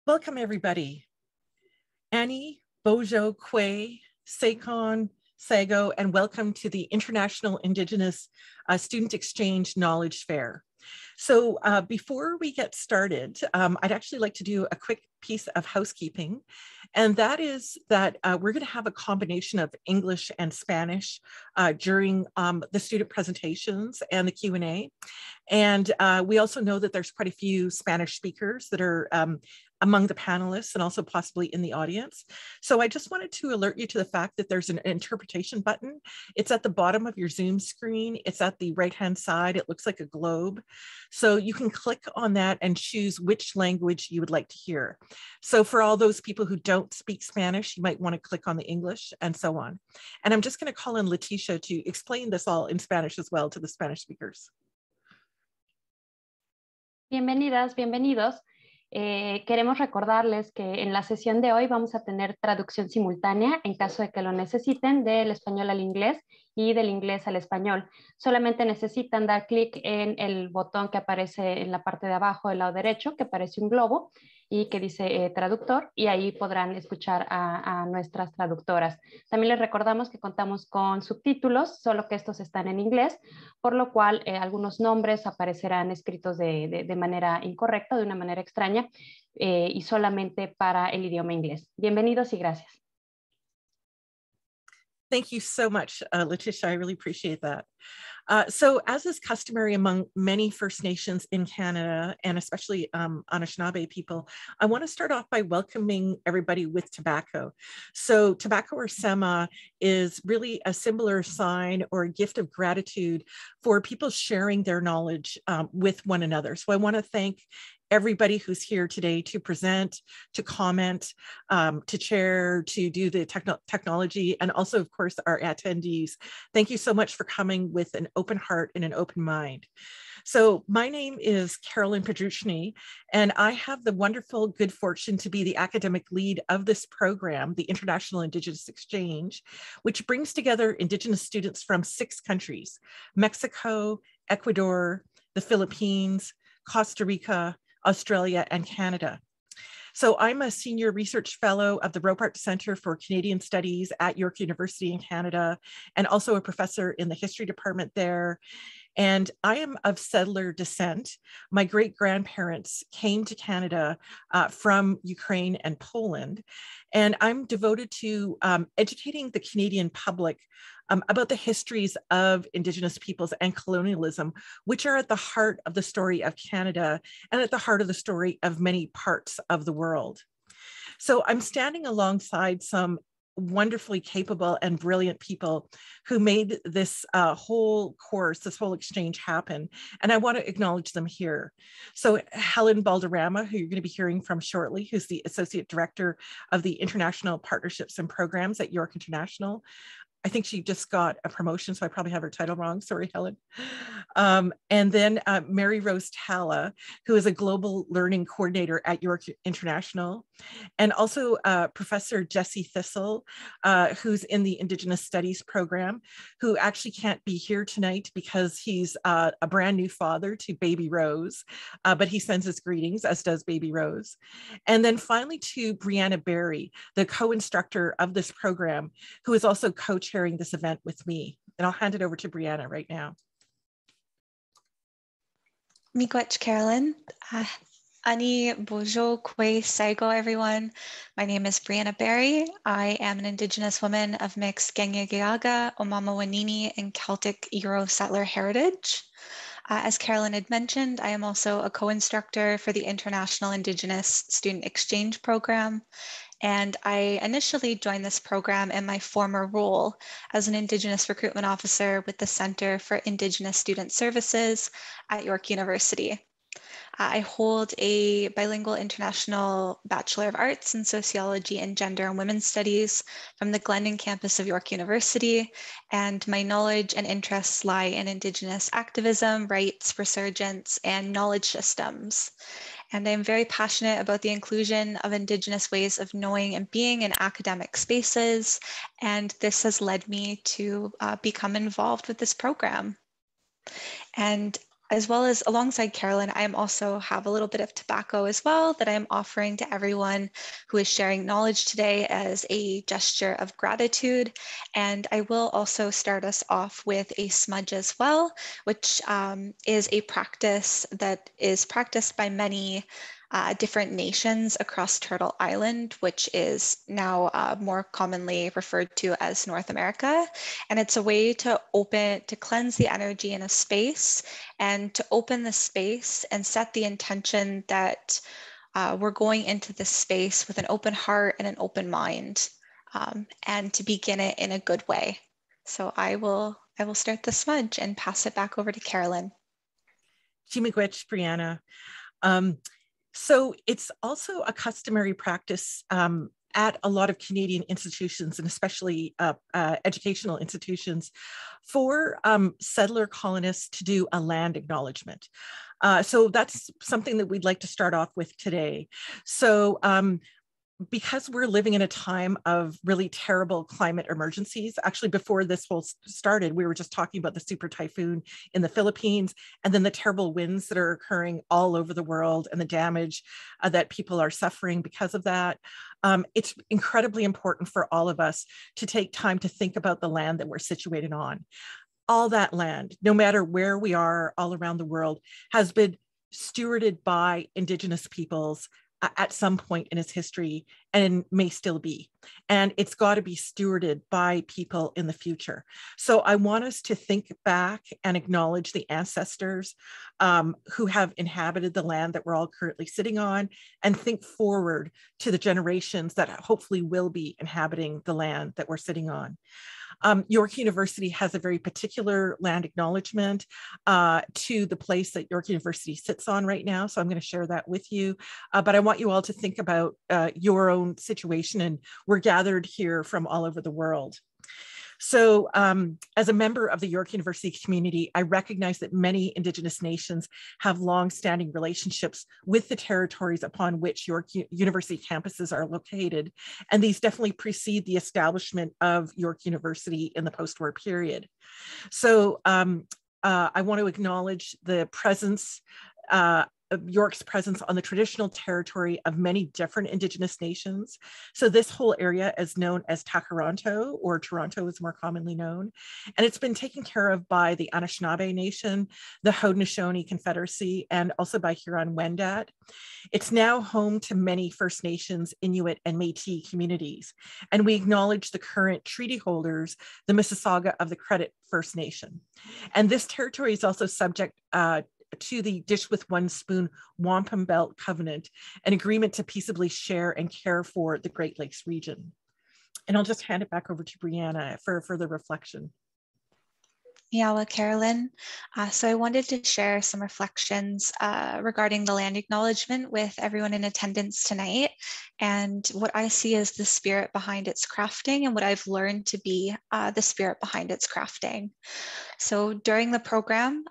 Welcome, everybody. Annie, Bojo, Kwe, Sekon, Sago, and welcome to the International Indigenous Student Exchange Knowledge Fair. So before we get started, I'd actually like to do a quick piece of housekeeping. And that is that we're going to have a combination of English and Spanish during the student presentations and the Q&A. And we also know that there's quite a few Spanish speakers that are among the panelists and also possibly in the audience. So I just wanted to alert you to the fact that there's an interpretation button. It's at the bottom of your Zoom screen. It's at the right-hand side. It looks like a globe. So you can click on that and choose which language you would like to hear. So for all those people who don't speak Spanish, you might want to click on the English and so on. And I'm just going to call in Leticia to explain this all in Spanish as well to the Spanish speakers. Bienvenidas, bienvenidos. Queremos recordarles que en la sesión de hoy vamos a tener traducción simultánea en caso de que lo necesiten del español al inglés y del inglés al español. Solamente necesitan dar clic en el botón que aparece en la parte de abajo del lado derecho, que parece un globo y que dice traductor, y ahí podrán escuchar a nuestras traductoras. También les recordamos que contamos con subtítulos, solo que estos están en inglés, por lo cual algunos nombres aparecerán escritos de manera incorrecta, de una manera extraña, y solamente para el idioma inglés. Bienvenidos y gracias. Thank you so much, Leticia. I really appreciate that. So as is customary among many First Nations in Canada, and especially Anishinaabe people, I want to start off by welcoming everybody with tobacco. So tobacco or sema is really a similar sign or a gift of gratitude for people sharing their knowledge with one another. So I want to thank everybody who's here today to present, to comment, to chair, to do the technology, and also, of course, our attendees. Thank you so much for coming with an open heart and an open mind. So my name is Carolyn Padruccini, and I have the wonderful good fortune to be the academic lead of this program, the International Indigenous Exchange, which brings together Indigenous students from 6 countries: Mexico, Ecuador, the Philippines, Costa Rica, Australia, and Canada. So I'm a senior research fellow of the Ropart Center for Canadian Studies at York University in Canada, and also a professor in the history department there. And I am of settler descent. My great-grandparents came to Canada from Ukraine and Poland. And I'm devoted to educating the Canadian public about the histories of Indigenous peoples and colonialism, which are at the heart of the story of Canada and at the heart of the story of many parts of the world. So I'm standing alongside some wonderfully capable and brilliant people who made this whole course, this whole exchange happen. And I want to acknowledge them here. So Helen Baldirama, who you're going to be hearing from shortly, who's the Associate Director of the International Partnerships and Programs at York International. I think she just got a promotion, so I probably have her title wrong. Sorry, Helen. And then Mary Rose Talla, who is a Global Learning Coordinator at York International. And also Professor Jesse Thistle, who's in the Indigenous Studies program, who actually can't be here tonight because he's a brand new father to baby Rose, but he sends his greetings, as does baby Rose. And then finally to Brianna Berry, the co-instructor of this program, who is also co-chairing this event with me. And I'll hand it over to Brianna right now. Miigwech, Carolyn. Ani Bojo Kwe Saigo, everyone. My name is Brianna Berry. I am an Indigenous woman of mixed Ganyagayaga, Omama Wanini, and Celtic Euro settler heritage. As Carolyn had mentioned, I am also a co-instructor for the International Indigenous Student Exchange Program. And I initially joined this program in my former role as an Indigenous recruitment officer with the Center for Indigenous Student Services at York University. I hold a bilingual international Bachelor of Arts in Sociology and Gender and Women's Studies from the Glendon campus of York University, and my knowledge and interests lie in Indigenous activism, rights, resurgence, and knowledge systems. And I'm very passionate about the inclusion of Indigenous ways of knowing and being in academic spaces, and this has led me to become involved with this program. And as well as alongside Carolyn, I also have a little bit of tobacco as well that I'm offering to everyone who is sharing knowledge today as a gesture of gratitude. And I will also start us off with a smudge as well, which is a practice that is practiced by many different nations across Turtle Island, which is now more commonly referred to as North America. And it's a way to cleanse the energy in a space and to open the space and set the intention that we're going into this space with an open heart and an open mind, and to begin it in a good way. So I will start the smudge and pass it back over to Carolyn. Chimigwech, Brianna. So it's also a customary practice at a lot of Canadian institutions, and especially educational institutions, for settler colonists to do a land acknowledgement. So that's something that we'd like to start off with today. So because we're living in a time of really terrible climate emergencies, actually before this whole started, we were just talking about the super typhoon in the Philippines, and then the terrible winds that are occurring all over the world and the damage that people are suffering because of that. It's incredibly important for all of us to take time to think about the land that we're situated on. All that land, no matter where we are all around the world, has been stewarded by Indigenous peoples at some point in its history, and may still be. And it's got to be stewarded by people in the future. So I want us to think back and acknowledge the ancestors who have inhabited the land that we're all currently sitting on, and think forward to the generations that hopefully will be inhabiting the land that we're sitting on. York University has a very particular land acknowledgement to the place that York University sits on right now. So I'm going to share that with you. But I want you all to think about your own situation, and we're gathered here from all over the world. So as a member of the York University community, I recognize that many Indigenous nations have long-standing relationships with the territories upon which York University campuses are located. And these definitely precede the establishment of York University in the post-war period. So I want to acknowledge the presence York's presence on the traditional territory of many different Indigenous nations. So this whole area is known as Takaranto, or Toronto is more commonly known. And it's been taken care of by the Anishinaabe Nation, the Haudenosaunee Confederacy, and also by Huron-Wendat. It's now home to many First Nations, Inuit, and Métis communities. And we acknowledge the current treaty holders, the Mississauga of the Credit First Nation. And this territory is also subject to the Dish with One Spoon Wampum Belt Covenant, an agreement to peaceably share and care for the Great Lakes region. And I'll just hand it back over to Brianna for further reflection. Yawa, Carolyn. So I wanted to share some reflections regarding the land acknowledgement with everyone in attendance tonight, and what I see as the spirit behind its crafting, and what I've learned to be the spirit behind its crafting. So during the program,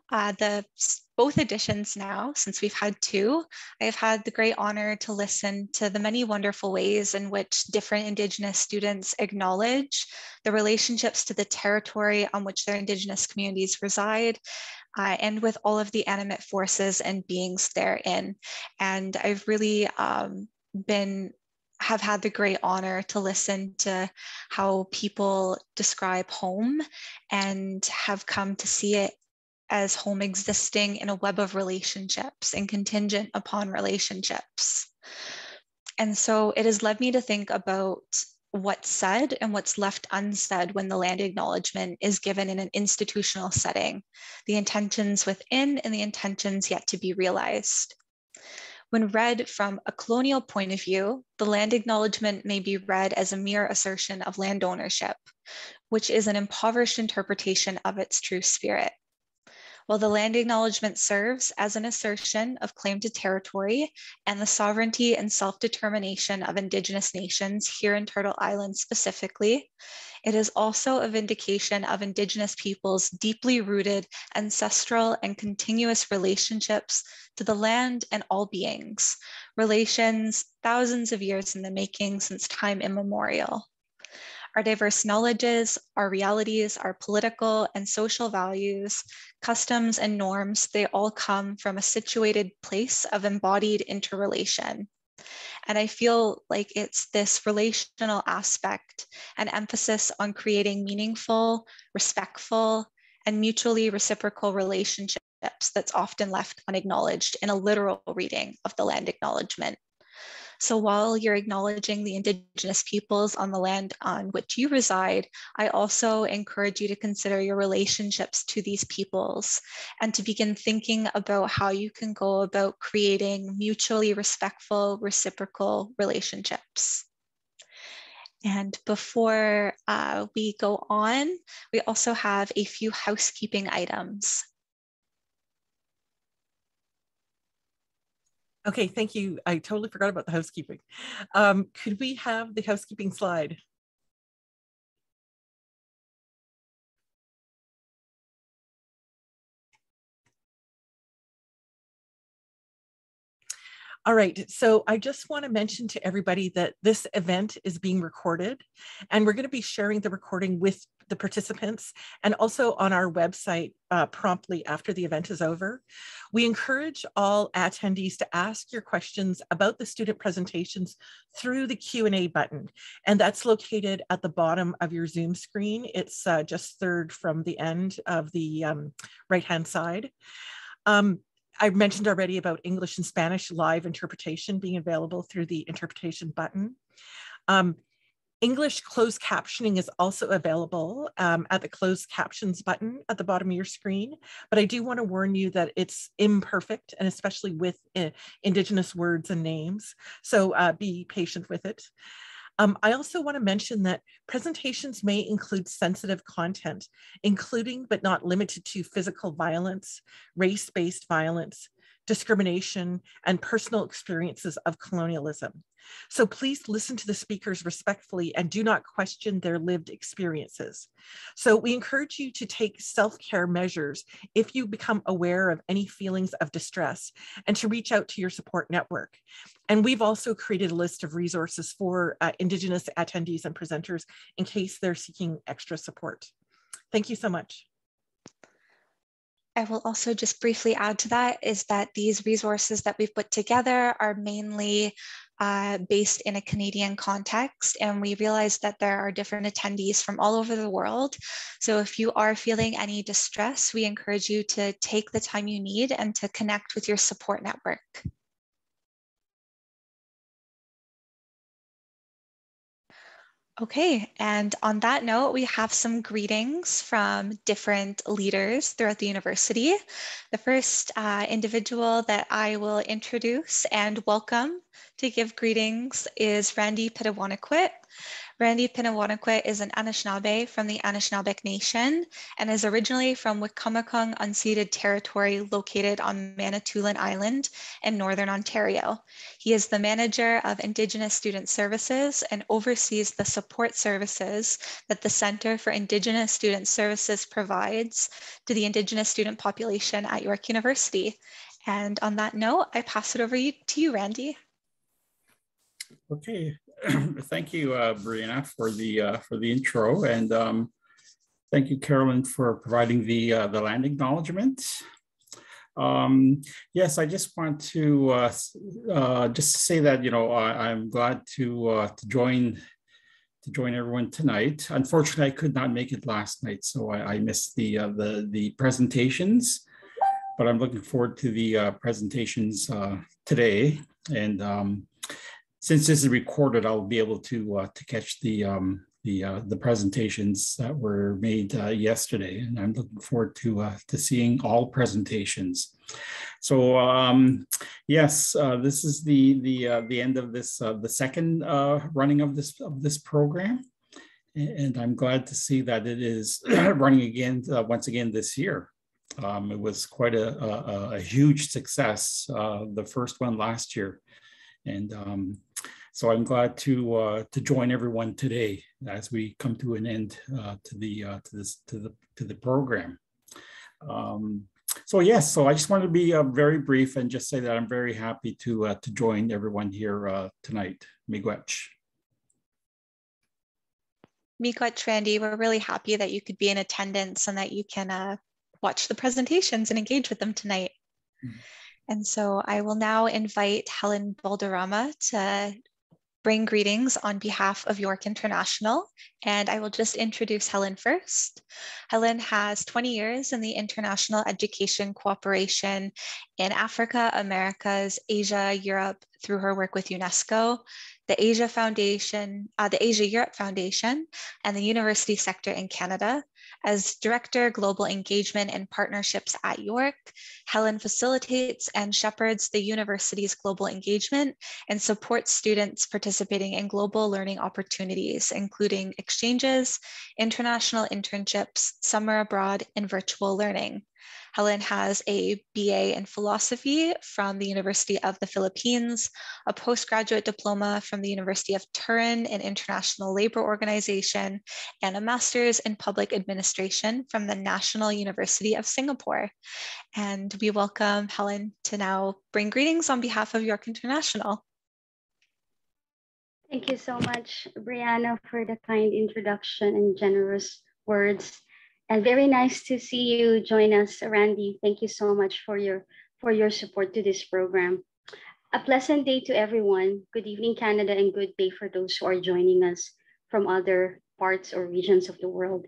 both editions now, since we've had two, I have had the great honor to listen to the many wonderful ways in which different Indigenous students acknowledge the relationships to the territory on which their Indigenous communities reside, and with all of the animate forces and beings therein. And I've really have had the great honor to listen to how people describe home, and have come to see it as home existing in a web of relationships and contingent upon relationships. And so it has led me to think about what's said and what's left unsaid when the land acknowledgement is given in an institutional setting, the intentions within and the intentions yet to be realized. When read from a colonial point of view, the land acknowledgement may be read as a mere assertion of land ownership, which is an impoverished interpretation of its true spirit. While the land acknowledgement serves as an assertion of claim to territory and the sovereignty and self-determination of Indigenous nations here in Turtle Island specifically, it is also a vindication of Indigenous peoples' deeply rooted ancestral and continuous relationships to the land and all beings, relations thousands of years in the making since time immemorial. Our diverse knowledges, our realities, our political and social values, customs and norms, they all come from a situated place of embodied interrelation. And I feel like it's this relational aspect and emphasis on creating meaningful, respectful, and mutually reciprocal relationships that's often left unacknowledged in a literal reading of the land acknowledgement. So while you're acknowledging the Indigenous peoples on the land on which you reside, I also encourage you to consider your relationships to these peoples and to begin thinking about how you can go about creating mutually respectful, reciprocal relationships. And before we go on, we also have a few housekeeping items. Okay, thank you. I totally forgot about the housekeeping. Could we have the housekeeping slide? All right, so I just want to mention to everybody that this event is being recorded, and we're going to be sharing the recording with the participants and also on our website promptly after the event is over. We encourage all attendees to ask your questions about the student presentations through the Q&A button, and that's located at the bottom of your Zoom screen. It's just third from the end of the right-hand side. I mentioned already about English and Spanish live interpretation being available through the interpretation button. English closed captioning is also available at the closed captions button at the bottom of your screen, but I do want to warn you that it's imperfect, and especially with Indigenous words and names, so be patient with it. I also want to mention that presentations may include sensitive content, including but not limited to physical violence, race-based violence, discrimination, and personal experiences of colonialism. So please listen to the speakers respectfully and do not question their lived experiences. So we encourage you to take self-care measures if you become aware of any feelings of distress, and to reach out to your support network. And we've also created a list of resources for Indigenous attendees and presenters in case they're seeking extra support. Thank you so much. I will also just briefly add to that is that these resources that we've put together are mainly based in a Canadian context, and we realize that there are different attendees from all over the world. So if you are feeling any distress, we encourage you to take the time you need and to connect with your support network. Okay, and on that note, we have some greetings from different leaders throughout the university. The first individual that I will introduce and welcome to give greetings is Randy Pitawanaquit. Randy Pitawanaquit is an Anishinaabe from the Anishinaabeg Nation and is originally from Wikwemikong unceded territory located on Manitoulin Island in Northern Ontario. He is the manager of Indigenous Student Services and oversees the support services that the Centre for Indigenous Student Services provides to the Indigenous student population at York University. And on that note, I pass it over to you, Randy. Okay, thank you, Brianna, for the intro, and thank you, Carolyn, for providing the land acknowledgement. Yes, I just want to just say that I'm glad to join everyone tonight. Unfortunately, I could not make it last night, so I missed the presentations, but I'm looking forward to the presentations today. And since this is recorded, I'll be able to catch the presentations that were made yesterday, and I'm looking forward to seeing all presentations. So yes, this is the end of this the second running of this program, and I'm glad to see that it is running again once again this year. It was quite a huge success, the first one last year. And so I'm glad to join everyone today as we come to an end to the program. So yes, so I just wanted to be very brief and just say that I'm very happy to join everyone here tonight. Miigwech. Miigwech, Randy, we're really happy that you could be in attendance and that you can watch the presentations and engage with them tonight. And so I will now invite Helen Baldirama to bring greetings on behalf of York International. And I will just introduce Helen first. Helen has 20 years in the international education cooperation in Africa, Americas, Asia, Europe through her work with Unesco, the Asia Foundation, the Asia Europe Foundation, and the university sector in Canada. As Director, Global Engagement and Partnerships at York, Helen facilitates and shepherds the university's global engagement and supports students participating in global learning opportunities, including exchanges, international internships, summer abroad, and virtual learning. Helen has a BA in philosophy from the University of the Philippines, a postgraduate diploma from the University of Turin in International Labor Organization, and a master's in public administration from the National University of Singapore. And we welcome Helen to now bring greetings on behalf of York International. Thank you so much, Brianna, for the kind introduction and generous words. And very nice to see you join us, Randy. Thank you so much for your support to this program. A pleasant day to everyone. Good evening, Canada, and good day for those who are joining us from other parts or regions of the world.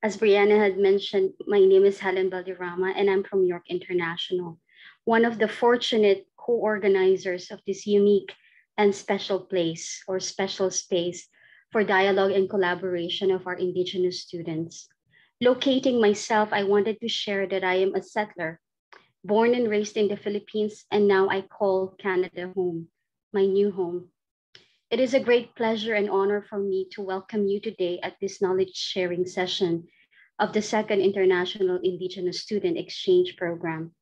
As Brianna had mentioned, my name is Helen Baldirama, and I'm from York International, one of the fortunate co-organizers of this unique and special place or special space for dialogue and collaboration of our Indigenous students. Locating myself, I wanted to share that I am a settler, born and raised in the Philippines, and now I call Canada home, my new home. It is a great pleasure and honor for me to welcome you today at this knowledge sharing session of the Second International Indigenous Student Exchange Program.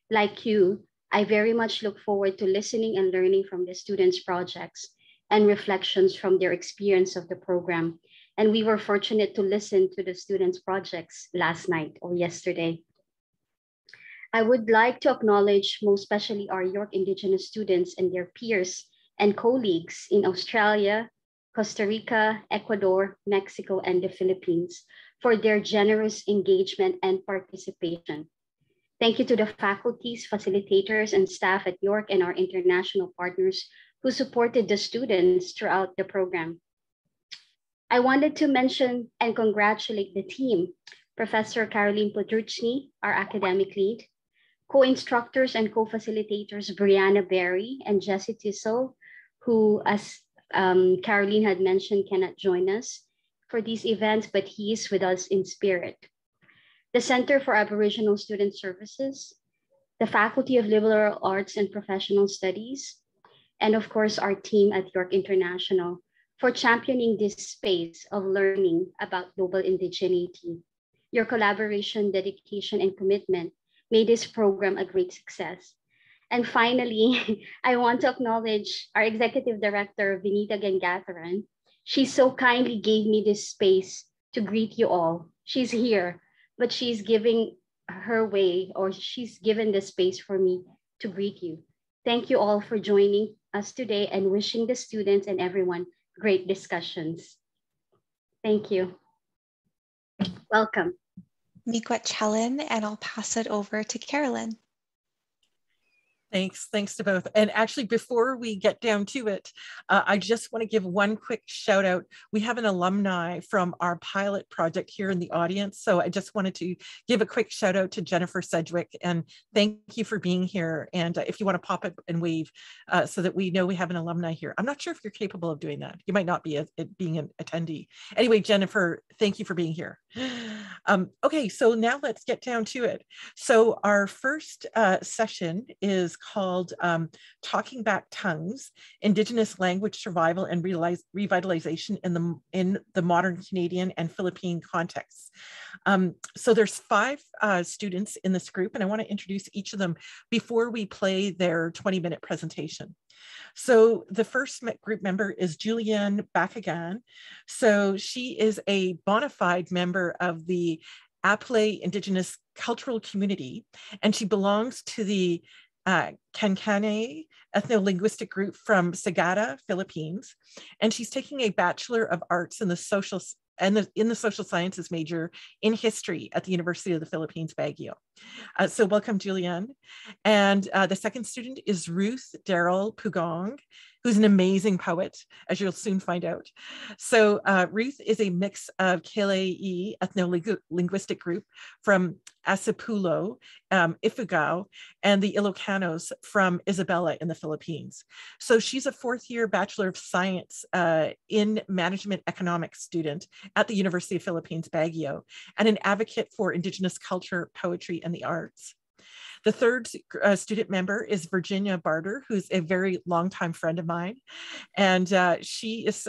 Like you, I very much look forward to listening and learning from the students' projects and reflections from their experience of the program. And we were fortunate to listen to the students' projects last night or yesterday. I would like to acknowledge most especially our York Indigenous students and their peers and colleagues in Australia, Costa Rica, Ecuador, Mexico, and the Philippines for their generous engagement and participation. Thank you to the faculties, facilitators, and staff at York and our international partners who supported the students throughout the program. I wanted to mention and congratulate the team, Professor Carolyn Padruccini, our academic lead, co-instructors and co-facilitators Brianna Berry and Jessie Tissel, who, as Carolyn had mentioned, cannot join us for these events, but he is with us in spirit. The Center for Aboriginal Student Services, the Faculty of Liberal Arts and Professional Studies, and of course, our team at York International for championing this space of learning about global indigeneity. Your collaboration, dedication, and commitment made this program a great success. And finally, I want to acknowledge our Executive Director, Vinita Gangatharan. She so kindly gave me this space to greet you all. She's here, but she's giving her way, or she's given the space for me to greet you. Thank you all for joining us today and wishing the students and everyone great discussions. Thank you. Welcome. Miigwech, Helen, and I'll pass it over to Carolyn. Thanks to both. And actually, before we get down to it, I just want to give one quick shout out. We have an alumni from our pilot project here in the audience. So I just wanted to give a quick shout out to Jennifer Sedgwick and thank you for being here. And if you want to pop up and wave so that we know we have an alumni here. I'm not sure if you're capable of doing that. You might not be being an attendee. Anyway, Jennifer, thank you for being here. Okay, so now let's get down to it. So our first session is called Talking Back Tongues, Indigenous Language Survival and Revitalization in the Modern Canadian and Philippine Contexts. So there's 5 students in this group, and I want to introduce each of them before we play their 20-minute presentation. So the first group member is Julianne Bakagan. So she is a bona fide member of the Epple Indigenous cultural community, and she belongs to the Kankane ethno-linguistic group from Segura, Philippines. And she's taking a Bachelor of Arts in the Social in the social sciences major in history at the University of the Philippines, Baguio. So welcome, Julianne. And the second student is Ruth Daryl Pugong, who's an amazing poet, as you'll soon find out. So Ruth is a mix of Kele'i ethno-linguistic group from Asipulo, Ifugao, and the Ilocanos from Isabela in the Philippines. So she's a fourth-year Bachelor of Science in Management Economics student at the University of Philippines, Baguio, and an advocate for Indigenous culture, poetry, and the arts. The third student member is Virginia Barter, who's a very longtime friend of mine. And she is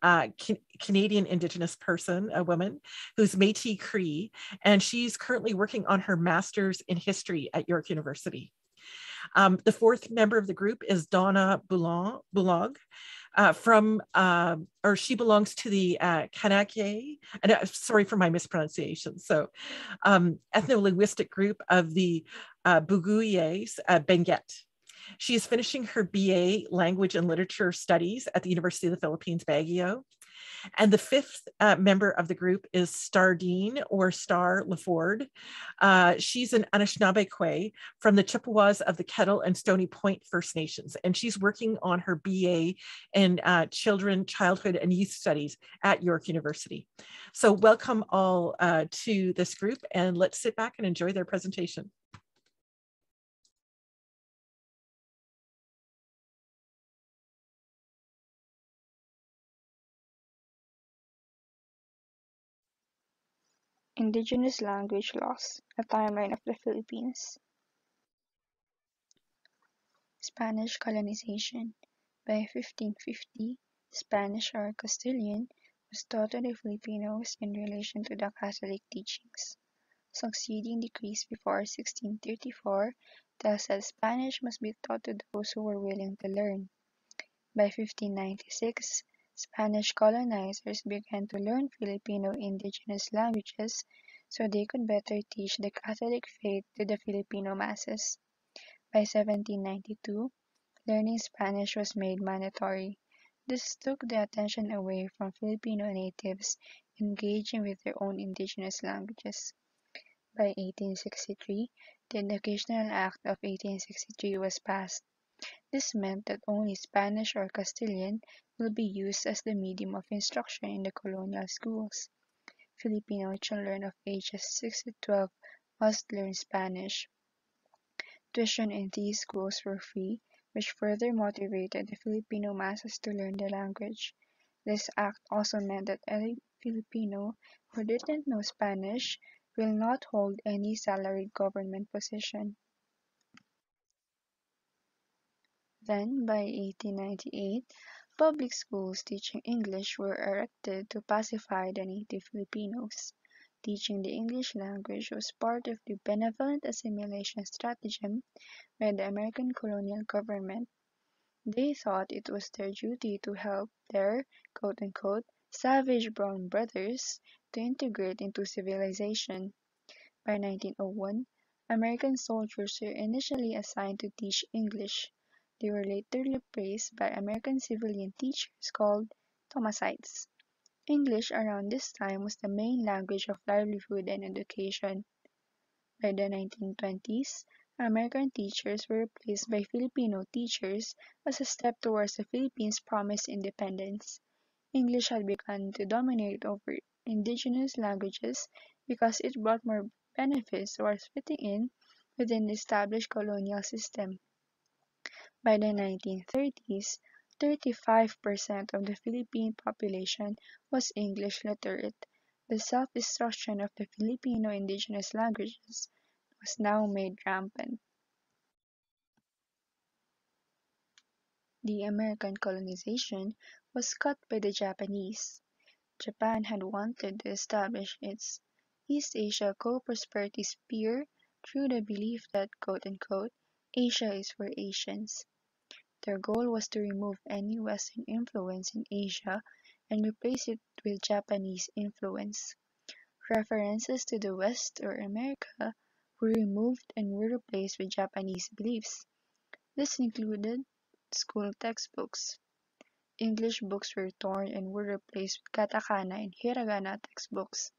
Canadian Indigenous person, a woman who's Métis Cree, and she's currently working on her master's in history at York University. The fourth member of the group is Donna Boulang, she belongs to the Kanake, and sorry for my mispronunciation. So ethno-linguistic group of the Buguyes, Benguet. She is finishing her BA Language and Literature Studies at the University of the Philippines, Baguio. And the fifth member of the group is Stardine, or Star Laford. She's an Anishinaabekwe from the Chippewas of the Kettle and Stony Point First Nations, and she's working on her BA in Childhood and Youth Studies at York University. So welcome all to this group, and let's sit back and enjoy their presentation. Indigenous language laws, a timeline of the Philippines. Spanish colonization. By 1550, Spanish or Castilian was taught to the Filipinos in relation to the Catholic teachings. Succeeding decrees before 1634 tells that Spanish must be taught to those who were willing to learn. By 1596, Spanish colonizers began to learn Filipino indigenous languages so they could better teach the Catholic faith to the Filipino masses. By 1792, learning Spanish was made mandatory. This took the attention away from Filipino natives engaging with their own indigenous languages. By 1863, the Educational Act of 1863 was passed. This meant that only Spanish or Castilian will be used as the medium of instruction in the colonial schools. Filipino children of ages 6 to 12 must learn Spanish. Tuition in these schools were free, which further motivated the Filipino masses to learn the language. This act also meant that any Filipino who didn't know Spanish will not hold any salaried government position. Then, by 1898, public schools teaching English were erected to pacify the native Filipinos. Teaching the English language was part of the benevolent assimilation stratagem by the American colonial government. They thought it was their duty to help their quote-unquote savage brown brothers to integrate into civilization. By 1901, American soldiers were initially assigned to teach English. They were later replaced by American civilian teachers called Thomasites. English around this time was the main language of livelihood and education. By the 1920s, American teachers were replaced by Filipino teachers as a step towards the Philippines' promised independence. English had begun to dominate over indigenous languages because it brought more benefits towards fitting in within the established colonial system. By the 1930s, 35% of the Philippine population was English literate. The self-destruction of the Filipino indigenous languages was now made rampant. The American colonization was cut by the Japanese. Japan had wanted to establish its East Asia co-prosperity sphere through the belief that quote-unquote, Asia is for Asians. Their goal was to remove any Western influence in Asia and replace it with Japanese influence. References to the West or America were removed and were replaced with Japanese beliefs. This included school textbooks. English books were torn and were replaced with katakana and hiragana textbooks.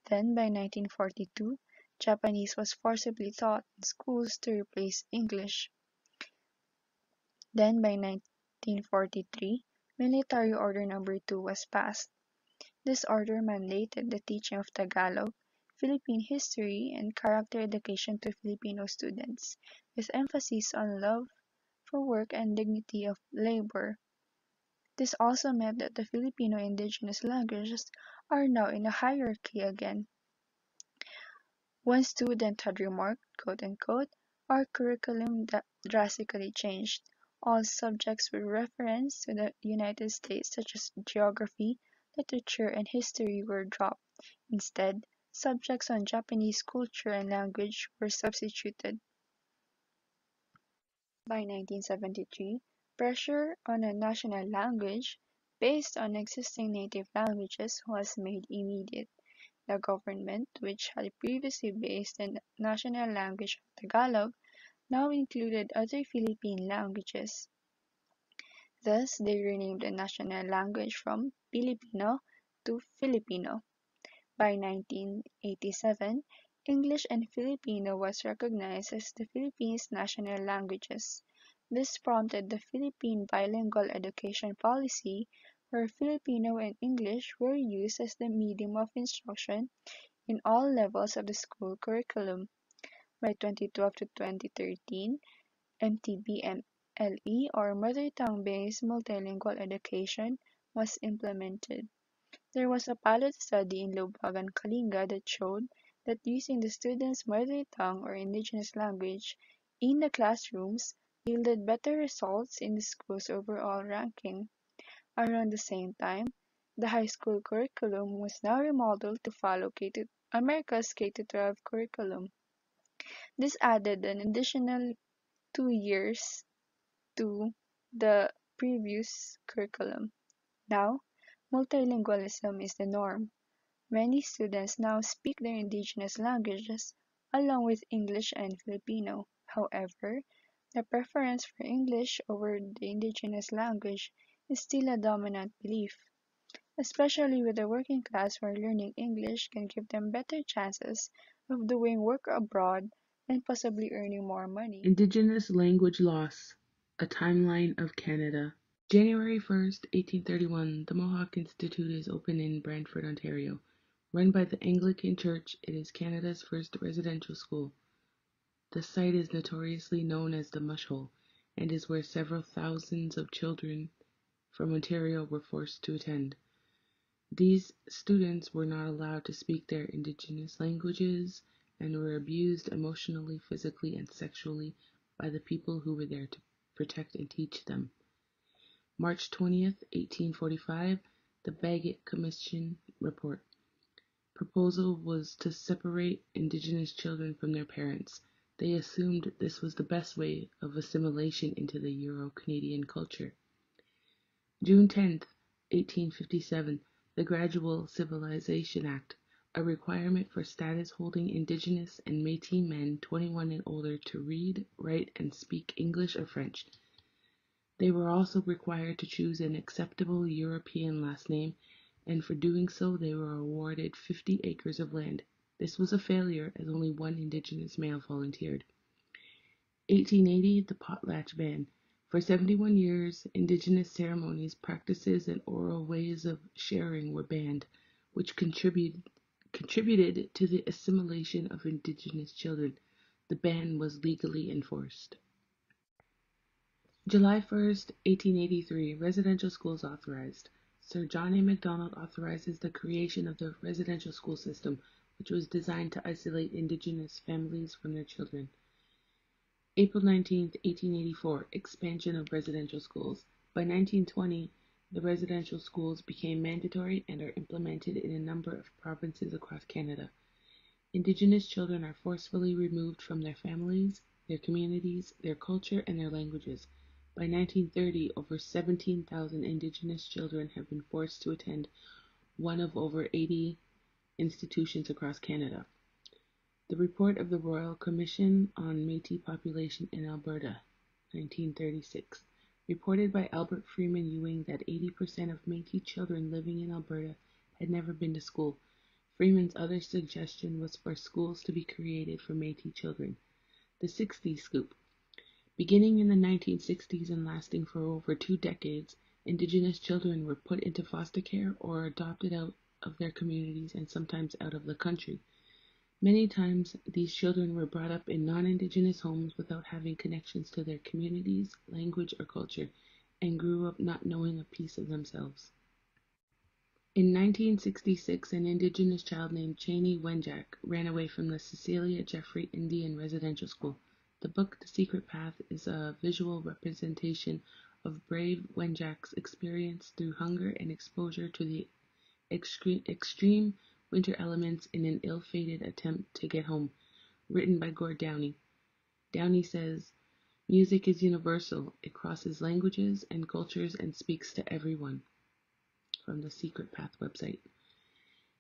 Then, by 1942, Japanese was forcibly taught in schools to replace English. Then, by 1943, Military Order No. 2 was passed. This order mandated the teaching of Tagalog, Philippine history, and character education to Filipino students, with emphasis on love for work and dignity of labor. This also meant that the Filipino indigenous languages are now in a hierarchy again. One student had remarked, quote-unquote, "Our curriculum drastically changed. All subjects with reference to the United States, such as geography, literature, and history, were dropped. Instead, subjects on Japanese culture and language were substituted." By 1973, pressure on a national language based on existing native languages was made immediate. The government, which had previously based the national language on Tagalog, now included other Philippine languages. Thus, they renamed the national language from Filipino to Filipino. By 1987, English and Filipino was recognized as the Philippines' national languages. This prompted the Philippine bilingual education policy, where Filipino and English were used as the medium of instruction in all levels of the school curriculum. By 2012 to 2013, MTBMLE, or Mother Tongue-Based Multilingual Education, was implemented. There was a pilot study in Lubagan, Kalinga that showed that using the students' mother tongue or indigenous language in the classrooms yielded better results in the school's overall ranking. Around the same time, the high school curriculum was now remodeled to follow America's K-12 curriculum. This added an additional 2 years to the previous curriculum. Now, multilingualism is the norm. Many students now speak their indigenous languages along with English and Filipino. However, the preference for English over the indigenous language is still a dominant belief, especially with the working class, where learning English can give them better chances of doing work abroad and possibly earning more money. Indigenous language loss, a timeline of Canada. January 1st, 1831, the Mohawk Institute is opened in Brantford, Ontario. Run by the Anglican Church, it is Canada's first residential school. The site is notoriously known as the Mush Hole, and is where several thousands of children from Ontario were forced to attend. These students were not allowed to speak their Indigenous languages and were abused emotionally, physically, and sexually by the people who were there to protect and teach them. March 20th, 1845, the Bagot Commission report. Proposal was to separate Indigenous children from their parents. They assumed this was the best way of assimilation into the Euro-Canadian culture. June 10th, 1857, the Gradual Civilization Act, a requirement for status-holding Indigenous and Métis men 21 and older to read, write, and speak English or French. They were also required to choose an acceptable European last name, and for doing so they were awarded 50 acres of land. This was a failure, as only one Indigenous male volunteered. 1880, the potlatch ban. For 71 years, Indigenous ceremonies, practices, and oral ways of sharing were banned, which contributed to the assimilation of Indigenous children. The ban was legally enforced. July 1st, 1883, residential schools authorized. Sir John A. Macdonald authorizes the creation of the residential school system, which was designed to isolate Indigenous families from their children. April 19th, 1884, expansion of residential schools. By 1920, the residential schools became mandatory and are implemented in a number of provinces across Canada. Indigenous children are forcefully removed from their families, their communities, their culture, and their languages. By 1930, over 17,000 Indigenous children have been forced to attend one of over 80 institutions across Canada. The report of the Royal Commission on Métis Population in Alberta, 1936. reported by Albert Freeman Ewing that 80% of Métis children living in Alberta had never been to school. Freeman's other suggestion was for schools to be created for Métis children. The 60s scoop. Beginning in the 1960s and lasting for over 2 decades, Indigenous children were put into foster care or adopted out of their communities and sometimes out of the country. Many times, these children were brought up in non-Indigenous homes without having connections to their communities, language, or culture, and grew up not knowing a piece of themselves. In 1966, an Indigenous child named Cheney Wenjack ran away from the Cecilia Jeffrey Indian Residential School. The book, The Secret Path, is a visual representation of brave Wenjack's experience through hunger and exposure to the extreme winter elements in an ill-fated attempt to get home, written by Gord Downey. Downey says, "Music is universal. It crosses languages and cultures and speaks to everyone." From the Secret Path website.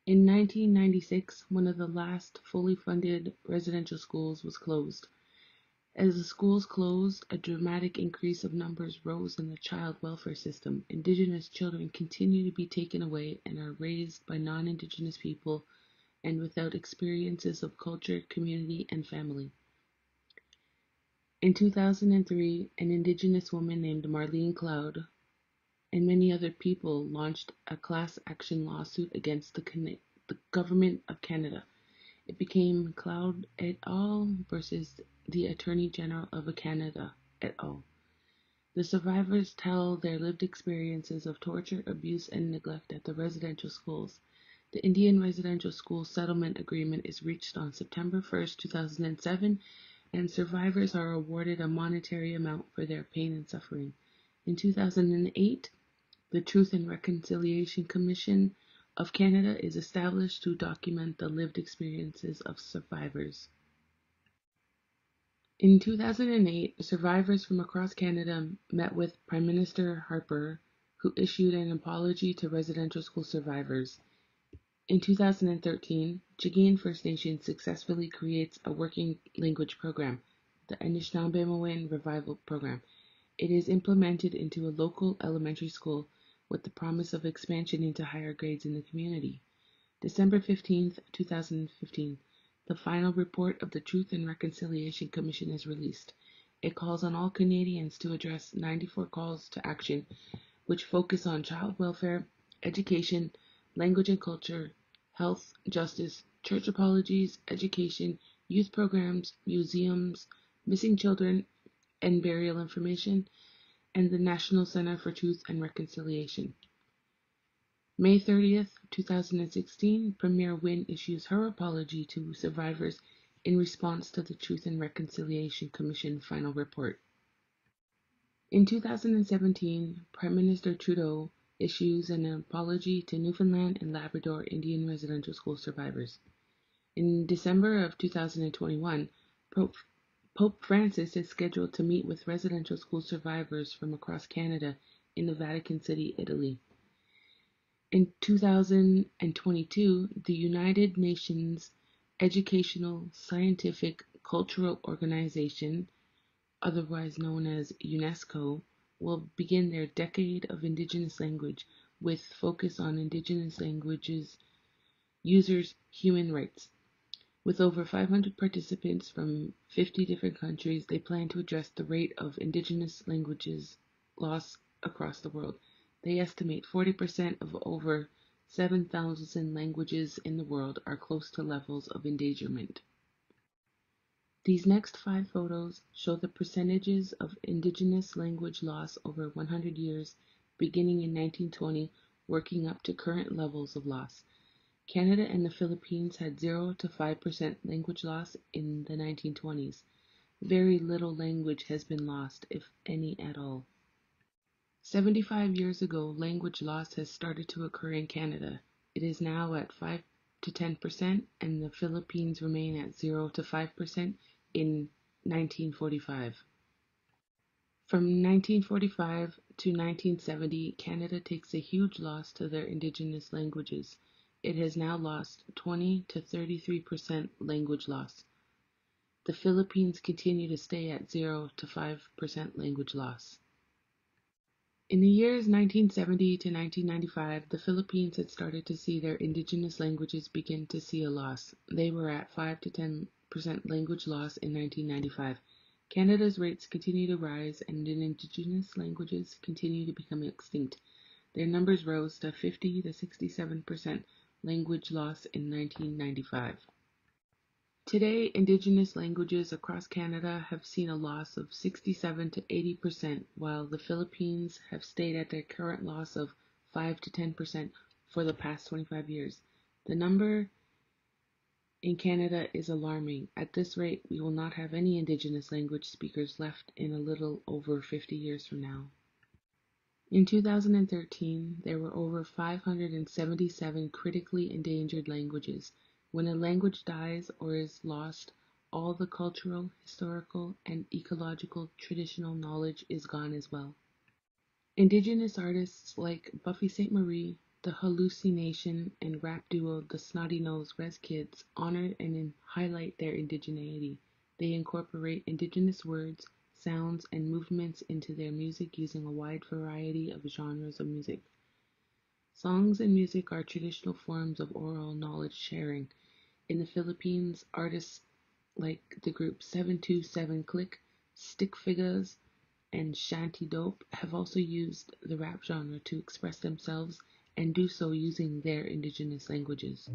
In 1996, one of the last fully funded residential schools was closed. As the schools closed, a dramatic increase of numbers rose in the child welfare system. Indigenous children continue to be taken away and are raised by non-Indigenous people and without experiences of culture, community, and family. In 2003, an Indigenous woman named Marlene Cloud and many other people launched a class action lawsuit against the government of Canada. It became Cloud et al. Versus the Attorney General of Canada et al. The survivors tell their lived experiences of torture, abuse, and neglect at the residential schools. The Indian Residential School Settlement Agreement is reached on September 1st, 2007, and survivors are awarded a monetary amount for their pain and suffering. In 2008, the Truth and Reconciliation Commission of Canada is established to document the lived experiences of survivors. In 2008, survivors from across Canada met with Prime Minister Harper, who issued an apology to residential school survivors. In 2013, Chagin First Nation successfully creates a working language program, the Anishinaabemowin Revival Program. It is implemented into a local elementary school with the promise of expansion into higher grades in the community. December 15, 2015, the final report of the Truth and Reconciliation Commission is released. It calls on all Canadians to address 94 calls to action, which focus on child welfare, education, language and culture, health, justice, church apologies, education, youth programs, museums, missing children and burial information, and the National Center for Truth and Reconciliation. May 30th, 2016, Premier Wynne issues her apology to survivors in response to the Truth and Reconciliation Commission final report. In 2017, Prime Minister Trudeau issues an apology to Newfoundland and Labrador Indian residential school survivors. In December of 2021, Pope Francis is scheduled to meet with residential school survivors from across Canada in the Vatican City, Italy. In 2022, the United Nations Educational, Scientific, Cultural Organization, otherwise known as Unesco, will begin their Decade of Indigenous Language with focus on Indigenous languages users' human rights. With over 500 participants from 50 different countries, they plan to address the rate of Indigenous languages loss across the world. They estimate 40% of over 7,000 languages in the world are close to levels of endangerment. These next 5 photos show the percentages of Indigenous language loss over 100 years, beginning in 1920, working up to current levels of loss. Canada and the Philippines had 0 to 5% language loss in the 1920s. Very little language has been lost, if any at all. 75 years ago, language loss has started to occur in Canada. It is now at 5 to 10%, and the Philippines remain at 0 to 5% in 1945. From 1945 to 1970, Canada takes a huge loss to their Indigenous languages. It has now lost 20 to 33% language loss. The Philippines continue to stay at 0 to 5% language loss. In the years 1970 to 1995, the Philippines had started to see their indigenous languages begin to see a loss. They were at 5 to 10% language loss in 1995. Canada's rates continue to rise, and indigenous languages continue to become extinct. Their numbers rose to 50 to 67% language loss in 1995. Today, Indigenous languages across Canada have seen a loss of 67 to 80%, while the Philippines have stayed at their current loss of 5 to 10% for the past 25 years. The number in Canada is alarming. At this rate, we will not have any Indigenous language speakers left in a little over 50 years from now. In 2013, there were over 577 critically endangered languages. When a language dies or is lost, all the cultural, historical, and ecological traditional knowledge is gone as well. Indigenous artists like Buffy St. Marie, the Hallucination, and rap duo The Snotty Nose Res Kids honor and highlight their indigeneity. They incorporate Indigenous words, sounds, and movements into their music using a wide variety of genres of music. Songs and music are traditional forms of oral knowledge sharing. In the Philippines, artists like the group 727 Click, Stick Figures, and Shanty Dope have also used the rap genre to express themselves and do so using their indigenous languages.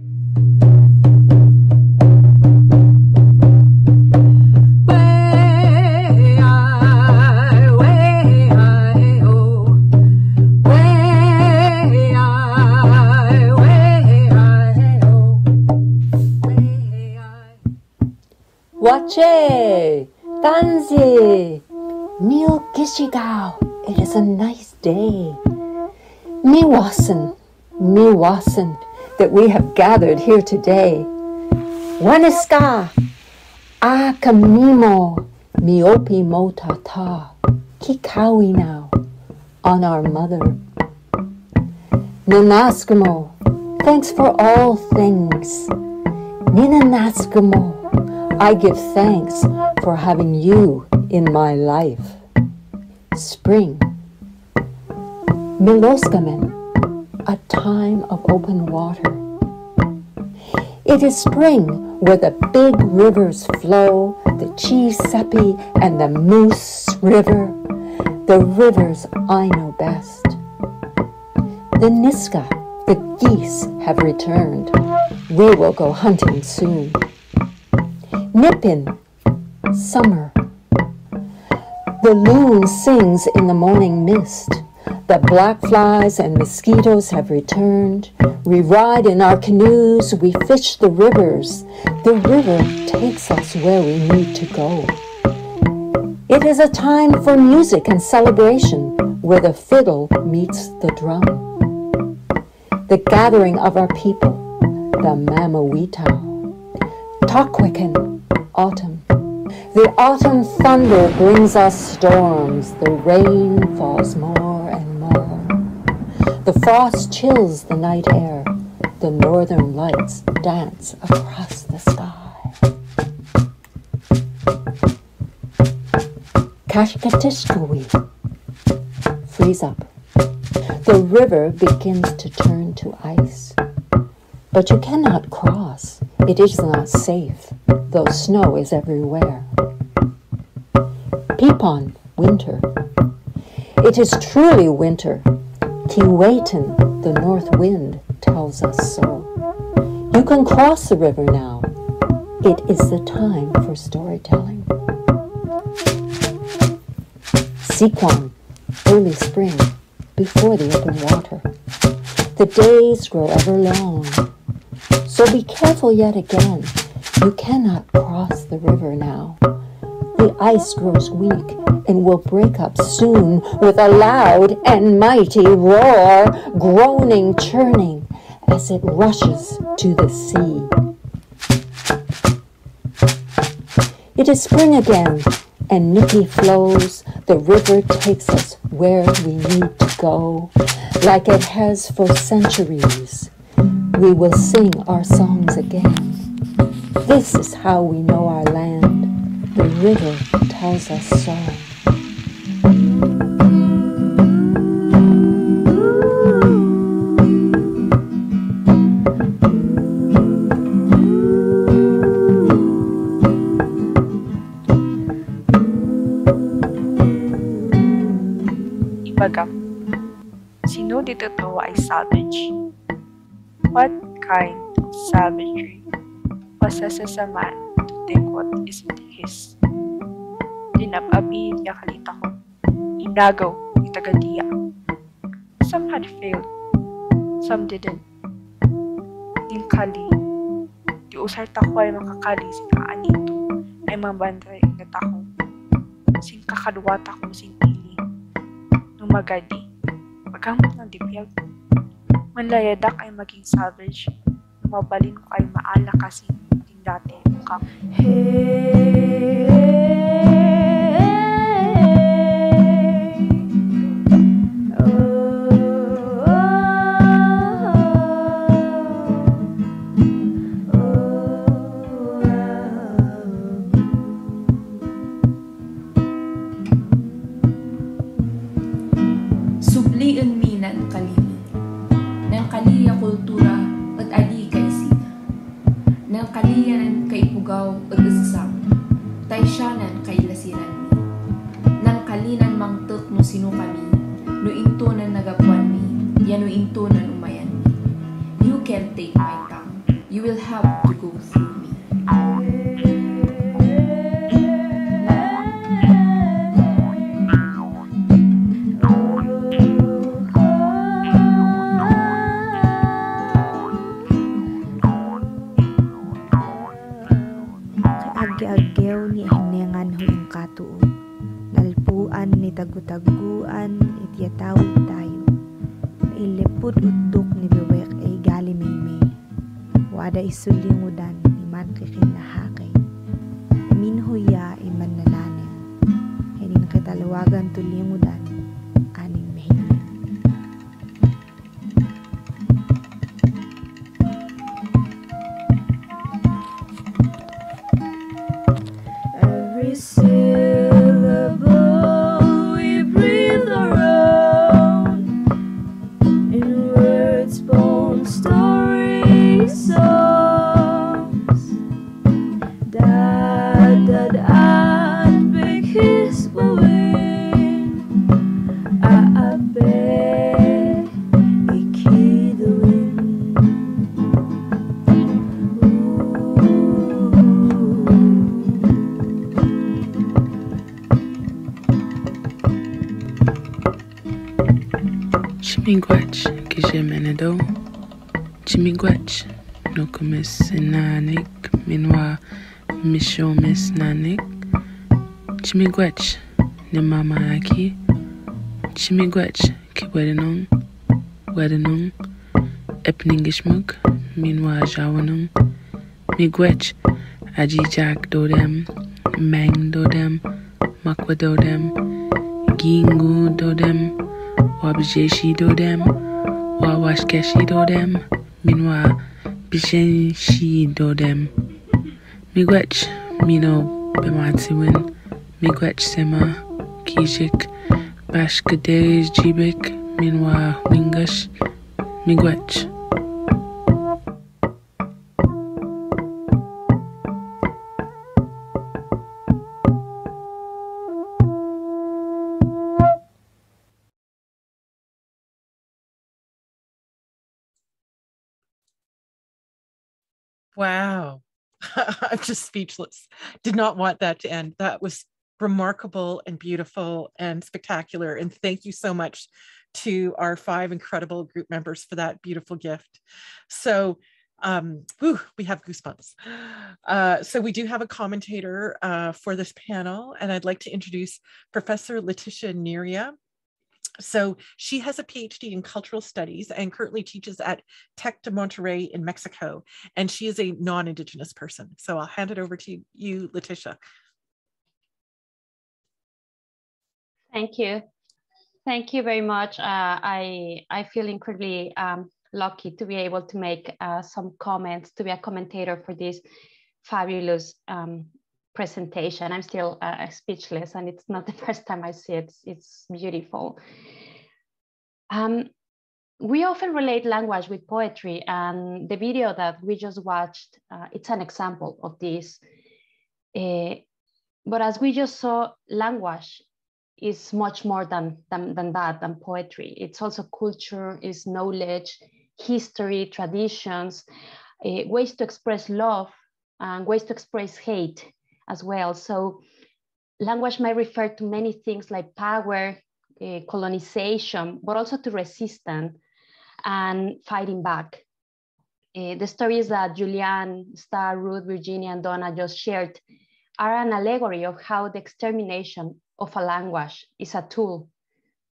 Wache, Tanzi, Mil Gishigao, it is a nice day. Miwasan, that we have gathered here today. Waniska, Akamimo, Miopi Motata, Kikawi now, on our mother. Nanaskimo, thanks for all things. Ninanaskimo, I give thanks for having you in my life. Spring. Miloskamen, a time of open water. It is spring where the big rivers flow, the Chisepi and the Moose River, the rivers I know best. The Niska, the geese have returned. We will go hunting soon. Nippin, summer. The loon sings in the morning mist. The black flies and mosquitoes have returned. We ride in our canoes, we fish the rivers. The river takes us where we need to go. It is a time for music and celebration, where the fiddle meets the drum. The gathering of our people, the Mamawitao. Takwikan, autumn. The autumn thunder brings us storms. The rain falls more and more. The frost chills the night air. The northern lights dance across the sky. Kashkatishkawi, freeze up. The river begins to turn to ice. But you cannot cross. It is not safe, though snow is everywhere. Pipon, winter. It is truly winter. Kiwaitan, the north wind, tells us so. You can cross the river now. It is the time for storytelling. Sequan, early spring, before the open water. The days grow ever long. So be careful yet again. You cannot cross the river now. The ice grows weak and will break up soon with a loud and mighty roar, groaning, churning as it rushes to the sea. It is spring again, and Nikki flows. The river takes us where we need to go, like it has for centuries. We will sing our songs again. This is how we know our land. The river tells us so. ito ay savage. What kind of savagery possesses a man to take what isn't his? Dinap-abi niya kalita ko. Inagaw ni Tagadiya. Some had failed. Some didn't. Ningkali. Di usar tako ay makakali sin kaanito ay mambantay na tako. Sin kakadwa tako sin pili. Numagadi. Magamot ng dipyag. Manlayadak ay maging savage. Mabalin ko ay maala kasi din dati mukha. Subliin mi ng kalimi, ng kaliya kultura at adi kaisina, ng kaliyanan kay Pugaw at isasam, taysyanan kay lasiran mi, ng kalinan mangtuk no sino kami, no intunan nagapuan mi, yan no intunan umayan mi. You can't take my tongue, you will have to go through me. Agi-agyaw ni hinengan ho yung katuo. Lalpuan ni tagutaguan ityatawid tayo. Ilipod utdok ni bewek ay gali may. Wada isulingudan ni man kikinahakay. Minhuya iman nalanin. Henin kitalawagan tulingudan aning mahinan. Syllable we breathe around in words, poems, stories, songs. Dad at big his wawin aabe ikidoin. Chimigwach, que Jimena do. Chimigwach, no kumis nanik, minwa mishomis nanik. Chimigwach, ne mama aki. Chimigwach, ki wedenong, epningishmuk, minwa jawanong. Migwach, ajijak dodem, mang dodem, makwa dodem, gingu dodem. Wabijeshi dodem, wawashkeshi dodem, minwa bishenshi dodem. Migwech, mino bematsiwin, migwech sema, kijik, bashkadej jibik, minwa wingash, migwech. Wow. I'm just speechless. Did not want that to end. That was remarkable and beautiful and spectacular. And thank you so much to our 5 incredible group members for that beautiful gift. So we have goosebumps. So we do have a commentator for this panel, and I'd like to introduce Professor Letitia Neria. So she has a PhD in cultural studies and currently teaches at Tec de Monterrey in Mexico. And she is a non-Indigenous person. So I'll hand it over to you, Letitia. Thank you. Thank you very much. I feel incredibly lucky to be able to make some comments, to be a commentator for this fabulous presentation. I'm still speechless, and it's not the first time I see it. It's beautiful. We often relate language with poetry, and the video that we just watched, it's an example of this. But as we just saw, language is much more than that, than poetry. It's also culture, is knowledge, history, traditions, ways to express love, and ways to express hate as well. So language might refer to many things like power, colonization, but also to resistance and fighting back. The stories that Julianne, Star, Ruth, Virginia, and Donna just shared are an allegory of how the extermination of a language is a tool,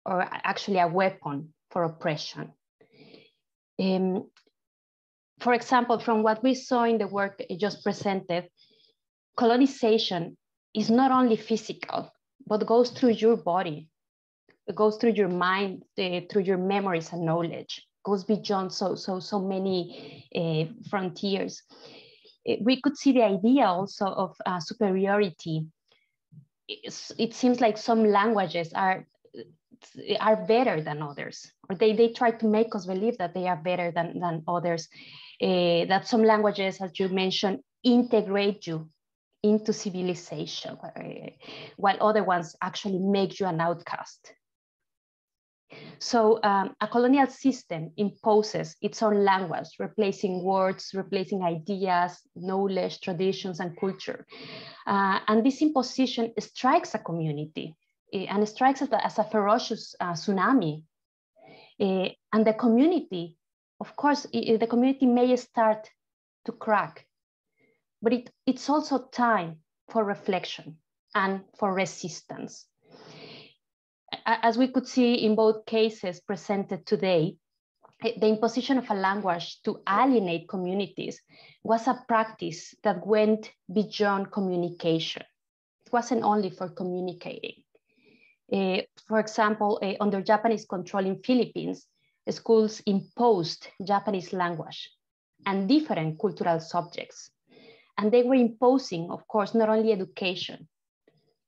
or actually a weapon for oppression. For example, from what we saw in the work I just presented, colonization is not only physical, but goes through your body. It goes through your mind, through your memories and knowledge. It goes beyond so many frontiers. We could see the idea also of superiority. It seems like some languages are better than others, or they try to make us believe that they are better than others. That some languages, as you mentioned, integrate you into civilization, while other ones actually make you an outcast. So a colonial system imposes its own language, replacing words, replacing ideas, knowledge, traditions, and culture. And this imposition strikes a community, and strikes as a ferocious tsunami. And the community, of course, the community may start to crack, but it's also time for reflection and for resistance. As we could see in both cases presented today, the imposition of a language to alienate communities was a practice that went beyond communication. It wasn't only for communicating. For example, under Japanese control in Philippines, schools imposed Japanese language and different cultural subjects. And they were imposing, of course, not only education,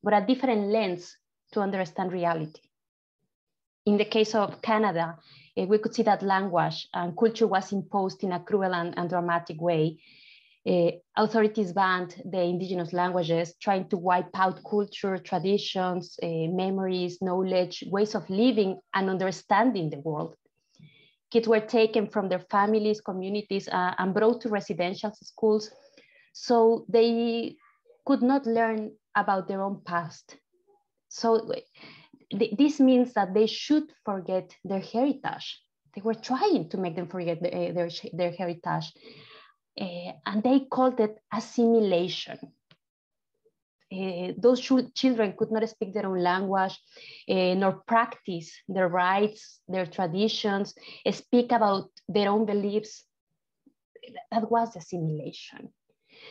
but a different lens to understand reality. In the case of Canada, we could see that language and culture was imposed in a cruel and dramatic way. Authorities banned the indigenous languages, trying to wipe out culture, traditions, memories, knowledge, ways of living and understanding the world. Kids were taken from their families, communities, and brought to residential schools, so they could not learn about their own past. So this means that they should forget their heritage. They were trying to make them forget their heritage. And they called it assimilation. Those children could not speak their own language, nor practice their rights, their traditions, speak about their own beliefs. That was assimilation.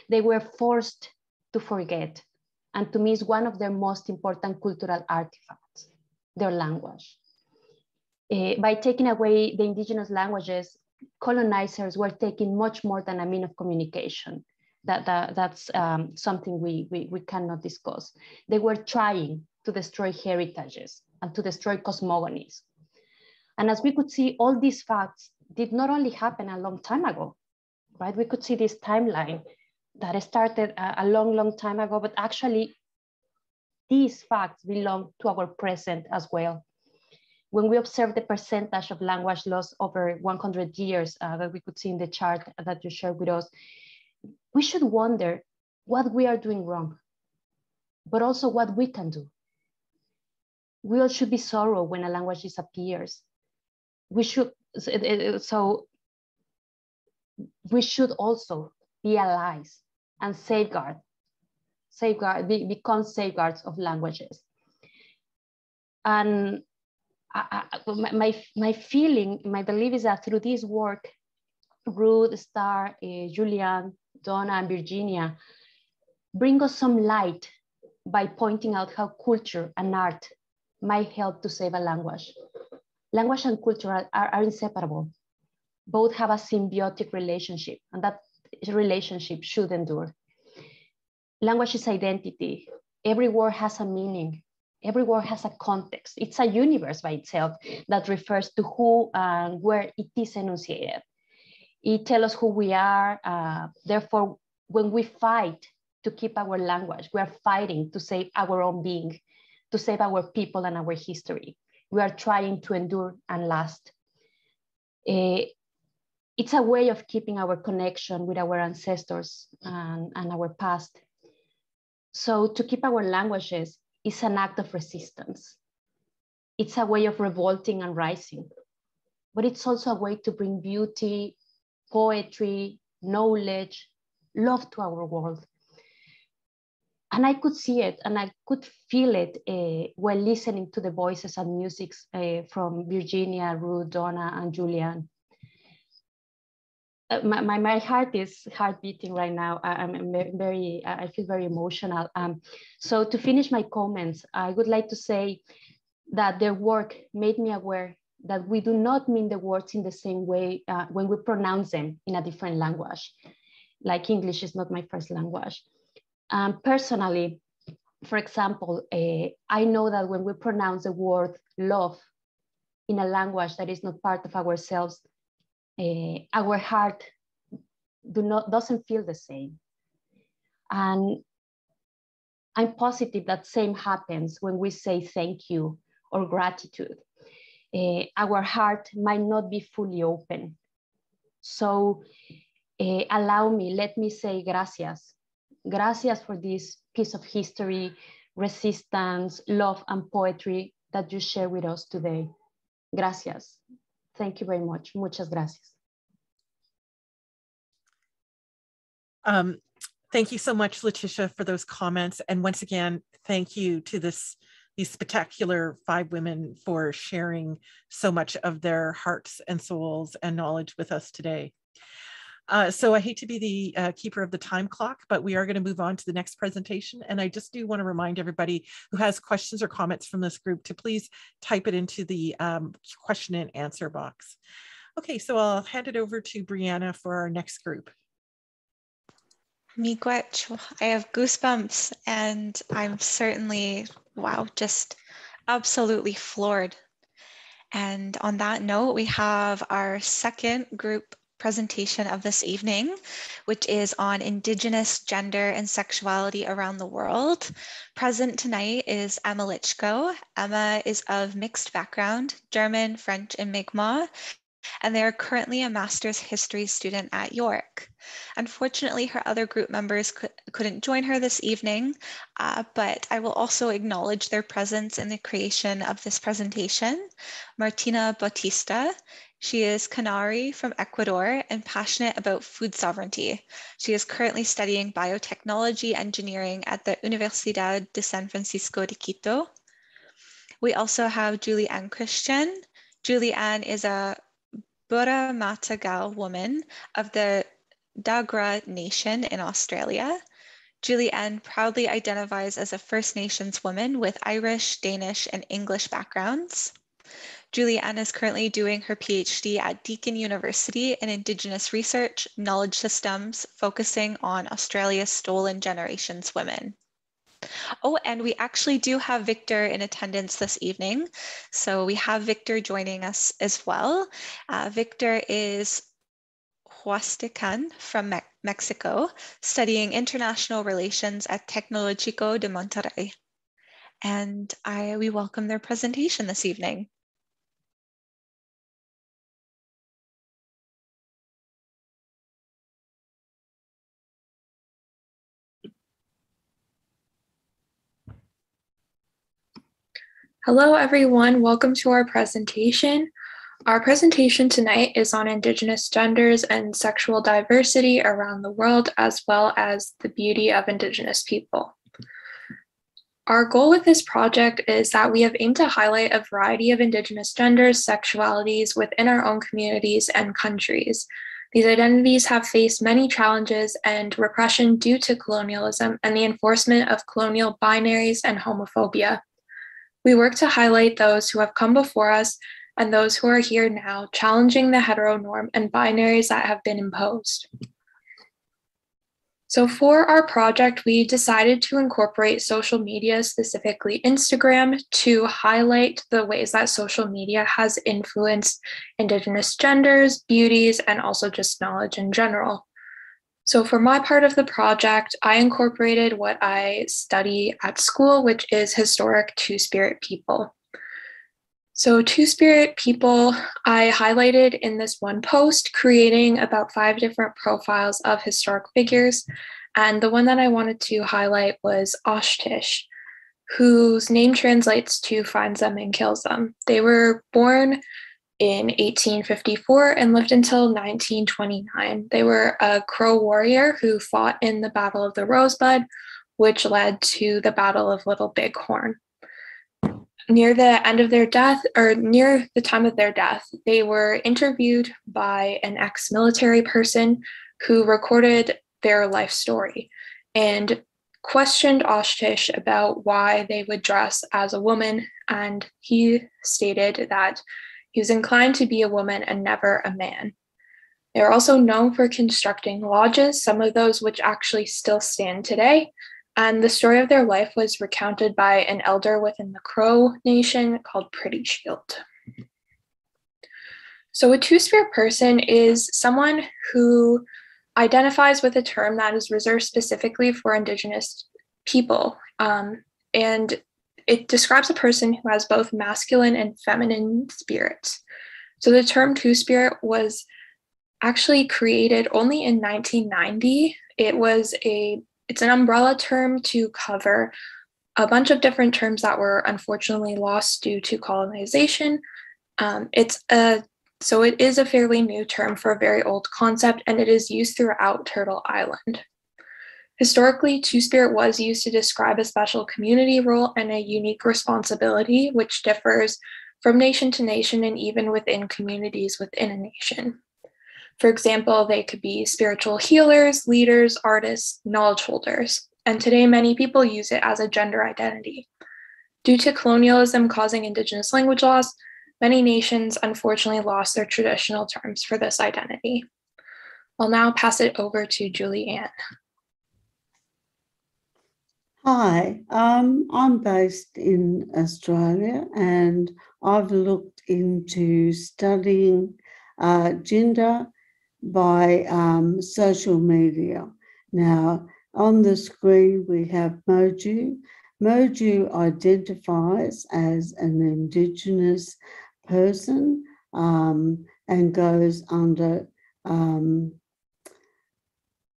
They were forced to forget and to miss one of their most important cultural artifacts, their language. By taking away the indigenous languages, colonizers were taking much more than a means of communication. That's something we cannot discuss. They were trying to destroy heritages and to destroy cosmogonies. And as we could see, all these facts did not only happen a long time ago, right? We could see this timeline that started a long time ago, but actually these facts belong to our present as well. When we observe the percentage of language loss over 100 years that we could see in the chart that you shared with us, we should wonder what we are doing wrong, but also what we can do. We all should be sorrow when a language disappears. We should also be allies and become safeguards of languages. And my feeling, my belief is that through this work, Ruth, Star, Julianne, Donna, and Virginia bring us some light by pointing out how culture and art might help to save a language. Language and culture are inseparable. Both have a symbiotic relationship, and that relationship should endure. Language is identity. Every word has a meaning. Every word has a context. It's a universe by itself that refers to who and where it is enunciated. It tells us who we are. Therefore, when we fight to keep our language, we are fighting to save our own being. to save our people and our history. We are trying to endure and last. It's a way of keeping our connection with our ancestors and our past. So to keep our languages is an act of resistance. It's a way of revolting and rising, but it's also a way to bring beauty, poetry, knowledge, love to our world. And I could see it and I could feel it while listening to the voices and music from Virginia, Ruth, Donna, and Julian. My heart is beating right now. I feel very emotional. So to finish my comments, I would like to say that their work made me aware that we do not mean the words in the same way when we pronounce them in a different language. Like English is not my first language. Personally, for example, I know that when we pronounce the word love in a language that is not part of ourselves, our heart doesn't feel the same. And I'm positive that same happens when we say thank you or gratitude. Our heart might not be fully open. So let me say gracias. Gracias for this piece of history, resistance, love, and poetry that you share with us today. Gracias. Thank you very much. Muchas gracias. Thank you so much, Letitia, for those comments. And once again, thank you to these spectacular 5 women for sharing so much of their hearts and souls and knowledge with us today. So I hate to be the keeper of the time clock, but we are going to move on to the next presentation. And I just do want to remind everybody who has questions or comments from this group to please type it into the question and answer box. Okay, so I'll hand it over to Brianna for our next group. Miigwech, I have goosebumps and I'm certainly, wow, just absolutely floored. And on that note, we have our second group presentation of this evening, which is on Indigenous gender and sexuality around the world. Present tonight is Emmalichko. Emma is of mixed background, German, French, and Mi'kmaq, and they are currently a master's history student at York. Unfortunately, her other group members couldn't join her this evening, but I will also acknowledge their presence in the creation of this presentation. Martina Bautista. She is Canary from Ecuador and passionate about food sovereignty. She is currently studying biotechnology engineering at the Universidad de San Francisco de Quito. We also have Julie Ann Christian. Julie Ann is a Burra Matagal woman of the Dagra Nation in Australia. Julie Ann proudly identifies as a First Nations woman with Irish, Danish, and English backgrounds. Julie Ann is currently doing her PhD at Deakin University in Indigenous Research, Knowledge Systems, focusing on Australia's stolen generations women. Oh, and we actually do have Victor in attendance this evening. So we have Victor joining us as well. Victor is Huastecan from Mexico, studying international relations at Tecnológico de Monterrey. And we welcome their presentation this evening. Hello, everyone. Welcome to our presentation. Our presentation tonight is on Indigenous genders and sexual diversity around the world, as well as the beauty of Indigenous people. Our goal with this project is that we have aimed to highlight a variety of Indigenous genders, sexualities within our own communities and countries. These identities have faced many challenges and repression due to colonialism and the enforcement of colonial binaries and homophobia. We work to highlight those who have come before us and those who are here now, challenging the heteronorm and binaries that have been imposed. So for our project, we decided to incorporate social media, specifically Instagram, to highlight the ways that social media has influenced Indigenous genders, beauties, and also just knowledge in general. So for my part of the project, I incorporated what I study at school, which is historic Two-Spirit people. So Two-Spirit people, I highlighted in this one post, creating about 5 different profiles of historic figures. And the one that I wanted to highlight was Oshtish, whose name translates to finds them and kills them. They were born in 1854 and lived until 1929. They were a Crow warrior who fought in the Battle of the Rosebud, which led to the Battle of Little Bighorn. Near the end of their death, or near the time of their death, they were interviewed by an ex-military person who recorded their life story and questioned Oshtish about why they would dress as a woman, and he stated that he was inclined to be a woman and never a man. They are also known for constructing lodges, some of those which actually still stand today, and the story of their life was recounted by an elder within the Crow Nation called Pretty Shield. So a Two-Spirit person is someone who identifies with a term that is reserved specifically for Indigenous people, and it describes a person who has both masculine and feminine spirits. So the term Two-Spirit was actually created only in 1990. It's an umbrella term to cover a bunch of different terms that were unfortunately lost due to colonization. So it is a fairly new term for a very old concept, and it is used throughout Turtle Island. Historically, Two-Spirit was used to describe a special community role and a unique responsibility, which differs from nation to nation and even within communities within a nation. For example, they could be spiritual healers, leaders, artists, knowledge holders, and today many people use it as a gender identity. Due to colonialism causing Indigenous language loss, many nations unfortunately lost their traditional terms for this identity. I'll now pass it over to Julie Ann. Hi, I'm based in Australia and I've looked into studying gender by social media. Now, on the screen we have Sojou. Sojou identifies as an Indigenous person and goes under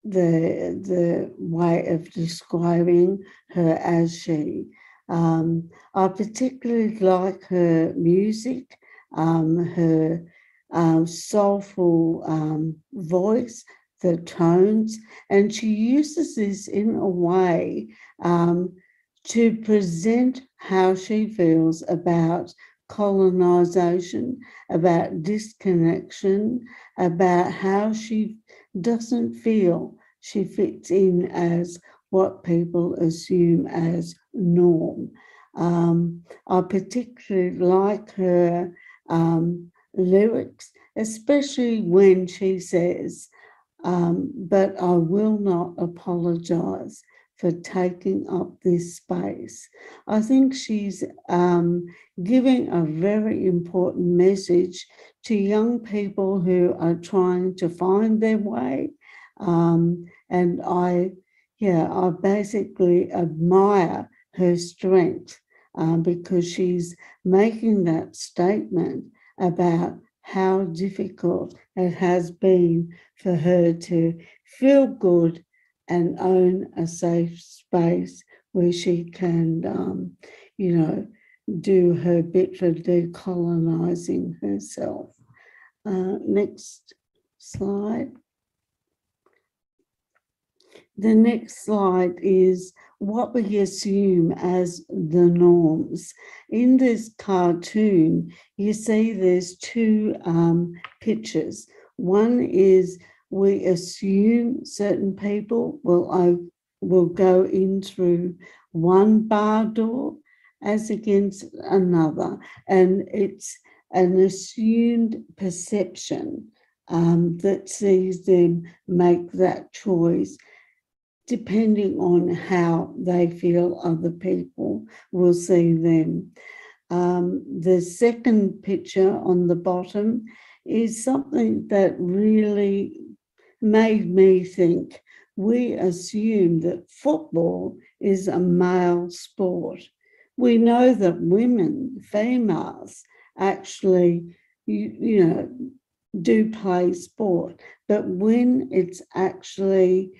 the way of describing her as she. I particularly like her music, her soulful voice, the tones, and she uses this in a way to present how she feels about colonization, about disconnection, about how she doesn't feel she fits in as what people assume as norm. I particularly like her lyrics, especially when she says, but I will not apologize for taking up this space. I think she's giving a very important message to young people who are trying to find their way. And I basically admire her strength because she's making that statement about how difficult it has been for her to feel good and own a safe space where she can, do her bit for decolonizing herself. Next slide. The next slide is what we assume as the norms. In this cartoon, you see there's 2 pictures. One is we assume certain people will go in through one bar door as against another, and it's an assumed perception that sees them make that choice depending on how they feel other people will see them. The second picture on the bottom is something that really made me think we assume that football is a male sport. We know that women, females, actually, do play sport, but when it's actually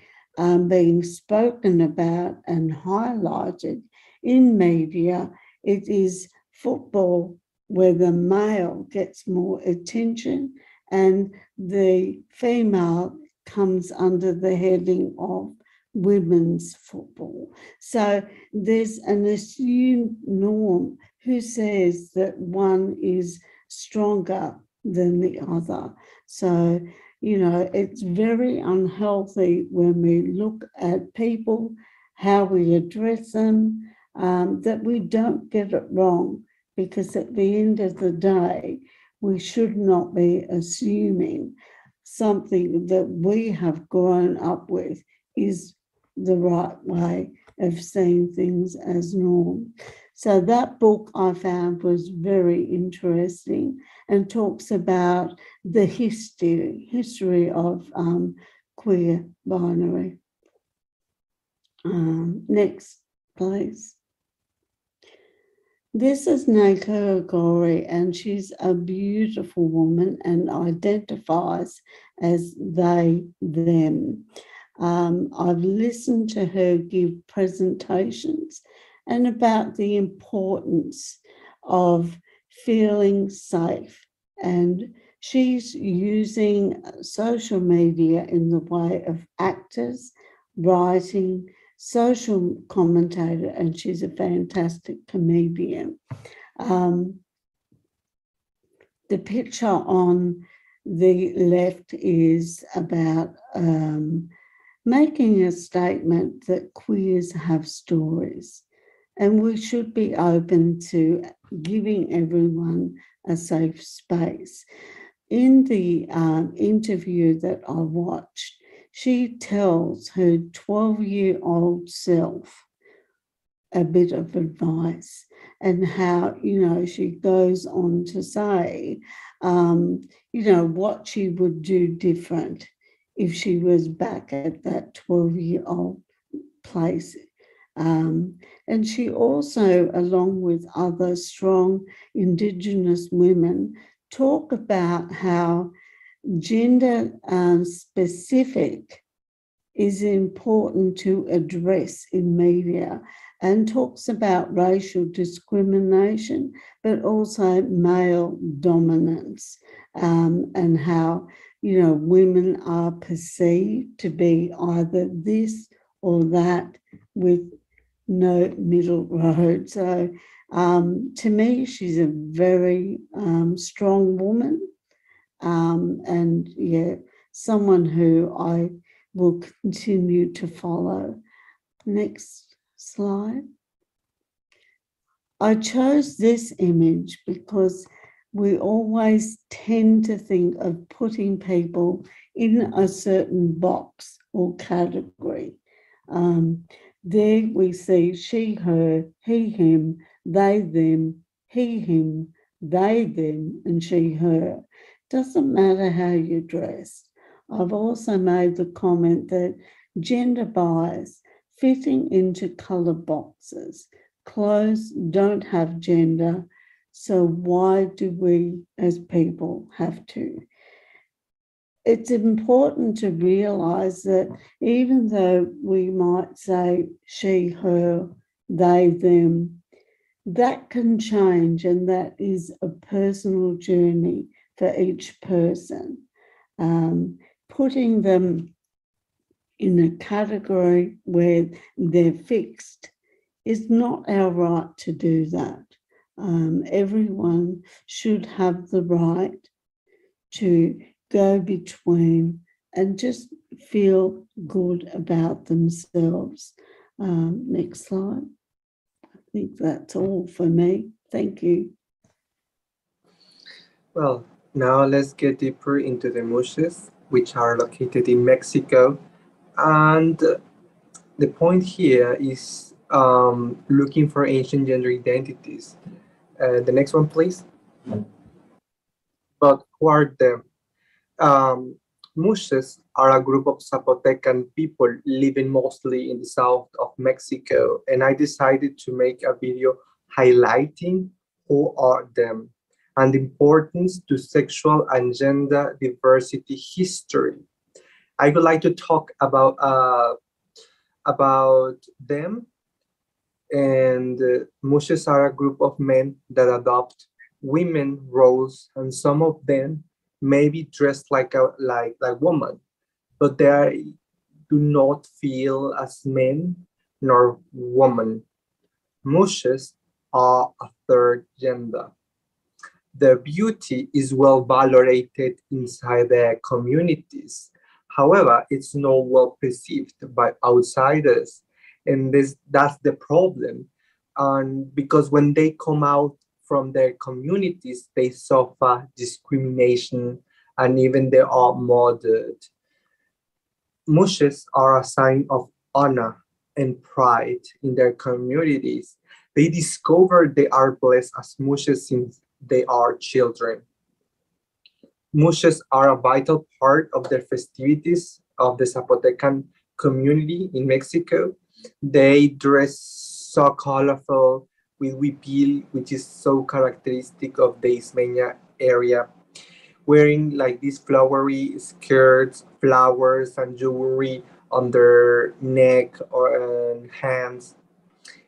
being spoken about and highlighted in media, it is football where the male gets more attention and the female comes under the heading of women's football. So there's an assumed norm who says that one is stronger than the other. So, it's very unhealthy when we look at people, how we address them, that we don't get it wrong, because at the end of the day, we should not be assuming something that we have grown up with is the right way of seeing things as norm. So that book I found was very interesting and talks about the history of queer binary. Next, please. This is Naka Gori, and she's a beautiful woman and identifies as they, them. I've listened to her give presentations and about the importance of feeling safe. And she's using social media in the way of actors, writing, social commentator, and she's a fantastic comedian. The picture on the left is about making a statement that queers have stories, and we should be open to giving everyone a safe space. In the interview that I watched, she tells her 12-year-old self a bit of advice, and how, she goes on to say, what she would do different if she was back at that 12-year-old place. And she also, along with other strong Indigenous women, talk about how gender specific is important to address in media, and talks about racial discrimination, but also male dominance, and how, women are perceived to be either this or that with no middle road. So to me, she's a very strong woman, and someone who I will continue to follow. Next slide. I chose this image because we always tend to think of putting people in a certain box or category. There we see she, her, he, him, they, them, he, him, they, them, and she, her. Doesn't matter how you dress. I've also made the comment that gender bias, fitting into colour boxes, clothes don't have gender, so why do we as people have to? It's important to realise that even though we might say she, her, they, them, that can change, and that is a personal journey for each person. Putting them in a category where they're fixed is not our right to do that. Everyone should have the right to go between and just feel good about themselves. Next slide. I think that's all for me. Thank you. Well, now let's get deeper into the mushes, which are located in Mexico. And the point here is looking for ancient gender identities. The next one, please. But who are them? Muxes are a group of Zapotecan people living mostly in the south of Mexico, and I decided to make a video highlighting who are them and the importance to sexual and gender diversity history. I would like to talk about them. And Muxes are a group of men that adopt women roles, and some of them may be dressed like women, but they do not feel as men nor women. Muxes are a third gender. Their beauty is well valorated inside their communities. However, it's not well perceived by outsiders, and that's the problem. And because when they come out from their communities, they suffer discrimination and even they are murdered. Muxes are a sign of honor and pride in their communities. They discover they are blessed as Muxes since they are children. Muxes are a vital part of the festivities of the Zapotecan community in Mexico. They dress so colorful with huipil, which is so characteristic of the Ismeña area, wearing like these flowery skirts, flowers, and jewelry on their neck or hands.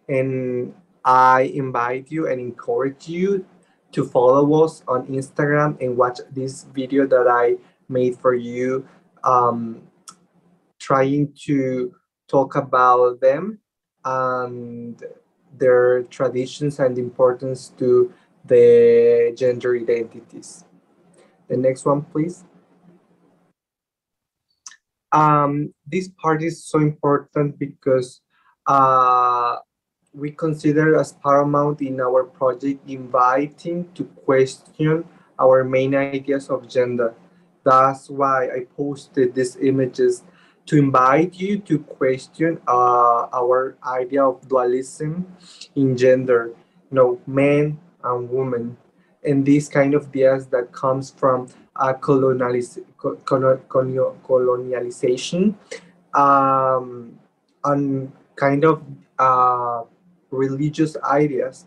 And I invite you and encourage you to follow us on Instagram and watch this video that I made for you, trying to talk about them and their traditions and importance to the gender identities. The next one, please. This part is so important because we consider as paramount in our project inviting to question our main ideas of gender. That's why I posted these images to invite you to question our idea of dualism in gender, men and women, and these kind of ideas that comes from colonialization and kind of religious ideas,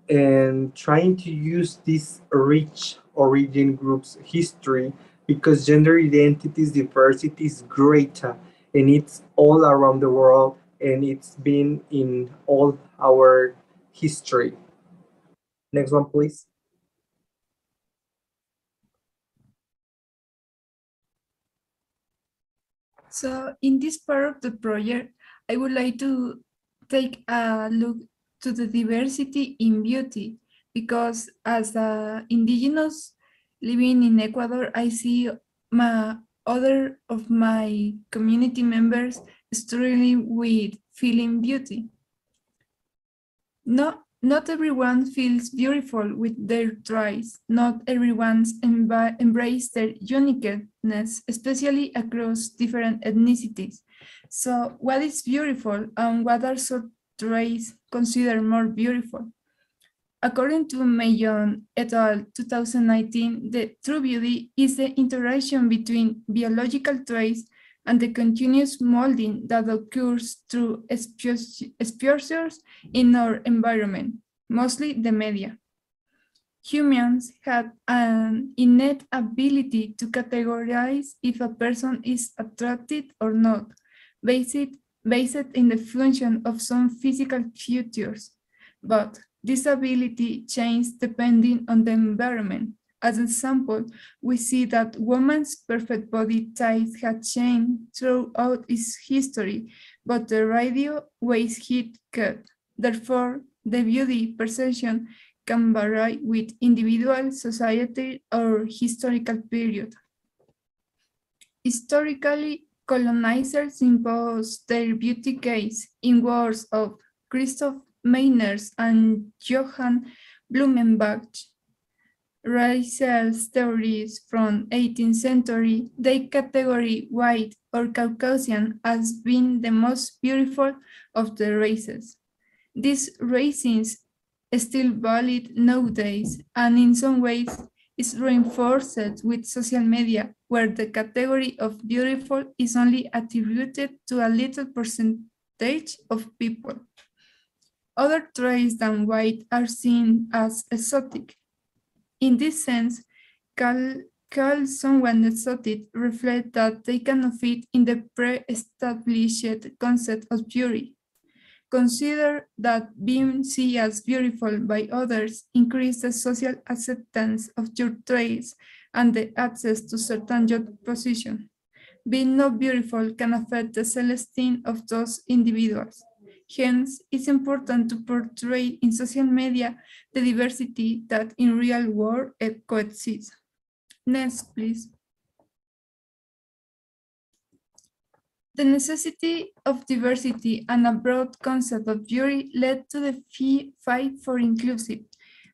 and trying to use this rich origin group's history because gender identities diversity is greater and it's all around the world and it's been in all our history. Next one, please. So in this part of the project, I would like to take a look to the diversity in beauty, because as an indigenous living in Ecuador, I see other of my community members struggling with feeling beauty. Not everyone feels beautiful with their traits. Not everyone's embrace their uniqueness, especially across different ethnicities. So what is beautiful and what are some traits considered more beautiful? According to Mayon et al. 2019, the true beauty is the interaction between biological traits and the continuous molding that occurs through exposures in our environment, mostly the media. Humans have an innate ability to categorize if a person is attracted or not, based in the function of some physical features. But this ability changes depending on the environment. As an example, we see that women's perfect body type has changed throughout its history, but the radio waves hit cut. Therefore, the beauty perception can vary with individual, society, or historical period. Historically, colonizers imposed their beauty gaze in words of Christoph Meiners and Johann Blumenbach. Racial theories from 18th century, they categorize white or Caucasian as being the most beautiful of the races. These races still valid nowadays, and in some ways, is reinforced with social media, where the category of beautiful is only attributed to a little percentage of people. Other traits than white are seen as exotic. In this sense, call someone exotic reflects that they cannot fit in the pre-established concept of beauty. Consider that being seen as beautiful by others increases the social acceptance of your traits and the access to certain job positions. Being not beautiful can affect the self-esteem of those individuals. Hence, it's important to portray in social media the diversity that in real world coexists. Next, please. The necessity of diversity and a broad concept of beauty led to the fight for inclusive.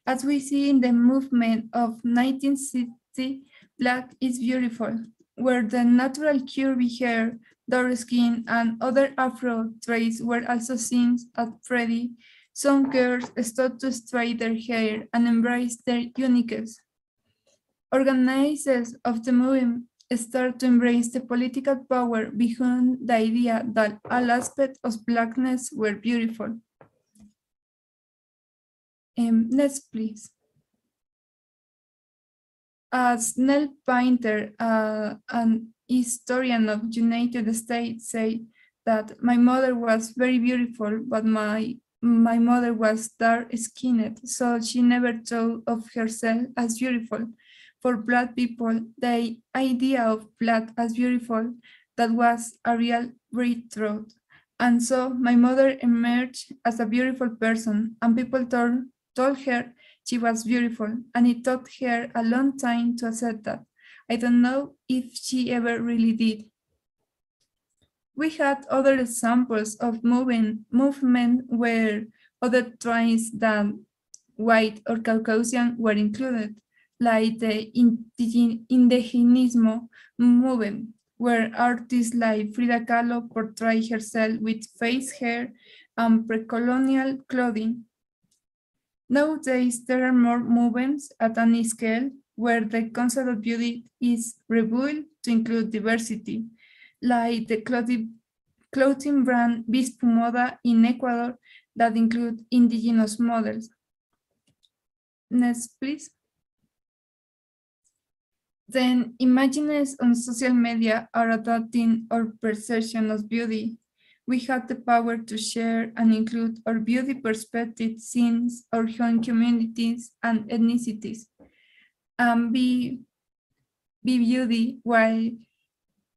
As we see in the movement of 1960, Black is beautiful, where the natural curvy hair, dark skin, and other Afro traits were also seen as pretty. Some girls started to straighten their hair and embrace their uniqueness. Organizers of the movement start to embrace the political power behind the idea that all aspects of Blackness were beautiful. Next, please. As Nell Painter, an historian of United States, said that my mother was very beautiful, but my mother was dark-skinned, so she never thought of herself as beautiful. For Black people, the idea of Black as beautiful, that was a real breakthrough. And so my mother emerged as a beautiful person, and people told her she was beautiful, and it took her a long time to accept that. I don't know if she ever really did. We had other examples of movement where other tribes than white or Caucasian were included, like the Indigenismo movement, where artists like Frida Kahlo portray herself with face hair and pre-colonial clothing. Nowadays, there are more movements at any scale where the concept of beauty is rebuilt to include diversity, like the clothing brand Bispo Moda in Ecuador that include indigenous models. Next, please. Then images on social media are adapting our perception of beauty. We have the power to share and include our beauty perspective since our own communities and ethnicities, and be beauty while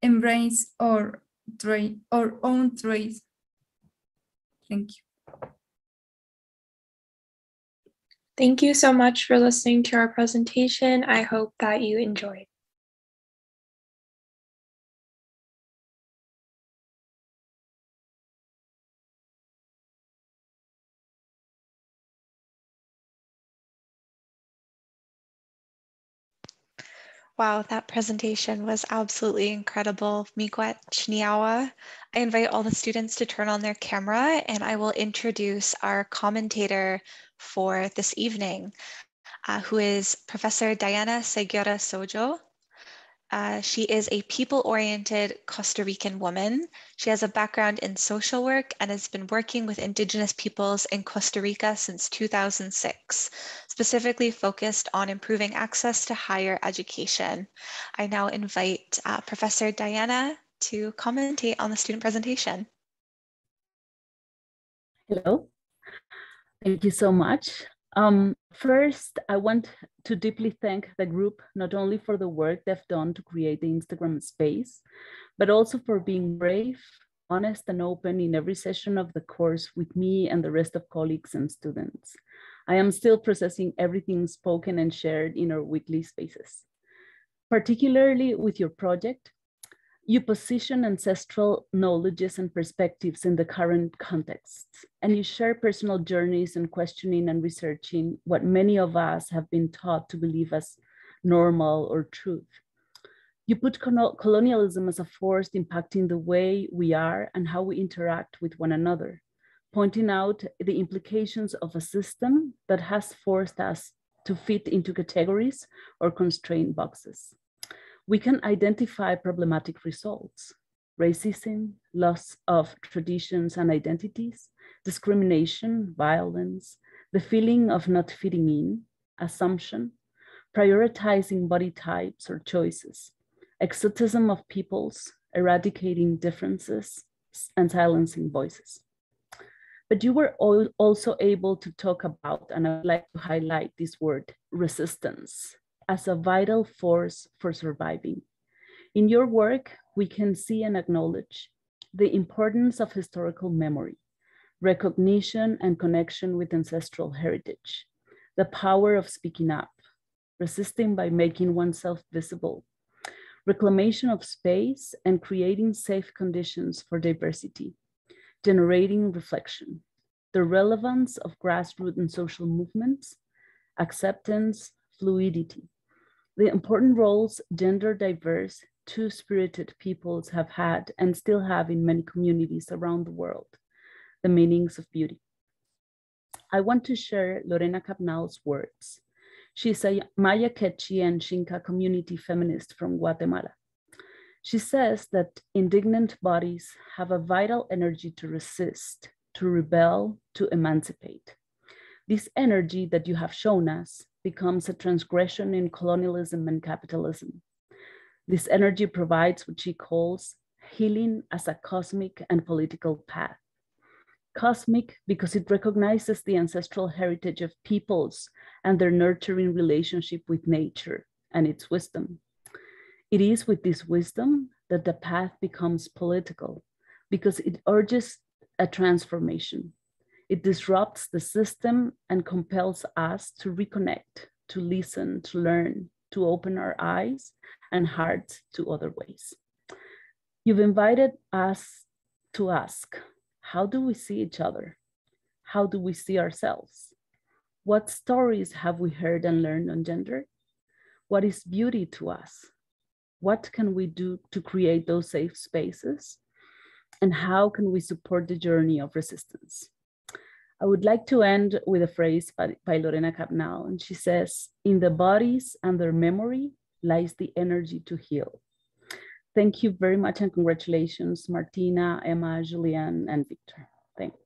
embrace our own traits. Thank you. Thank you so much for listening to our presentation. I hope that you enjoyed. Wow, that presentation was absolutely incredible. Miigwech Chiniawa. I invite all the students to turn on their camera and I will introduce our commentator for this evening, who is Professor Diana Segura Sojou. She is a people-oriented Costa Rican woman. She has a background in social work and has been working with Indigenous peoples in Costa Rica since 2006, specifically focused on improving access to higher education. I now invite Professor Diana to commentate on the student presentation. Hello, thank you so much. First, I want to deeply thank the group, not only for the work they've done to create the Instagram space, but also for being brave, honest, and open in every session of the course with me and the rest of colleagues and students. I am still processing everything spoken and shared in our weekly spaces. Particularly with your project, you position ancestral knowledges and perspectives in the current contexts, and you share personal journeys in questioning and researching what many of us have been taught to believe as normal or truth. You put colonialism as a force impacting the way we are and how we interact with one another, pointing out the implications of a system that has forced us to fit into categories or constraint boxes. We can identify problematic results: racism, loss of traditions and identities, discrimination, violence, the feeling of not fitting in, assumption, prioritizing body types or choices, exotism of peoples, eradicating differences, and silencing voices. But you were also able to talk about, and I would like to highlight this word, resistance, as a vital force for surviving. In your work, we can see and acknowledge the importance of historical memory, recognition and connection with ancestral heritage, the power of speaking up, resisting by making oneself visible, reclamation of space and creating safe conditions for diversity, generating reflection, the relevance of grassroots and social movements, acceptance, fluidity, the important roles gender diverse, two-spirited peoples have had and still have in many communities around the world, the meanings of beauty. I want to share Lorena Cabnal's words. She's a Maya Quechua and Xinca community feminist from Guatemala. She says that indignant bodies have a vital energy to resist, to rebel, to emancipate. This energy that you have shown us becomes a transgression in colonialism and capitalism. This energy provides what she calls healing as a cosmic and political path. Cosmic because it recognizes the ancestral heritage of peoples and their nurturing relationship with nature and its wisdom. It is with this wisdom that the path becomes political because it urges a transformation. It disrupts the system and compels us to reconnect, to listen, to learn, to open our eyes and hearts to other ways. You've invited us to ask, how do we see each other? How do we see ourselves? What stories have we heard and learned on gender? What is beauty to us? What can we do to create those safe spaces? And how can we support the journey of resistance? I would like to end with a phrase by Lorena Cabnal, and she says, in the bodies and their memory lies the energy to heal. Thank you very much and congratulations, Martina, Emma, Julianne, and Victor. Thanks.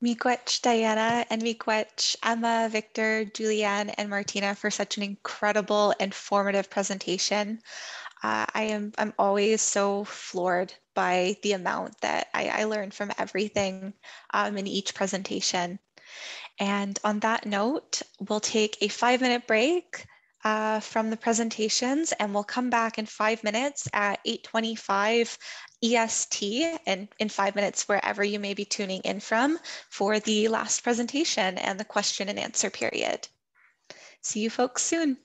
Miigwech Diana and miigwech Emma, Victor, Julianne, and Martina for such an incredible and formative presentation. I'm always so floored by the amount that I learned from everything in each presentation. And on that note, we'll take a 5-minute break from the presentations, and we'll come back in 5 minutes at 8:25 EST, and in 5 minutes wherever you may be tuning in from for the last presentation and the question and answer period. See you folks soon.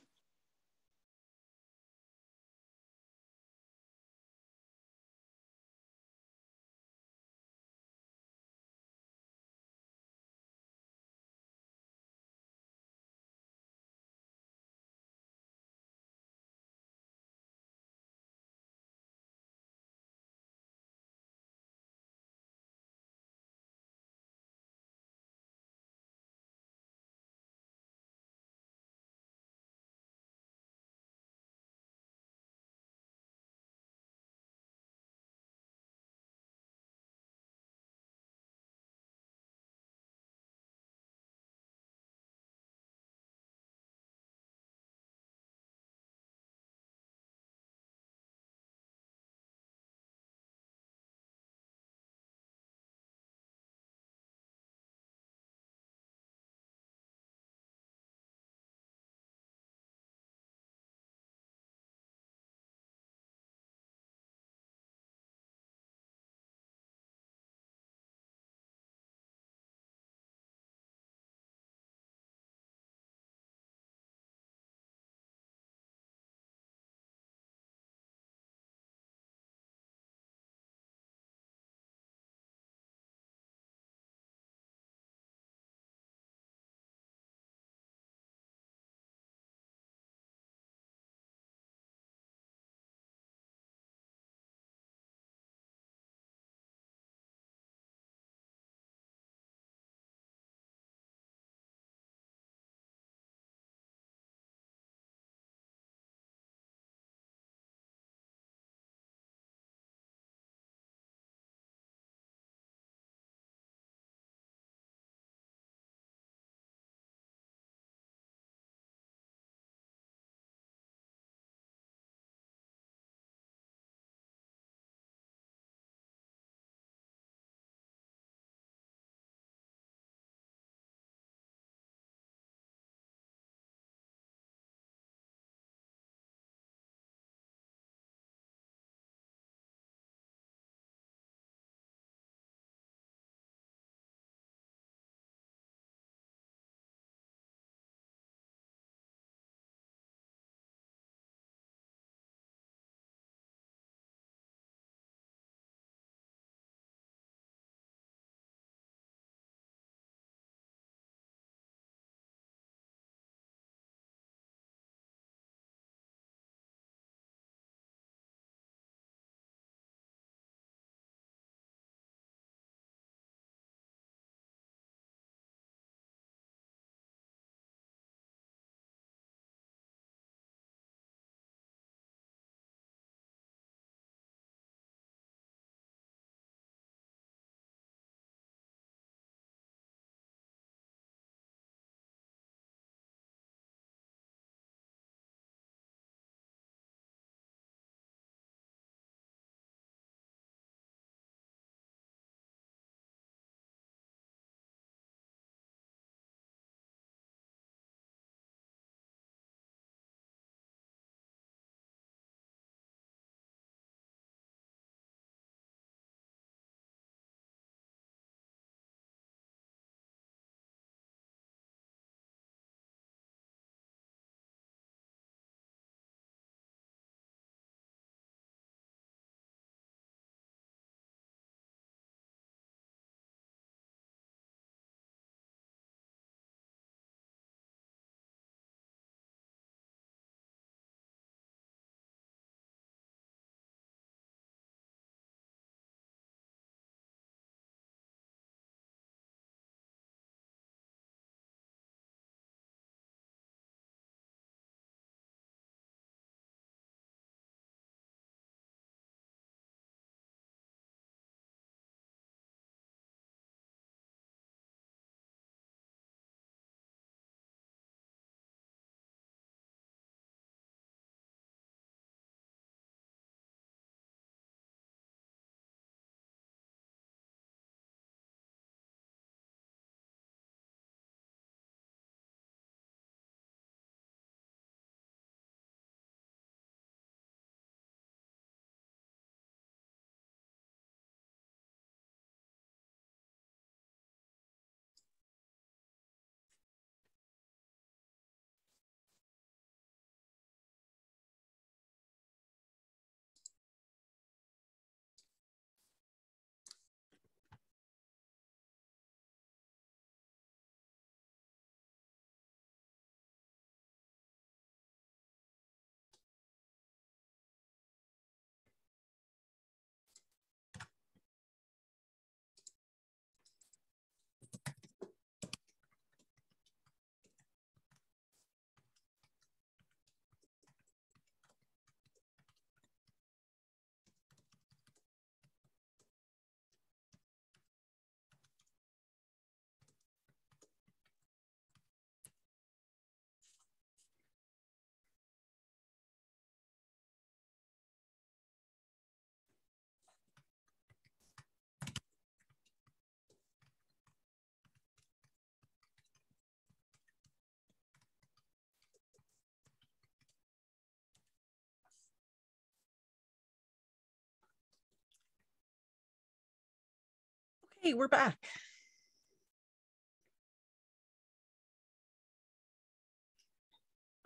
Hey, we're back.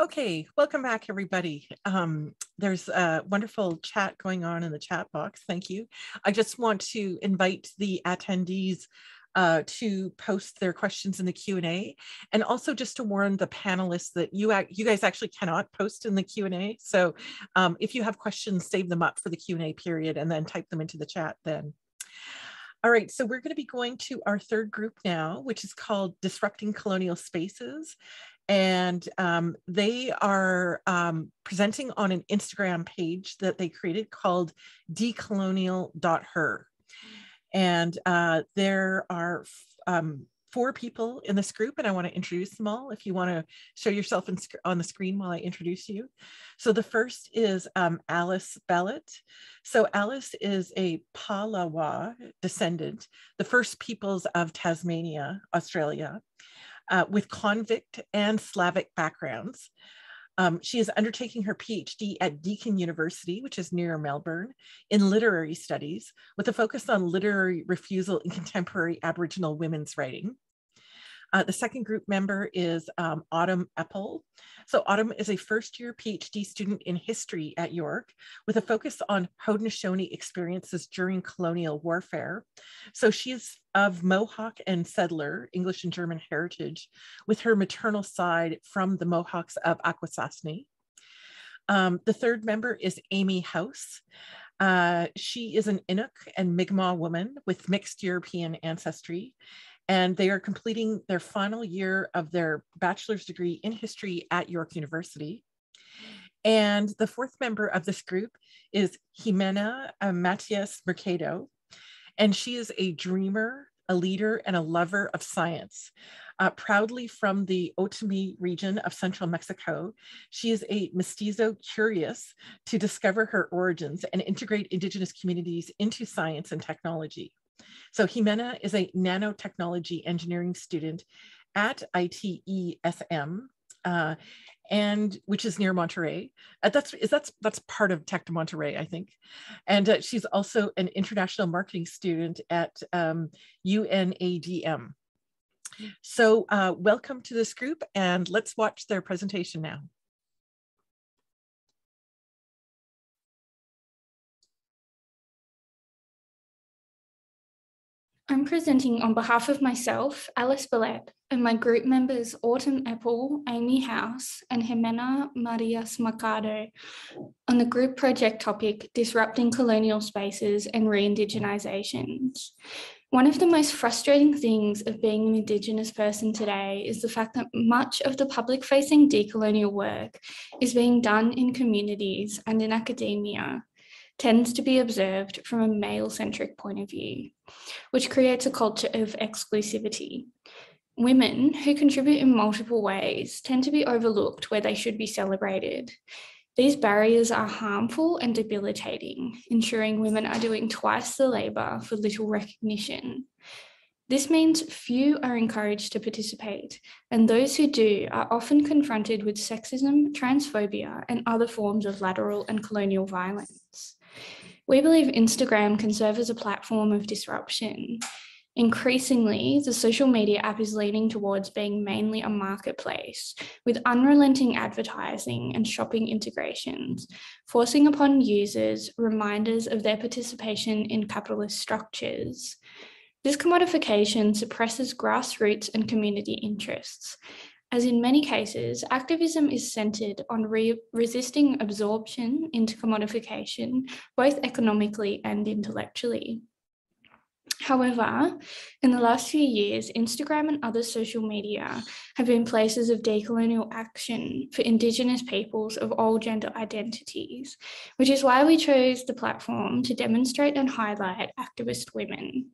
Okay, welcome back, everybody. There's a wonderful chat going on in the chat box. Thank you. I just want to invite the attendees to post their questions in the Q&A, and also just to warn the panelists that you guys actually cannot post in the Q&A. So if you have questions, save them up for the Q&A period and then type them into the chat then. All right, so we're going to be going to our third group now, which is called Disrupting Colonial Spaces. And they are presenting on an Instagram page that they created called decolonial.her. And there are 4 people in this group, and I want to introduce them all. If you want to show yourself on the screen while I introduce you. So the first is Alice Ballett. So Alice is a Palawa descendant, the First Peoples of Tasmania, Australia, with convict and Slavic backgrounds. She is undertaking her PhD at Deakin University, which is near Melbourne, in literary studies, with a focus on literary refusal in contemporary Aboriginal women's writing. The second group member is Autumn Epple. So Autumn is a first-year PhD student in history at York, with a focus on Haudenosaunee experiences during colonial warfare. So she is of Mohawk and settler, English and German heritage, with her maternal side from the Mohawks of Akwesasne. The third member is Amy House. She is an Inuk and Mi'kmaq woman with mixed European ancestry, and they are completing their final year of their bachelor's degree in history at York University. And the fourth member of this group is Jimena Matias Mercado, and she is a dreamer, a leader, and a lover of science. Proudly from the Otomí region of central Mexico, she is a mestizo curious to discover her origins and integrate Indigenous communities into science and technology. So Jimena is a nanotechnology engineering student at ITESM, and which is near Monterey. That's part of Tech de Monterey, I think. And she's also an international marketing student at UNADM. So welcome to this group, and let's watch their presentation now. I'm presenting on behalf of myself, Alice Ballett, and my group members Autumn Epple, Amy House, and Jimena Matias Mercado on the group project topic, Disrupting Colonial Spaces and Re-Indigenisations. One of the most frustrating things of being an Indigenous person today is the fact that much of the public-facing decolonial work is being done in communities and in academia tends to be observed from a male-centric point of view, which creates a culture of exclusivity. Women who contribute in multiple ways tend to be overlooked where they should be celebrated. These barriers are harmful and debilitating, ensuring women are doing twice the labour for little recognition. This means few are encouraged to participate, and those who do are often confronted with sexism, transphobia, and other forms of lateral and colonial violence. We believe Instagram can serve as a platform of disruption. Increasingly, the social media app is leaning towards being mainly a marketplace, with unrelenting advertising and shopping integrations, forcing upon users reminders of their participation in capitalist structures. This commodification suppresses grassroots and community interests, as in many cases, activism is centred on resisting absorption into commodification, both economically and intellectually. However, in the last few years, Instagram and other social media have been places of decolonial action for Indigenous peoples of all gender identities, which is why we chose the platform to demonstrate and highlight activist women.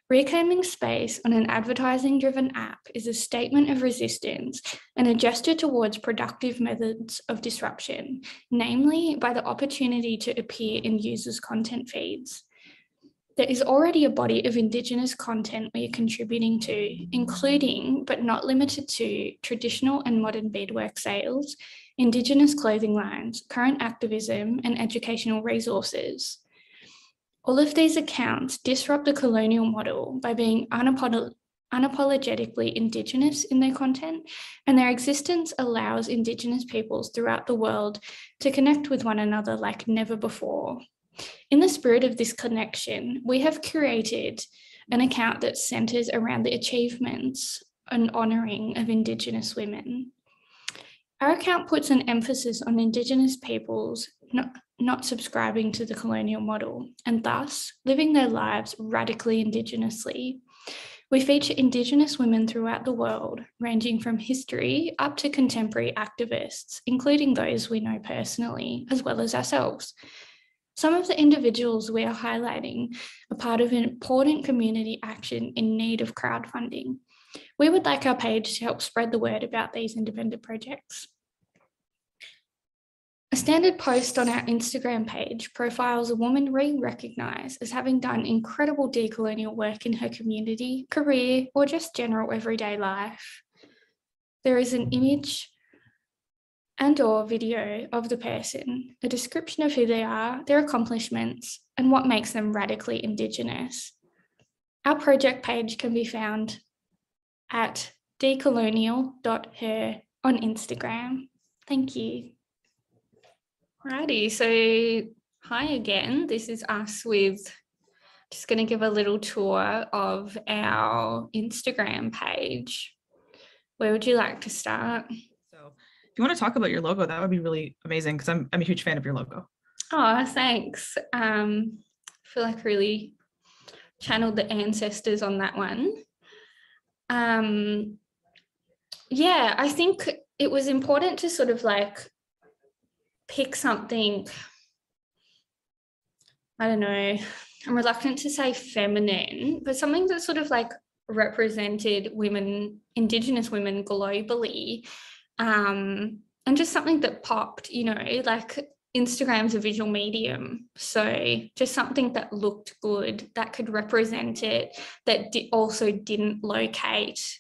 Reclaiming space on an advertising-driven app is a statement of resistance and a gesture towards productive methods of disruption, namely by the opportunity to appear in users' content feeds. There is already a body of Indigenous content we are contributing to, including, but not limited to, traditional and modern beadwork sales, Indigenous clothing lines, current activism, and educational resources. All of these accounts disrupt the colonial model by being unapologetically Indigenous in their content, and their existence allows Indigenous peoples throughout the world to connect with one another like never before. In the spirit of this connection, we have curated an account that centres around the achievements and honouring of Indigenous women. Our account puts an emphasis on Indigenous peoples not subscribing to the colonial model and thus living their lives radically Indigenously. We feature Indigenous women throughout the world, ranging from history up to contemporary activists, including those we know personally, as well as ourselves. Some of the individuals we are highlighting are part of an important community action in need of crowdfunding. We would like our page to help spread the word about these independent projects. A standard post on our Instagram page profiles a woman we recognise as having done incredible decolonial work in her community, career, or just general everyday life. There is an image and/or video of the person, a description of who they are, their accomplishments, and what makes them radically Indigenous. Our project page can be found at decolonial.her on Instagram. Thank you. Alrighty, so hi again. This is us with, just going to give a little tour of our Instagram page. Where would you like to start? So if you want to talk about your logo, that would be really amazing because I'm a huge fan of your logo. Oh, thanks. I feel like I really channeled the ancestors on that one. Yeah, I think it was important to sort of like pick something, I don't know, I'm reluctant to say feminine, but something that sort of like represented women, Indigenous women globally, and just something that popped, you know, like Instagram's a visual medium, so just something that looked good, that could represent it, that also didn't locate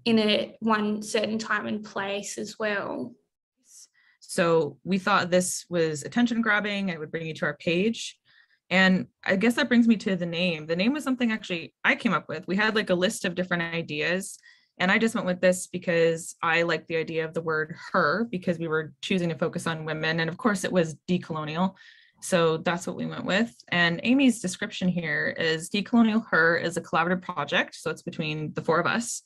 in a one certain time and place as well. So we thought this was attention grabbing and it would bring you to our page. And I guess that brings me to the name. The name was something actually I came up with. We had like a list of different ideas. And I just went with this because I like the idea of the word her, because we were choosing to focus on women. And of course it was decolonial. So that's what we went with. And Amy's description here is Decolonial Her is a collaborative project. So it's between the four of us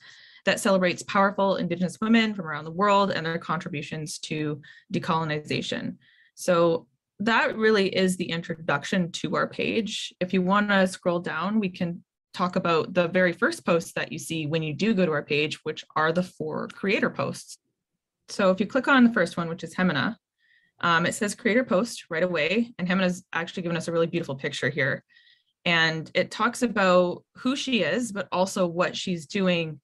that celebrates powerful Indigenous women from around the world and their contributions to decolonization. So that really is the introduction to our page. If you want to scroll down, we can talk about the very first posts that you see when you do go to our page, which are the 4 creator posts. So if you click on the first one, which is Jimena, it says creator post right away. And Jimena's actually given us a really beautiful picture here. And it talks about who she is, but also what she's doing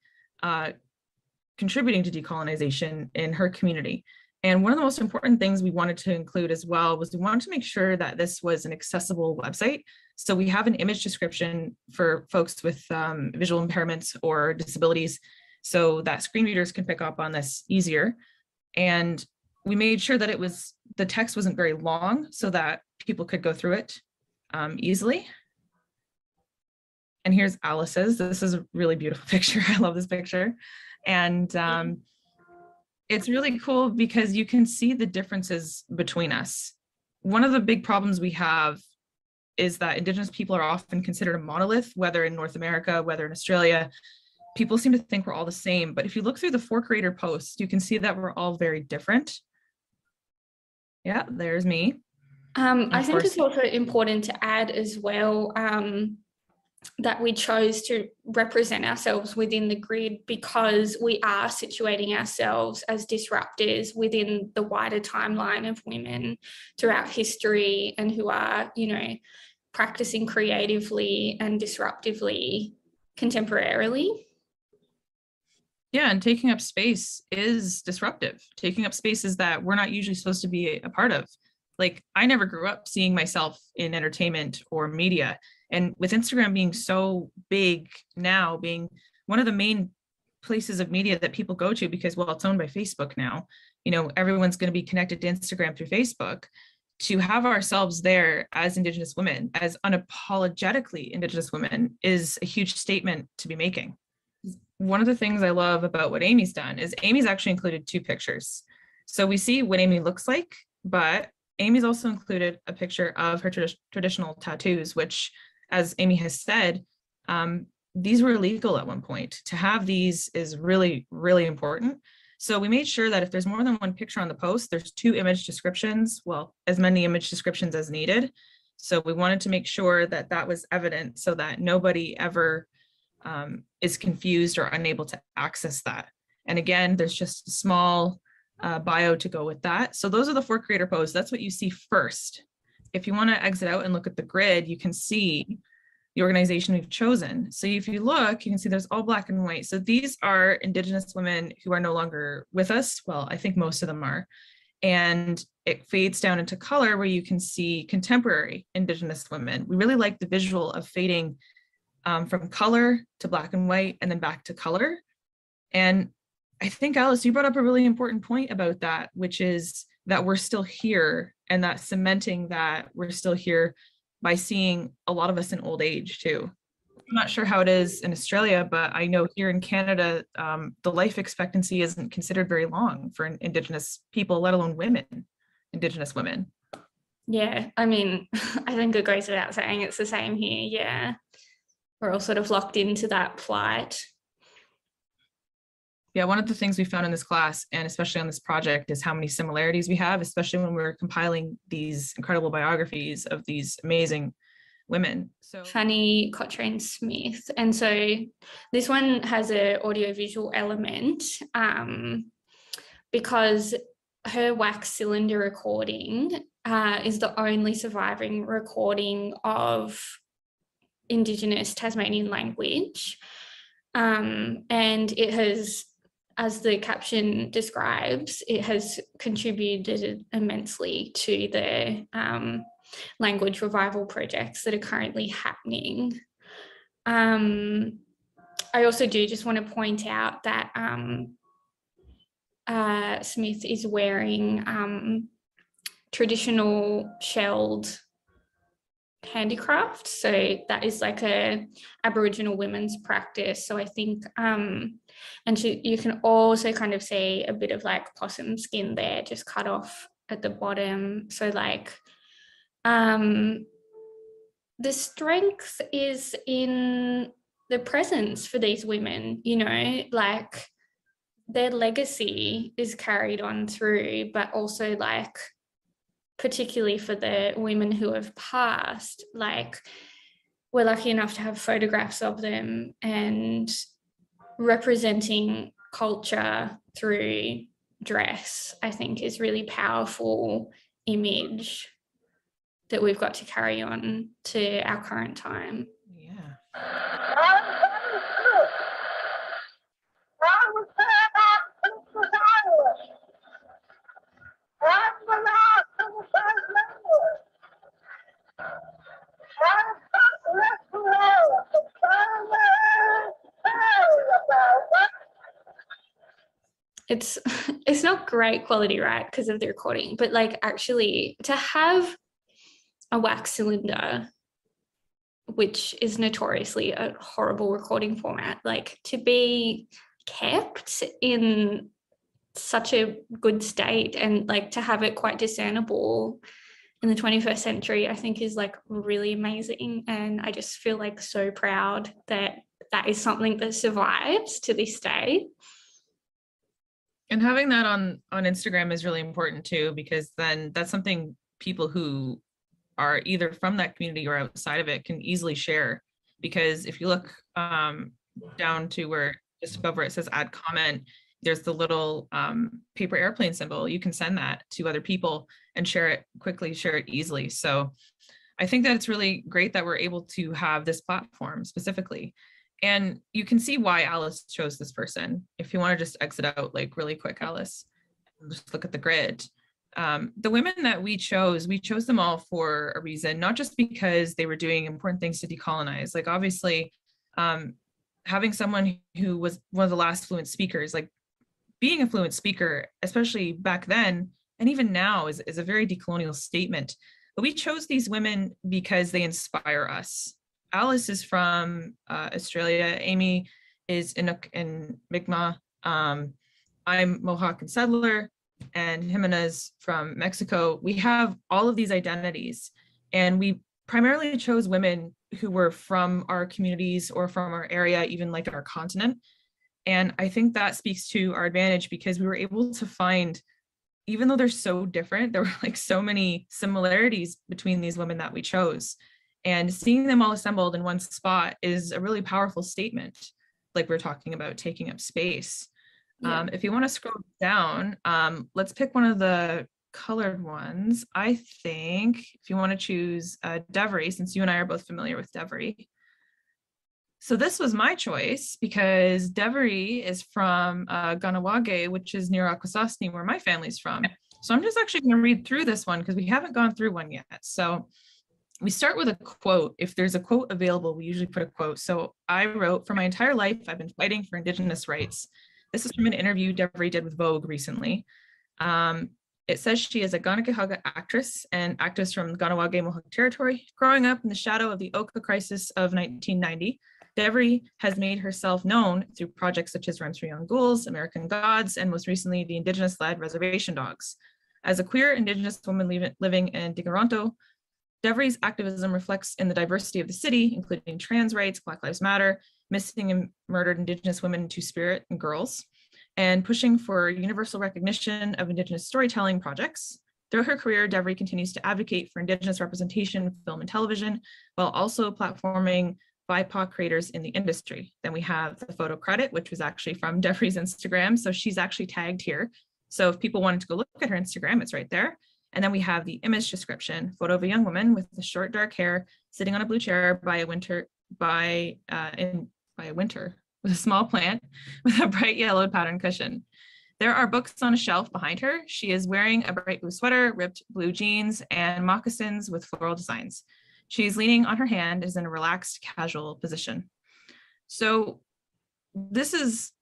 contributing to decolonization in her community. And one of the most important things we wanted to include as well was we wanted to make sure that this was an accessible website. So we have an image description for folks with visual impairments or disabilities so that screen readers can pick up on this easier. And we made sure that the text wasn't very long so that people could go through it easily. And here's Alice's. This is a really beautiful picture. I love this picture. And it's really cool because you can see the differences between us. One of the big problems we have is that Indigenous people are often considered a monolith, whether in North America, whether in Australia. People seem to think we're all the same. But if you look through the 4 creator posts, you can see that we're all very different. Yeah, there's me. I think it's also important to add as well that we chose to represent ourselves within the grid because we are situating ourselves as disruptors within the wider timeline of women throughout history and who are, you know, practicing creatively and disruptively contemporarily. Yeah, and taking up space is disruptive. Taking up spaces that we're not usually supposed to be a part of. Like, I never grew up seeing myself in entertainment or media. And with Instagram being so big now, being one of the main places of media that people go to because, well, it's owned by Facebook now, you know, everyone's going to be connected to Instagram through Facebook. to have ourselves there as Indigenous women, as unapologetically Indigenous women, is a huge statement to be making. One of the things I love about what Amy's done is Amy's actually included 2 pictures. So we see what Amy looks like, but Amy's also included a picture of her traditional tattoos, which, as Amy has said, these were illegal at one point. To have these is really, really important. So we made sure that if there's more than 1 picture on the post, there's 2 image descriptions, well, as many image descriptions as needed. So we wanted to make sure that that was evident so that nobody ever is confused or unable to access that. And again, there's just a small bio to go with that. So those are the 4 creator posts. That's what you see first. If you want to exit out and look at the grid, you can see the organization we've chosen. So if you look, you can see there's all black and white. So these are Indigenous women who are no longer with us. Well, I think most of them are. And it fades down into color where you can see contemporary Indigenous women. We really like the visual of fading from color to black and white and then back to color. And I think, Alice, you brought up a really important point about that, which is that we're still here, and that cementing that we're still here by seeing a lot of us in old age too. I'm not sure how it is in Australia, but I know here in Canada, the life expectancy isn't considered very long for Indigenous people, let alone women, Indigenous women. Yeah, I mean, I think it goes without saying it's the same here. Yeah, we're all sort of locked into that plight. Yeah, one of the things we found in this class, and especially on this project, is how many similarities we have, especially when we're compiling these incredible biographies of these amazing women. So Fanny Cochrane Smith. And so this one has an audiovisual element because her wax cylinder recording is the only surviving recording of Indigenous Tasmanian language. And it has, as the caption describes, it has contributed immensely to the language revival projects that are currently happening. I also do just want to point out that Smith is wearing traditional shelled handicraft, so that is like a Aboriginal women's practice. So I think and you can also kind of see a bit of like possum skin there just cut off at the bottom. So like the strength is in the presence for these women, you know, like their legacy is carried on through, but also like particularly for the women who have passed, like we're lucky enough to have photographs of them, and representing culture through dress, I think, is really powerful image that we've got to carry on to our current time. Yeah. It's not great quality, right, because of the recording, but like actually to have a wax cylinder, which is notoriously a horrible recording format, like to be kept in such a good state and like to have it quite discernible in the 21st century, I think is like really amazing. And I just feel like so proud that that is something that survives to this day. And having that on Instagram is really important too, because then that's something people who are either from that community or outside of it can easily share. Because if you look down to where just above where it says add comment, there's the little paper airplane symbol. You can send that to other people and share it quickly, share it easily. So I think that it's really great that we're able to have this platform specifically. And you can see why Alice chose this person. If you want to just exit out like really quick, Alice, just look at the grid. The women that we chose them all for a reason, not just because they were doing important things to decolonize. Like obviously, having someone who was one of the last fluent speakers, like being a fluent speaker, especially back then, and even now is a very decolonial statement. But we chose these women because they inspire us. Alice is from Australia. Amy is in Mi'kmaq. I'm Mohawk and settler, and Jimena's from Mexico. We have all of these identities, and we primarily chose women who were from our communities or from our area, even like our continent. And I think that speaks to our advantage because we were able to find, even though they're so different, there were like so many similarities between these women that we chose. And seeing them all assembled in one spot is a really powerful statement, like we're talking about taking up space. Yeah. If you want to scroll down, let's pick one of the colored ones. I think if you want to choose Devery, since you and I are both familiar with Devery. So this was my choice because Devery is from Ganawage, which is near Akwesasne, where my family's from. So I'm just actually going to read through this one because we haven't gone through one yet. So we start with a quote. If there's a quote available, we usually put a quote. So I wrote, "For my entire life, I've been fighting for Indigenous rights." This is from an interview Devery did with Vogue recently. It says she is a Ganawage actress and activist from Ganawage Mohawk territory. Growing up in the shadow of the Oka crisis of 1990, Devery has made herself known through projects such as Rhymes for Young Ghouls, American Gods, and most recently the Indigenous-led Reservation Dogs. As a queer Indigenous woman living in Digaronto, Devery's activism reflects in the diversity of the city, including trans rights, Black Lives Matter, missing and murdered Indigenous women, Two-Spirit, and girls, and pushing for universal recognition of Indigenous storytelling projects. Throughout her career, Devery continues to advocate for Indigenous representation in film and television, while also platforming BIPOC creators in the industry. Then we have the photo credit, which was actually from Devery's Instagram. So she's actually tagged here. So if people wanted to go look at her Instagram, it's right there. And then we have the image description, photo of a young woman with the short dark hair sitting on a blue chair by a winter with a small plant with a bright yellow pattern cushion. There are books on a shelf behind her. She is wearing a bright blue sweater, ripped blue jeans, and moccasins with floral designs. She's leaning on her hand, is in a relaxed, casual position. So this is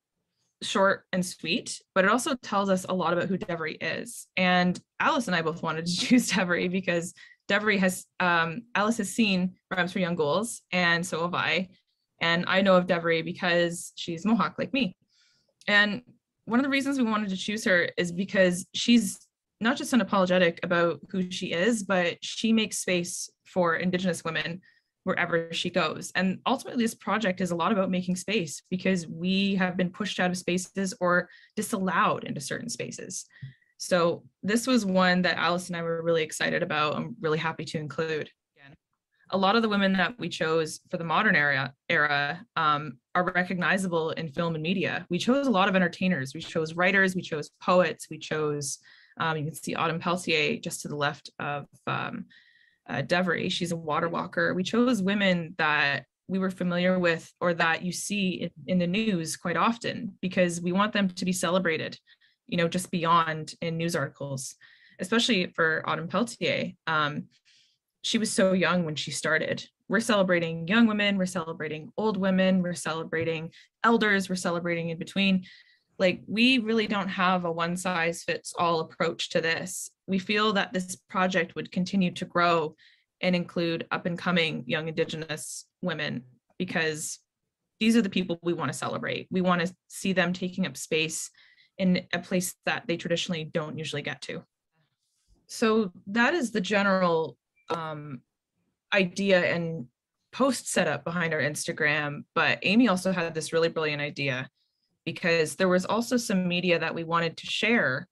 short and sweet, but it also tells us a lot about who Devery is. And Alice and I both wanted to choose Devery because Devery has, Alice has seen Rhymes for Young Ghouls, and so have I. And I know of Devery because she's Mohawk like me. And one of the reasons we wanted to choose her is because she's not just unapologetic about who she is, but she makes space for Indigenous women wherever she goes. And ultimately, this project is a lot about making space because we have been pushed out of spaces or disallowed into certain spaces. So this was one that Alice and I were really excited about. I'm really happy to include. Again, a lot of the women that we chose for the modern era are recognizable in film and media. We chose a lot of entertainers. We chose writers, we chose poets, we chose, you can see Autumn Peltier just to the left of Devery. She's a water walker. We chose women that we were familiar with or that you see in the news quite often because we want them to be celebrated, you know, just beyond in news articles, especially for Autumn Peltier. She was so young when she started. We're celebrating young women, we're celebrating old women, we're celebrating elders, we're celebrating in between. Like, we really don't have a one size fits all approach to this. We feel that this project would continue to grow and include up and coming young Indigenous women because these are the people we want to celebrate. We want to see them taking up space in a place that they traditionally don't usually get to. So that is the general idea and post setup behind our Instagram, but Amy also had this really brilliant idea because there was also some media that we wanted to share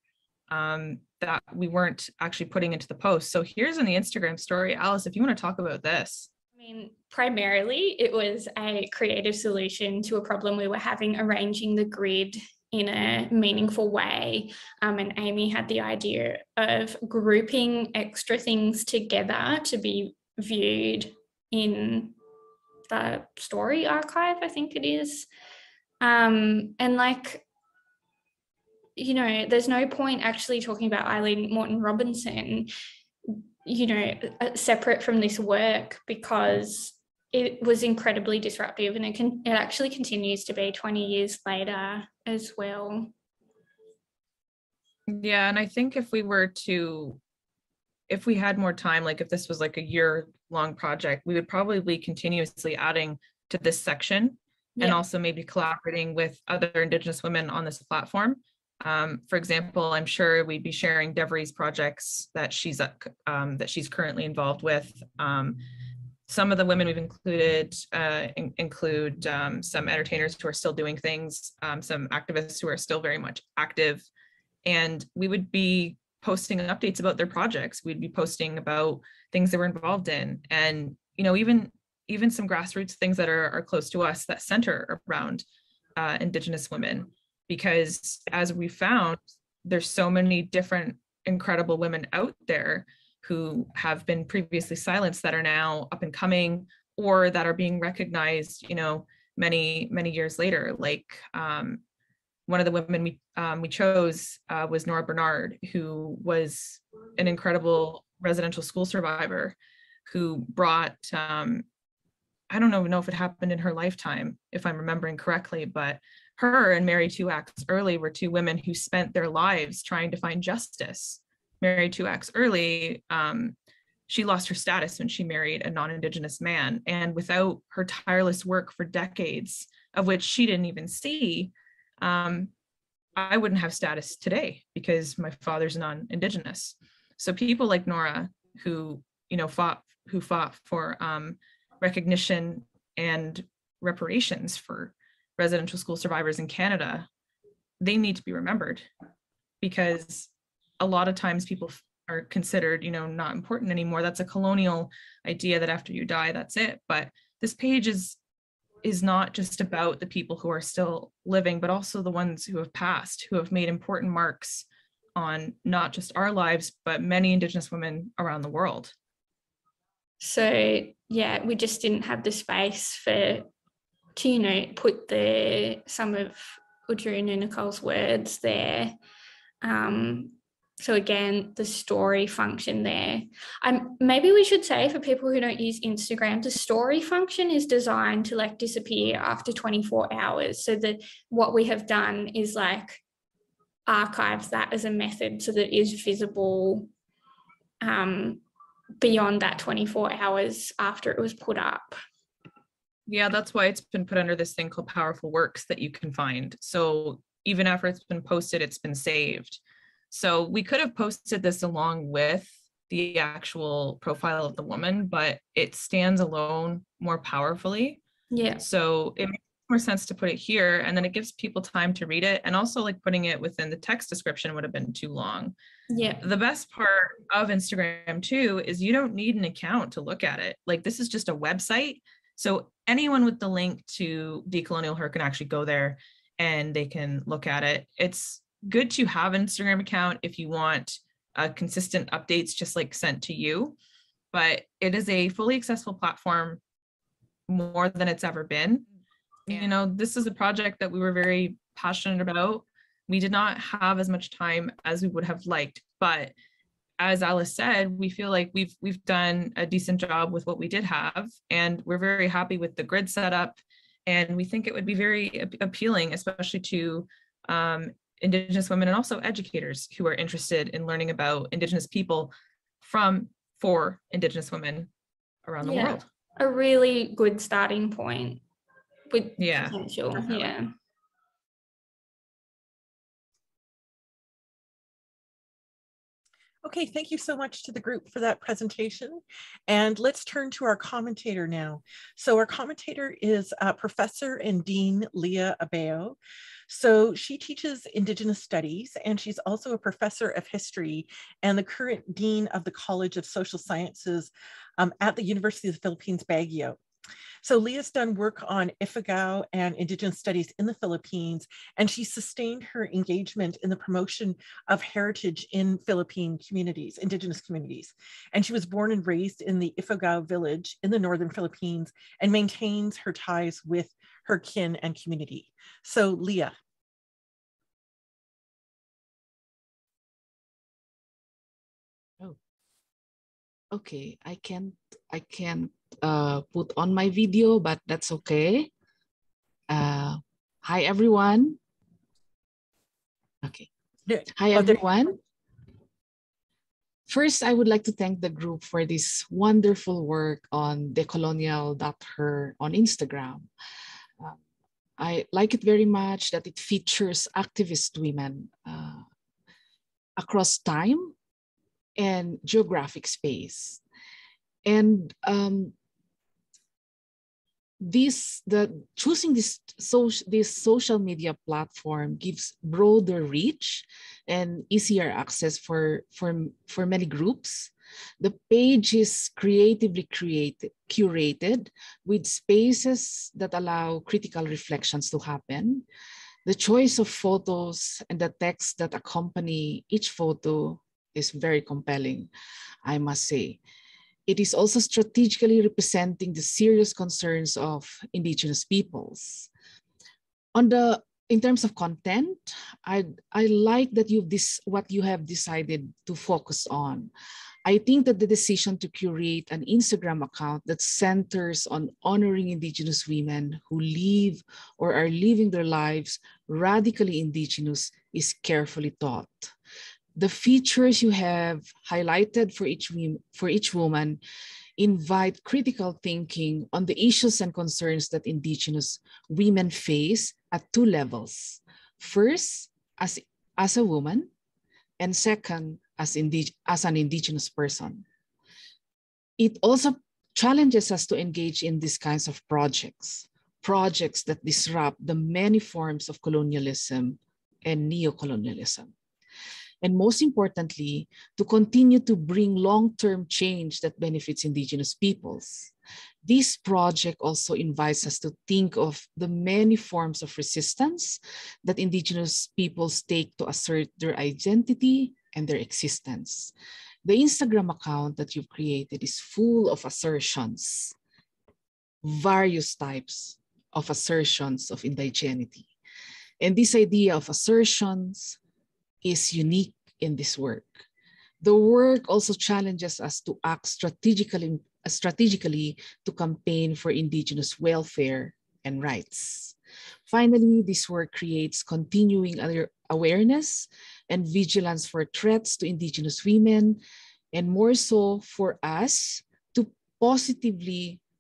that we weren't actually putting into the post. So here's in the Instagram story. Alice, if you want to talk about this. I mean, primarily it was a creative solution to a problem we were having, arranging the grid in a meaningful way. And Amy had the idea of grouping extra things together to be viewed in the story archive, I think it is. And like, you know, there's no point actually talking about Eileen Morton Robinson, you know, separate from this work because it was incredibly disruptive and it actually continues to be 20 years later as well. Yeah, and I think if we had more time, like if this was like a year-long project, we would probably be continuously adding to this section and also maybe collaborating with other Indigenous women on this platform. For example, I'm sure we'd be sharing Devry's projects that she's currently involved with. Some of the women we've included include some entertainers who are still doing things, some activists who are still very much active, and we would be posting updates about their projects. We'd be posting about things they were involved in, and even some grassroots things that are close to us that center around Indigenous women, because as we found, there's so many different incredible women out there who have been previously silenced that are now up and coming, or that are being recognized, many years later. Like one of the women we chose was Nora Bernard, who was an incredible residential school survivor who brought, I don't know if it happened in her lifetime, if I'm remembering correctly, but her and Mary 2 Acts Early were two women who spent their lives trying to find justice. Mary 2 Acts Early, she lost her status when she married a non-Indigenous man. And without her tireless work for decades, of which she didn't even see, I wouldn't have status today because my father's non-Indigenous. So people like Nora, who fought for recognition and reparations for residential school survivors in Canada, they need to be remembered, because a lot of times people are considered, not important anymore. That's a colonial idea that after you die, that's it. But this page is not just about the people who are still living, but also the ones who have passed, who have made important marks on not just our lives, but many Indigenous women around the world. So yeah, we just didn't have the space to put some of Udru and Nicole's words there. So again, the story function there. Maybe we should say, for people who don't use Instagram, the story function is designed to disappear after 24 hours. So that what we have done is archive that as a method so that it is visible beyond that 24 hours after it was put up. Yeah, that's why it's been put under this thing called Powerful Works that you can find. So even after it's been posted, it's been saved. So we could have posted this along with the actual profile of the woman, but it stands alone more powerfully. Yeah. So it makes more sense to put it here, and then it gives people time to read it. And also putting it within the text description would have been too long. Yeah. The best part of Instagram too is you don't need an account to look at it. This is just a website. So anyone with the link to Decolonial Her can actually go there and they can look at it. It's good to have an Instagram account if you want consistent updates just sent to you, but it is a fully accessible platform more than it's ever been. This is a project that we were very passionate about. We did not have as much time as we would have liked, but as Alice said, we feel like we've done a decent job with what we did have, and we're very happy with the grid setup, and we think it would be very appealing, especially to Indigenous women and also educators who are interested in learning about Indigenous people for Indigenous women around the world. A really good starting point with potential. Definitely. Yeah. Okay, thank you so much to the group for that presentation. And let's turn to our commentator now. So our commentator is Professor and Dean Leah Abeo. So she teaches Indigenous Studies, and she's also a professor of history and the current Dean of the College of Social Sciences at the University of the Philippines, Baguio. So Leah's done work on Ifugao and Indigenous studies in the Philippines, and she sustained her engagement in the promotion of heritage in Philippine communities, Indigenous communities. And she was born and raised in the Ifugao village in the northern Philippines and maintains her ties with her kin and community. So Leah. Oh, okay. I can't put on my video, but that's okay. Hi, everyone. Okay. Hi, everyone. First, I would like to thank the group for this wonderful work on decolonial.her on Instagram. I like it very much that it features activist women across time and geographic space. And choosing this social media platform gives broader reach and easier access for many groups. The page is creatively curated with spaces that allow critical reflections to happen. The choice of photos and the text that accompany each photo is very compelling, I must say. It is also strategically representing the serious concerns of Indigenous peoples. In terms of content, I like that what you have decided to focus on. I think that the decision to curate an Instagram account that centers on honoring Indigenous women who live or are living their lives radically Indigenous is carefully thought. The features you have highlighted for each woman invite critical thinking on the issues and concerns that Indigenous women face at two levels. First, as a woman, and second, as an Indigenous person. It also challenges us to engage in these kinds of projects that disrupt the many forms of colonialism and neocolonialism. And most importantly, to continue to bring long-term change that benefits Indigenous peoples. This project also invites us to think of the many forms of resistance that Indigenous peoples take to assert their identity and their existence. The Instagram account that you've created is full of assertions, various types of assertions of indigeneity. And this idea of assertions is unique in this work. The work also challenges us to act strategically to campaign for Indigenous welfare and rights. Finally, this work creates continuing awareness and vigilance for threats to Indigenous women, and more so for us to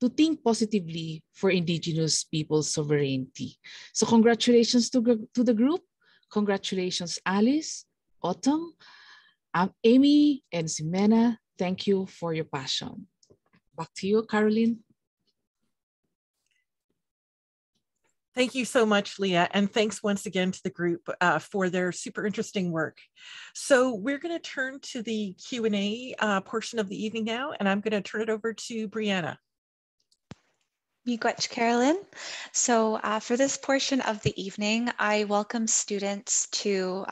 think positively for Indigenous people's sovereignty. So congratulations to the group. Congratulations, Alice, Autumn, Amy, and Jimena. Thank you for your passion. Back to you, Carolyn. Thank you so much, Leah, and thanks once again to the group for their super interesting work. So we're going to turn to the Q&A portion of the evening now, and I'm going to turn it over to Brianna. Miigwech, Carolyn. So for this portion of the evening, I welcome students to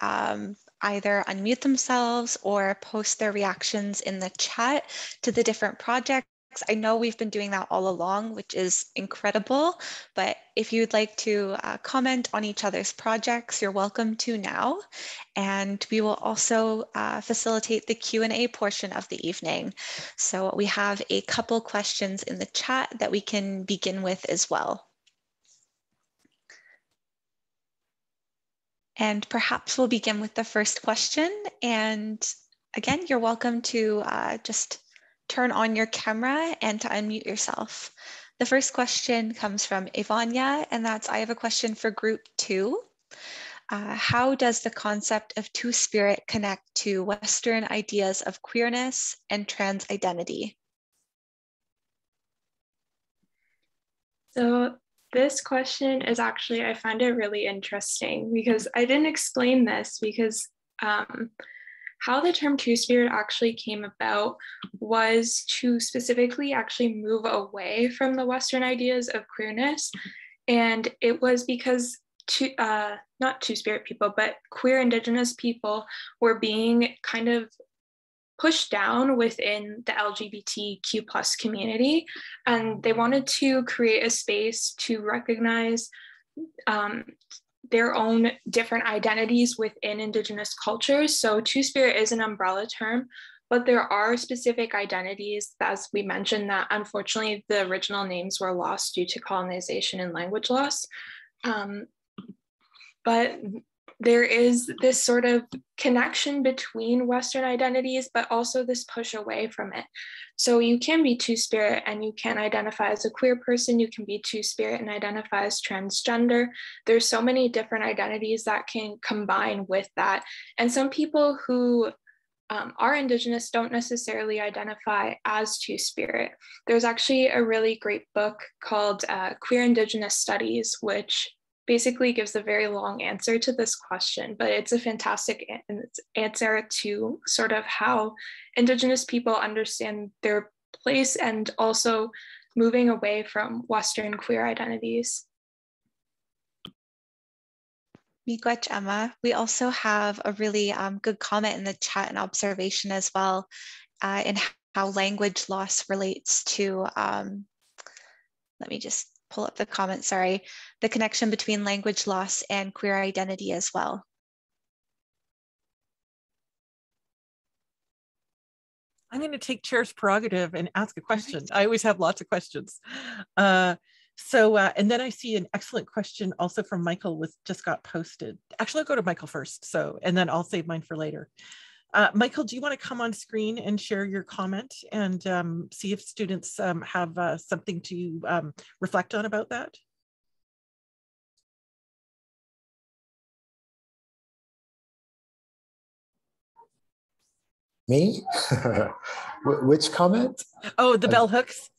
either unmute themselves or post their reactions in the chat to the different projects. I know we've been doing that all along, which is incredible, but if you'd like to comment on each other's projects, you're welcome to now. And we will also facilitate the Q&A portion of the evening. So we have a couple questions in the chat that we can begin with as well. And perhaps we'll begin with the first question. And again, you're welcome to just turn on your camera and to unmute yourself. The first question comes from Ivania, and that's, I have a question for group 2. How does the concept of two-spirit connect to Western ideas of queerness and trans identity? So this question is actually, I find it really interesting because I didn't explain this because how the term two-spirit actually came about was to specifically actually move away from the Western ideas of queerness. And it was because not two-spirit people, but queer Indigenous people were being kind of pushed down within the LGBTQ+ community. And they wanted to create a space to recognize their own different identities within Indigenous cultures. So two-spirit is an umbrella term, but there are specific identities, as we mentioned, that unfortunately the original names were lost due to colonization and language loss. But there is this sort of connection between Western identities, but also this push away from it. So you can be two-spirit and you can identify as a queer person, you can be two-spirit and identify as transgender. There's so many different identities that can combine with that. And some people who are Indigenous don't necessarily identify as two-spirit. There's actually a really great book called Queer Indigenous Studies, which basically gives a very long answer to this question, but it's a fantastic answer to sort of how Indigenous people understand their place and also moving away from Western queer identities. Miigwech, Emma. We also have a really good comment in the chat and observation as well in how language loss relates to, let me just pull up the comment, sorry, the connection between language loss and queer identity as well. I'm going to take chair's prerogative and ask a question. I always have lots of questions. And then I see an excellent question also from Michael with just got posted. Actually, I'll go to Michael first. And then I'll save mine for later. Michael, do you want to come on screen and share your comment and see if students have something to reflect on about that? Me? Which comment? Oh, the bell hooks.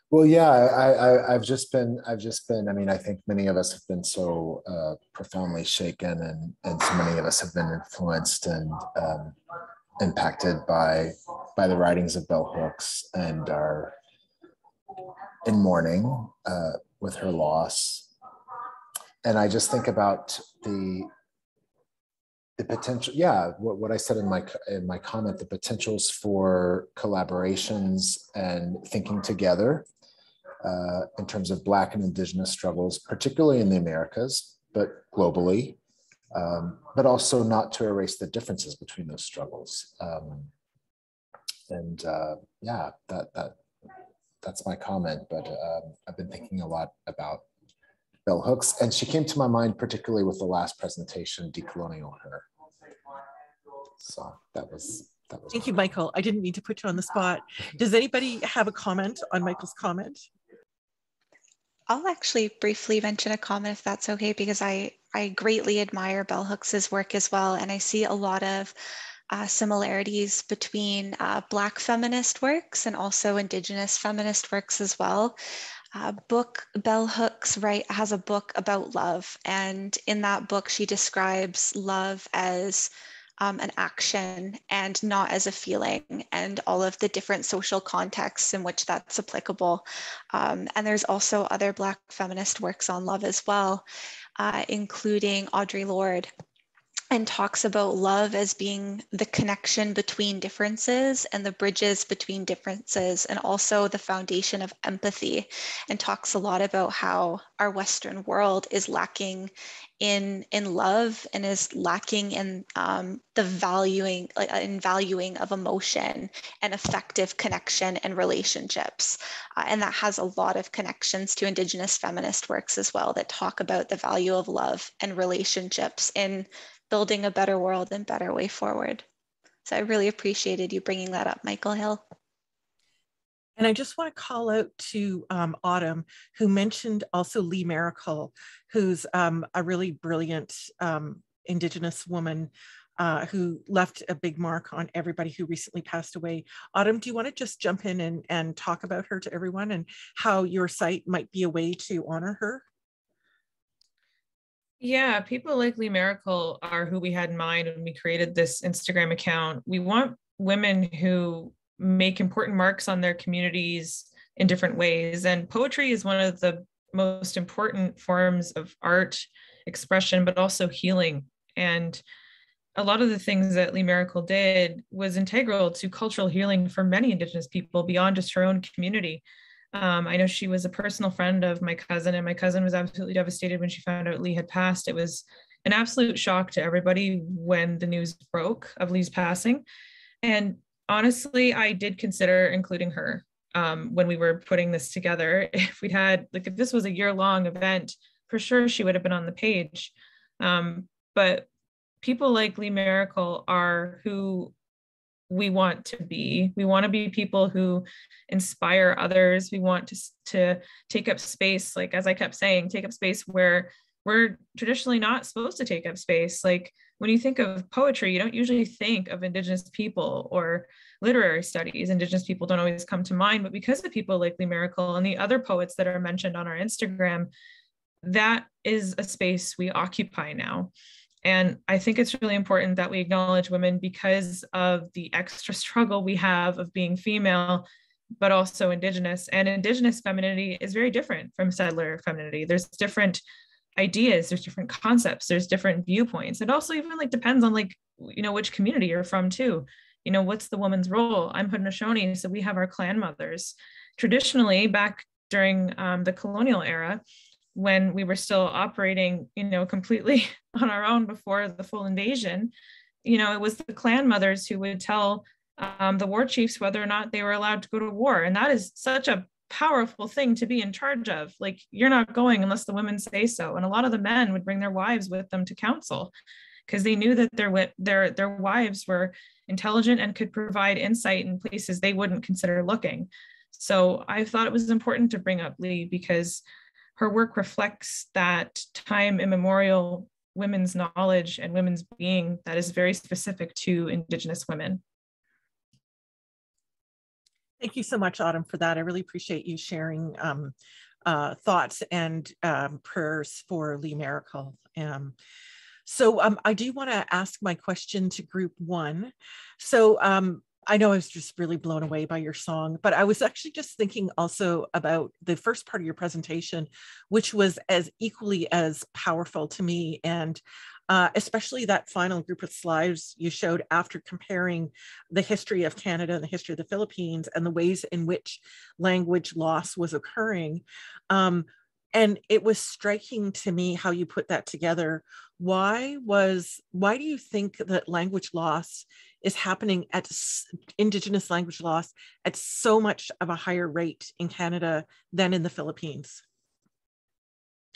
Well, yeah, I've just been, I mean, I think many of us have been so profoundly shaken and so many of us have been influenced and impacted by the writings of bell hooks and are in mourning with her loss. And I just think about the potential, what I said in my comment, the potentials for collaborations and thinking together in terms of Black and Indigenous struggles, particularly in the Americas, but globally, but also not to erase the differences between those struggles. That's my comment, but I've been thinking a lot about bell hooks, and she came to my mind particularly with the last presentation, Decolonial Her. So that was Thank you, Michael. I didn't mean to put you on the spot. Does anybody have a comment on Michael's comment? I'll actually briefly mention a comment if that's okay, because I greatly admire bell hooks's work as well, and I see a lot of similarities between Black feminist works and also Indigenous feminist works as well. Bell Hooks has a book about love, and in that book she describes love as an action and not as a feeling, and all of the different social contexts in which that's applicable. And there's also other Black feminist works on love as well, including Audre Lorde, and talks about love as being the connection between differences and the bridges between differences, and also the foundation of empathy, and talks a lot about how our Western world is lacking in love and is lacking in the valuing of emotion and effective connection and relationships. And that has a lot of connections to Indigenous feminist works as well that talk about the value of love and relationships in building a better world and better way forward. So I really appreciated you bringing that up, Michael Hill. And I just want to call out to Autumn, who mentioned also Lee Miracle, who's a really brilliant Indigenous woman who left a big mark on everybody who recently passed away. Autumn, do you want to just jump in and talk about her to everyone and how your site might be a way to honor her? Yeah, people like Lee Miracle are who we had in mind when we created this Instagram account. We want women who make important marks on their communities in different ways. And poetry is one of the most important forms of art expression, but also healing. And a lot of the things that Lee Miracle did was integral to cultural healing for many Indigenous people beyond just her own community. I know she was a personal friend of my cousin, and my cousin was absolutely devastated when she found out Lee had passed. It was an absolute shock to everybody when the news broke of Lee's passing. And honestly, I did consider including her when we were putting this together. If we'd had, if this was a year-long event, for sure she would have been on the page. But people like Lee Miracle are who we want to be. We want to be people who inspire others. We want to take up space, like as I kept saying, take up space where we're traditionally not supposed to take up space. Like when you think of poetry, you don't usually think of Indigenous people, or literary studies. Indigenous people don't always come to mind, but because of people like Lee Miracle and the other poets that are mentioned on our Instagram, that is a space we occupy now. And I think it's really important that we acknowledge women because of the extra struggle we have of being female, but also Indigenous. And Indigenous femininity is very different from settler femininity. There's different ideas, there's different concepts, there's different viewpoints. It also even like depends on like, you know, which community you're from too. You know, what's the woman's role? I'm Haudenosaunee, so we have our clan mothers. Traditionally, back during the colonial era, when we were still operating, you know, completely on our own before the full invasion, you know, it was the clan mothers who would tell the war chiefs whether or not they were allowed to go to war. And that is such a powerful thing to be in charge of. Like, you're not going unless the women say so. And a lot of the men would bring their wives with them to council because they knew that their wives were intelligent and could provide insight in places they wouldn't consider looking. So I thought it was important to bring up Lee because her work reflects that time immemorial women's knowledge and women's being that is very specific to Indigenous women. Thank you so much, Autumn, for that. I really appreciate you sharing thoughts and prayers for Lee Miracle. So I do want to ask my question to group one. So I know I was just really blown away by your song, but I was actually just thinking also about the first part of your presentation, which was as equally as powerful to me. And especially that final group of slides you showed after comparing the history of Canada and the history of the Philippines and the ways in which language loss was occurring. And it was striking to me how you put that together. Why do you think that language loss is happening at Indigenous language loss at so much of a higher rate in Canada than in the Philippines?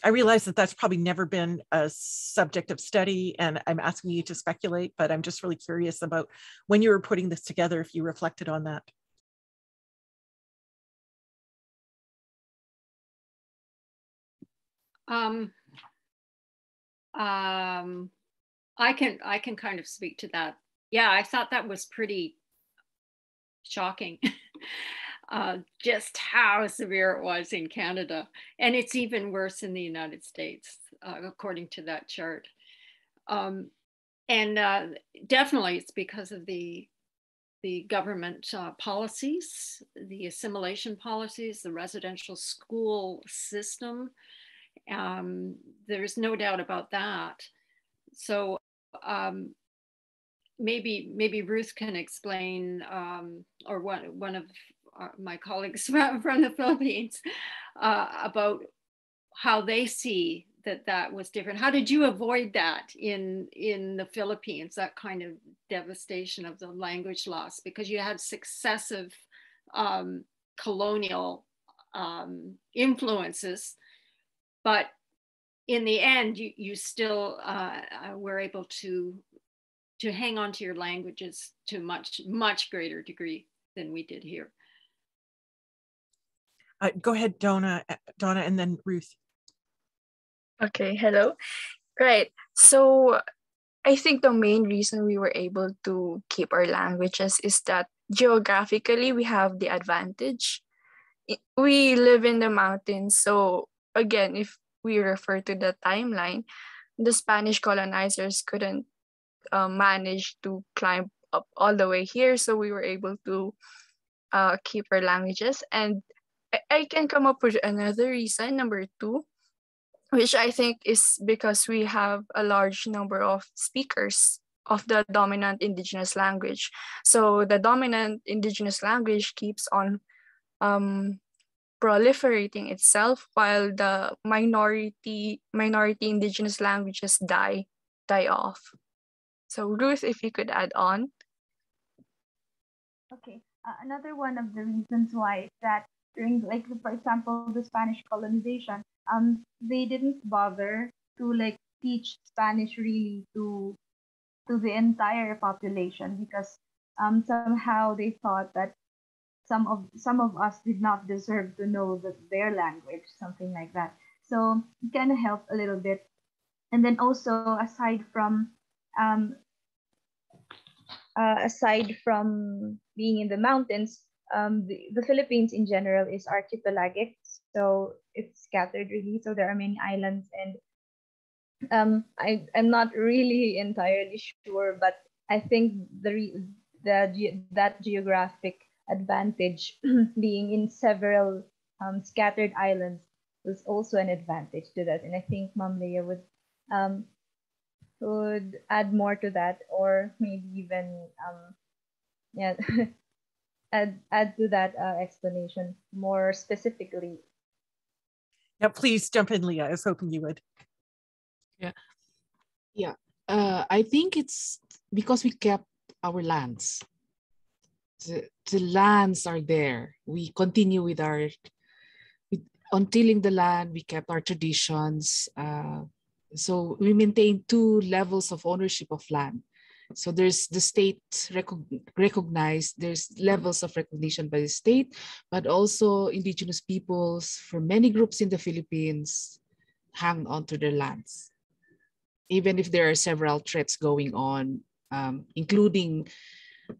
I realize that that's probably never been a subject of study and I'm asking you to speculate, but I'm just really curious about when you were putting this together, if you reflected on that. I can kind of speak to that. Yeah, I thought that was pretty shocking. Just how severe it was in Canada. And it's even worse in the United States, according to that chart. Definitely it's because of the government policies, the assimilation policies, the residential school system. There's no doubt about that. So maybe Ruth can explain, or one of my colleagues from the Philippines, about how they see that was different. How did you avoid that in the Philippines, that kind of devastation of the language loss? Because you had successive colonial influences, but in the end, you still were able to hang on to your languages to much greater degree than we did here. Go ahead, Donna, and then Ruth. Okay, hello. Right. So I think the main reason we were able to keep our languages is that geographically we have the advantage. We live in the mountains. So again, if we refer to the timeline, the Spanish colonizers couldn't manage to climb up all the way here. So we were able to keep our languages. And I can come up with another reason, number two, which I think is because we have a large number of speakers of the dominant Indigenous language. So the dominant Indigenous language keeps on proliferating itself while the minority Indigenous languages die off. So Ruth, if you could add on. Okay, another one of the reasons why is that during, like, for example, the Spanish colonization, they didn't bother to like teach Spanish really to the entire population, because somehow they thought that some of us did not deserve to know their language, something like that. So it kind of helped a little bit. And then also um, aside from being in the mountains, the Philippines in general is archipelagic, so it's scattered really. So there are many islands, and I'm not really entirely sure, but I think that geographic advantage being in several scattered islands was also an advantage to that. And I think Ma'am Leah would add more to that, or maybe even yeah add to that explanation more specifically. Yeah, please jump in, Leah. I was hoping you would. Yeah. I think it's because we kept our lands. The lands are there. We continue with untilling the land. We kept our traditions. So we maintain two levels of ownership of land. So there's the state recognized, there's levels of recognition by the state, but also indigenous peoples for many groups in the Philippines hang on to their lands. Even if there are several threats going on, including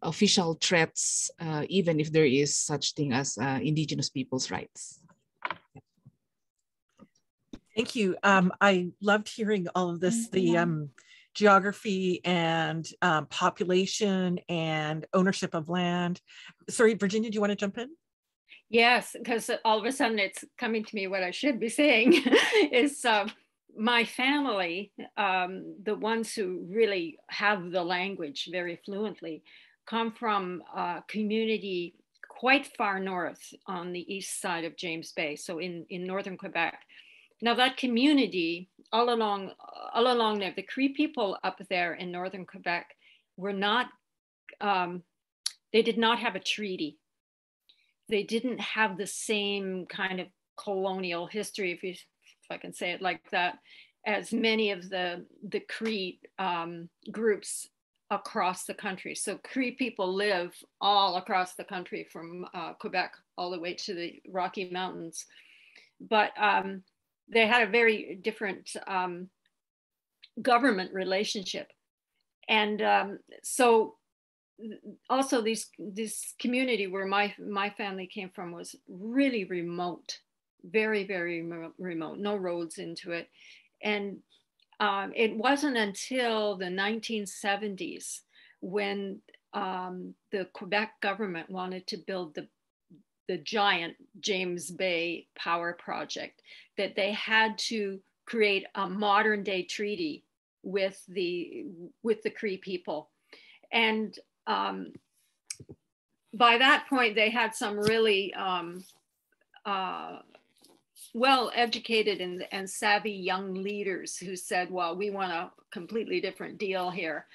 official threats, even if there is such thing as indigenous people's rights. Thank you. I loved hearing all of this, the geography and population and ownership of land. Sorry, Virginia, do you want to jump in? Yes, because all of a sudden it's coming to me what I should be saying is my family, the ones who really have the language very fluently, come from a community quite far north on the east side of James Bay, so in northern Quebec. Now that community, all along there, the Cree people up there in northern Quebec were not, they did not have a treaty. They didn't have the same kind of colonial history, if I can say it like that, as many of the Cree groups across the country. So Cree people live all across the country from Quebec all the way to the Rocky Mountains. But they had a very different government relationship. And so also this community where my family came from was really remote, very, very remote, no roads into it. And it wasn't until the 1970s when the Quebec government wanted to build the giant James Bay power project that they had to create a modern day treaty with the Cree people. And by that point, they had some really well-educated and savvy young leaders who said, well, we want a completely different deal here.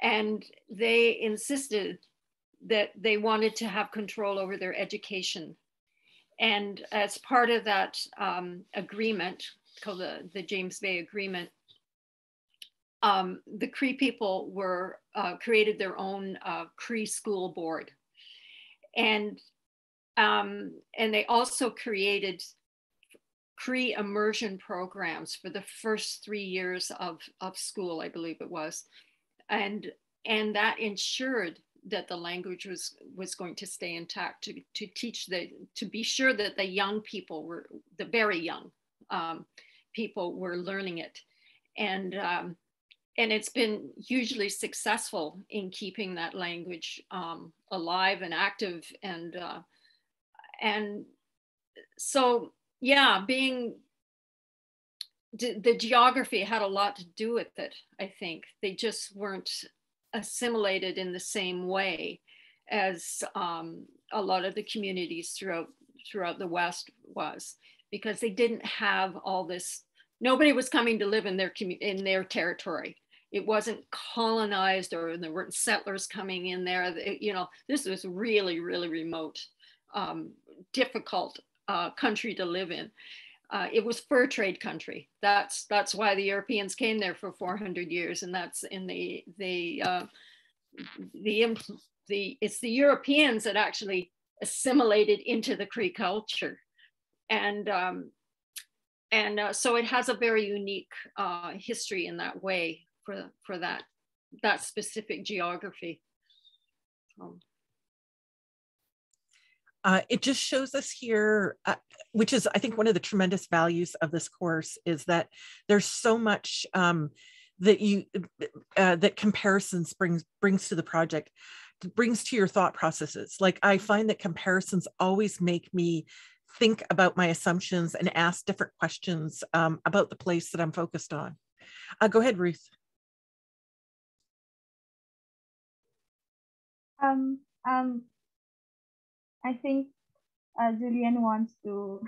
And they insisted that they wanted to have control over their education. And as part of that agreement, called the James Bay Agreement, the Cree people created their own Cree school board. And they also created Cree immersion programs for the first 3 years of school, I believe it was. And that ensured that the language was going to stay intact, to teach to be sure that the young people the very young people were learning it. And it's been hugely successful in keeping that language alive and active. And so, yeah, the geography had a lot to do with it, I think. They just weren't assimilated in the same way as a lot of the communities throughout the West was, because they didn't have all this. Nobody was coming to live in their territory. It wasn't colonized, or there weren't settlers coming in there. This was really, really remote, difficult country to live in. it was fur trade country. That's why the Europeans came there for 400 years, and that's in it's the Europeans that actually assimilated into the Cree culture, and so it has a very unique history in that way for that specific geography. It just shows us here, which is, I think, one of the tremendous values of this course is that there's so much that comparisons brings to the project, brings to your thought processes. Like, I find that comparisons always make me think about my assumptions and ask different questions about the place that I'm focused on. Go ahead, Ruth. I think Julian wants to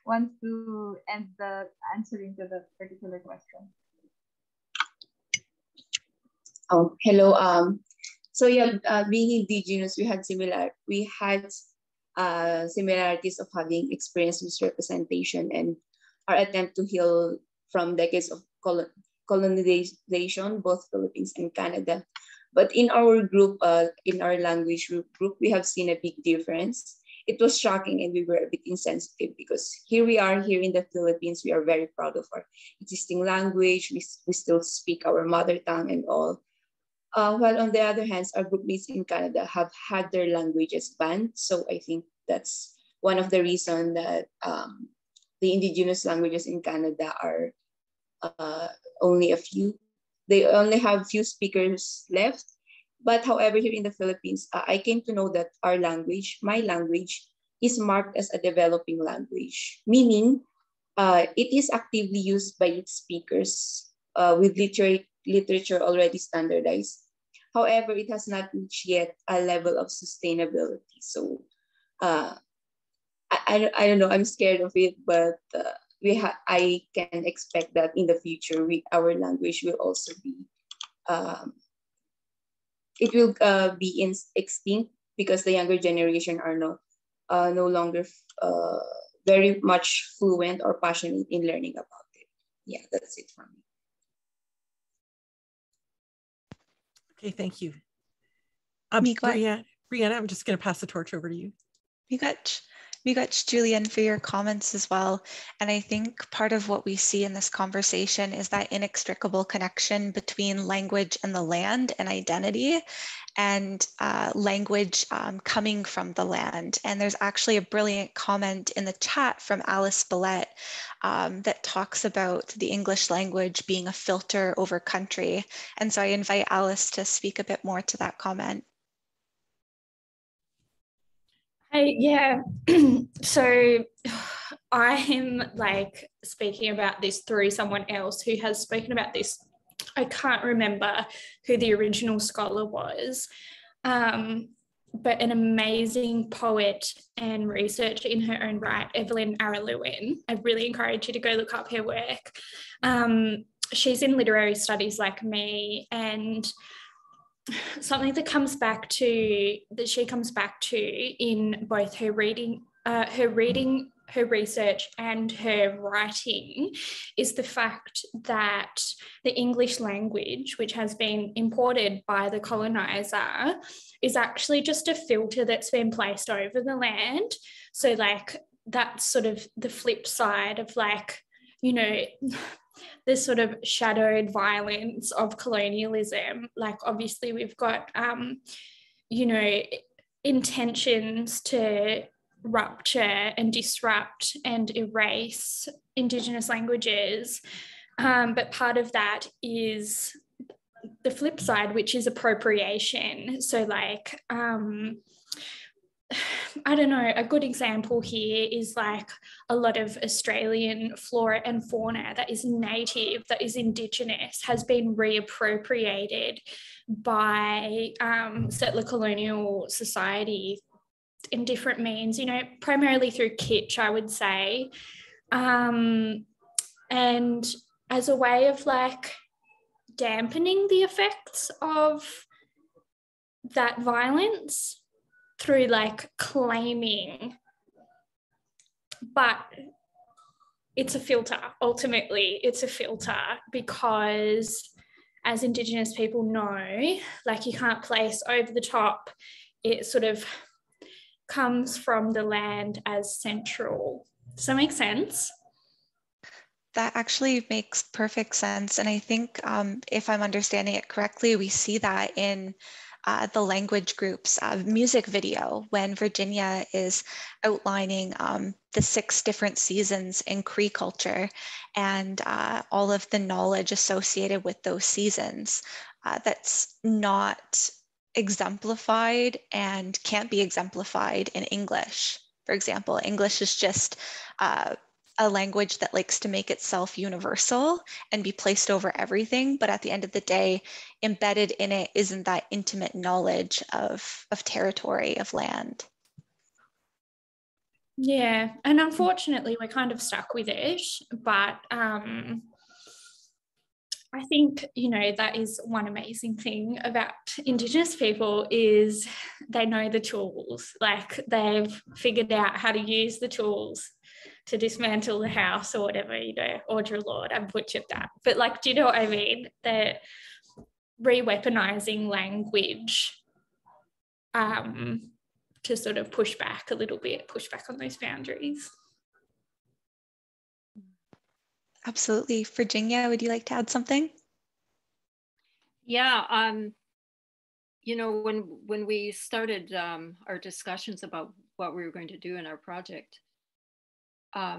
wants to end the answering to the particular question. Oh, hello. So yeah, being indigenous, we had similarities of having experienced misrepresentation and our attempt to heal from decades of colonization, both Philippines and Canada. But in our group, in our language group, we have seen a big difference. It was shocking and we were a bit insensitive because here we are here in the Philippines. We are very proud of our existing language. We still speak our mother tongue and all. While on the other hand, our group mates in Canada have had their languages banned. So I think that's one of the reasons that the indigenous languages in Canada are only a few. They only have few speakers left. But however, here in the Philippines, I came to know that our language, my language, is marked as a developing language, meaning it is actively used by its speakers with literature already standardized. However, it has not reached yet a level of sustainability. So I don't know, I'm scared of it, but I can expect that in the future, our language will also be, it will be extinct because the younger generation are no longer very much fluent or passionate in learning about it. Yeah, that's it for me. Okay, thank you. Brianna, I'm just going to pass the torch over to you. We got Julian for your comments as well. And I think part of what we see in this conversation is that inextricable connection between language and the land and identity, and language coming from the land. And there's actually a brilliant comment in the chat from Alice Billette that talks about the English language being a filter over country. And so I invite Alice to speak a bit more to that comment. Yeah, so I'm like speaking about this through someone else who has spoken about this. I can't remember who the original scholar was, but an amazing poet and researcher in her own right, Evelyn Araluen. I really encourage you to go look up her work. She's in literary studies like me, and something that she comes back to in both her reading, her research and her writing is the fact that the English language, which has been imported by the colonizer, is actually just a filter that's been placed over the land. So like that's sort of the flip side of like, you know, this sort of shadowed violence of colonialism. Like obviously we've got, you know, intentions to rupture and disrupt and erase Indigenous languages. But part of that is the flip side, which is appropriation. So like, I don't know, a good example here is like a lot of Australian flora and fauna that is native, that is Indigenous, has been reappropriated by settler colonial society in different means, you know, primarily through kitsch, I would say. And as a way of like dampening the effects of that violence, through like claiming, but it's a filter. Ultimately, it's a filter, because as Indigenous people know, like, you can't place over the top. It sort of comes from the land as central. Does that make sense? That actually makes perfect sense. And I think if I'm understanding it correctly, we see that in the language group's music video when Virginia is outlining the 6 different seasons in Cree culture and all of the knowledge associated with those seasons that's not exemplified and can't be exemplified in English. For example, English is just a language that likes to make itself universal and be placed over everything. But at the end of the day, embedded in it isn't that intimate knowledge of territory, of land. Yeah, and unfortunately, we're kind of stuck with it. But I think, you know, that is one amazing thing about Indigenous people is they know the tools. Like, they've figured out how to use the tools to dismantle the house or whatever, you know, or dear Lord, I've butchered that. But, like, do you know what I mean? They're re-weaponizing language to sort of push back a little bit, push back on those boundaries. Absolutely. Virginia, would you like to add something? Yeah, you know, when we started our discussions about what we were going to do in our project, for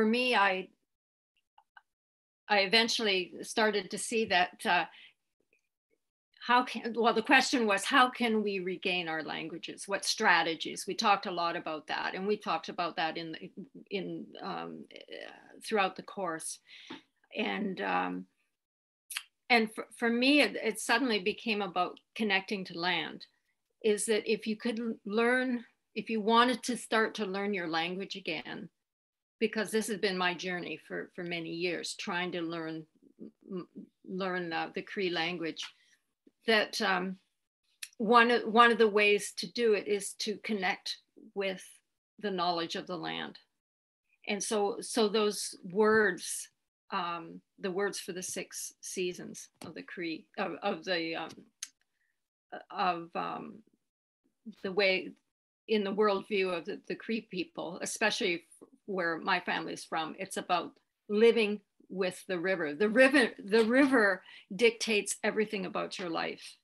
me, I eventually started to see that the question was, how can we regain our languages? What strategies? We talked a lot about that, and we talked about that throughout the course. And for me, it suddenly became about connecting to land. Is that if you could learn, if you wanted to start to learn your language again, because this has been my journey for many years, trying to learn the Cree language, that one of the ways to do it is to connect with the knowledge of the land. And so those words, the words for the 6 seasons of the Cree, of the way, in the worldview of the Cree people, especially where my family's from, it's about living with the river. The river dictates everything about your life.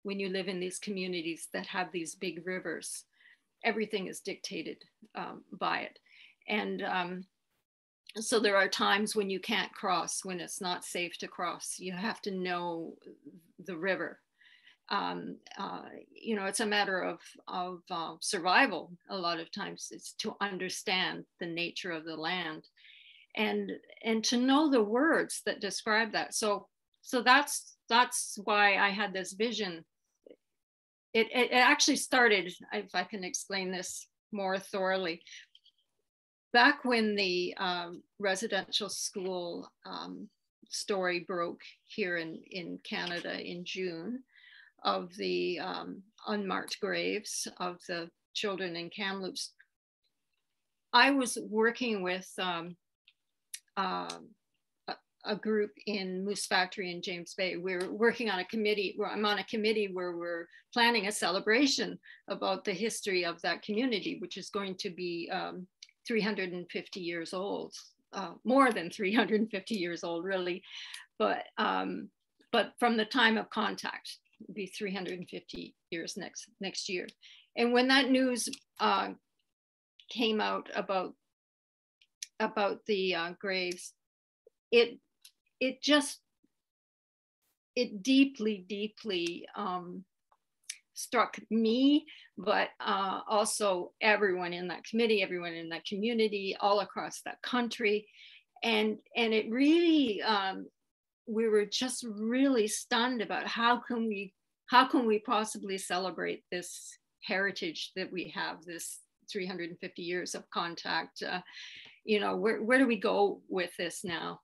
When you live in these communities that have these big rivers, everything is dictated by it. And so there are times when you can't cross, when it's not safe to cross. You have to know the river. You know, it's a matter of survival. A lot of times it's to understand the nature of the land and to know the words that describe that. So that's why I had this vision. It actually started, if I can explain this more thoroughly, back when the residential school story broke here in Canada in June, of the unmarked graves of the children in Kamloops. I was working with a group in Moose Factory in James Bay. We're working on a committee, I'm on a committee where we're planning a celebration about the history of that community, which is going to be 350 years old, more than 350 years old, really. But from the time of contact, it'll be 350 years next year. And when that news came out about the graves, it deeply struck me, but also everyone in that committee, everyone in that community, all across that country. And it really, we were just really stunned about how can we possibly celebrate this heritage that we have, this 350 years of contact. You know, where do we go with this now?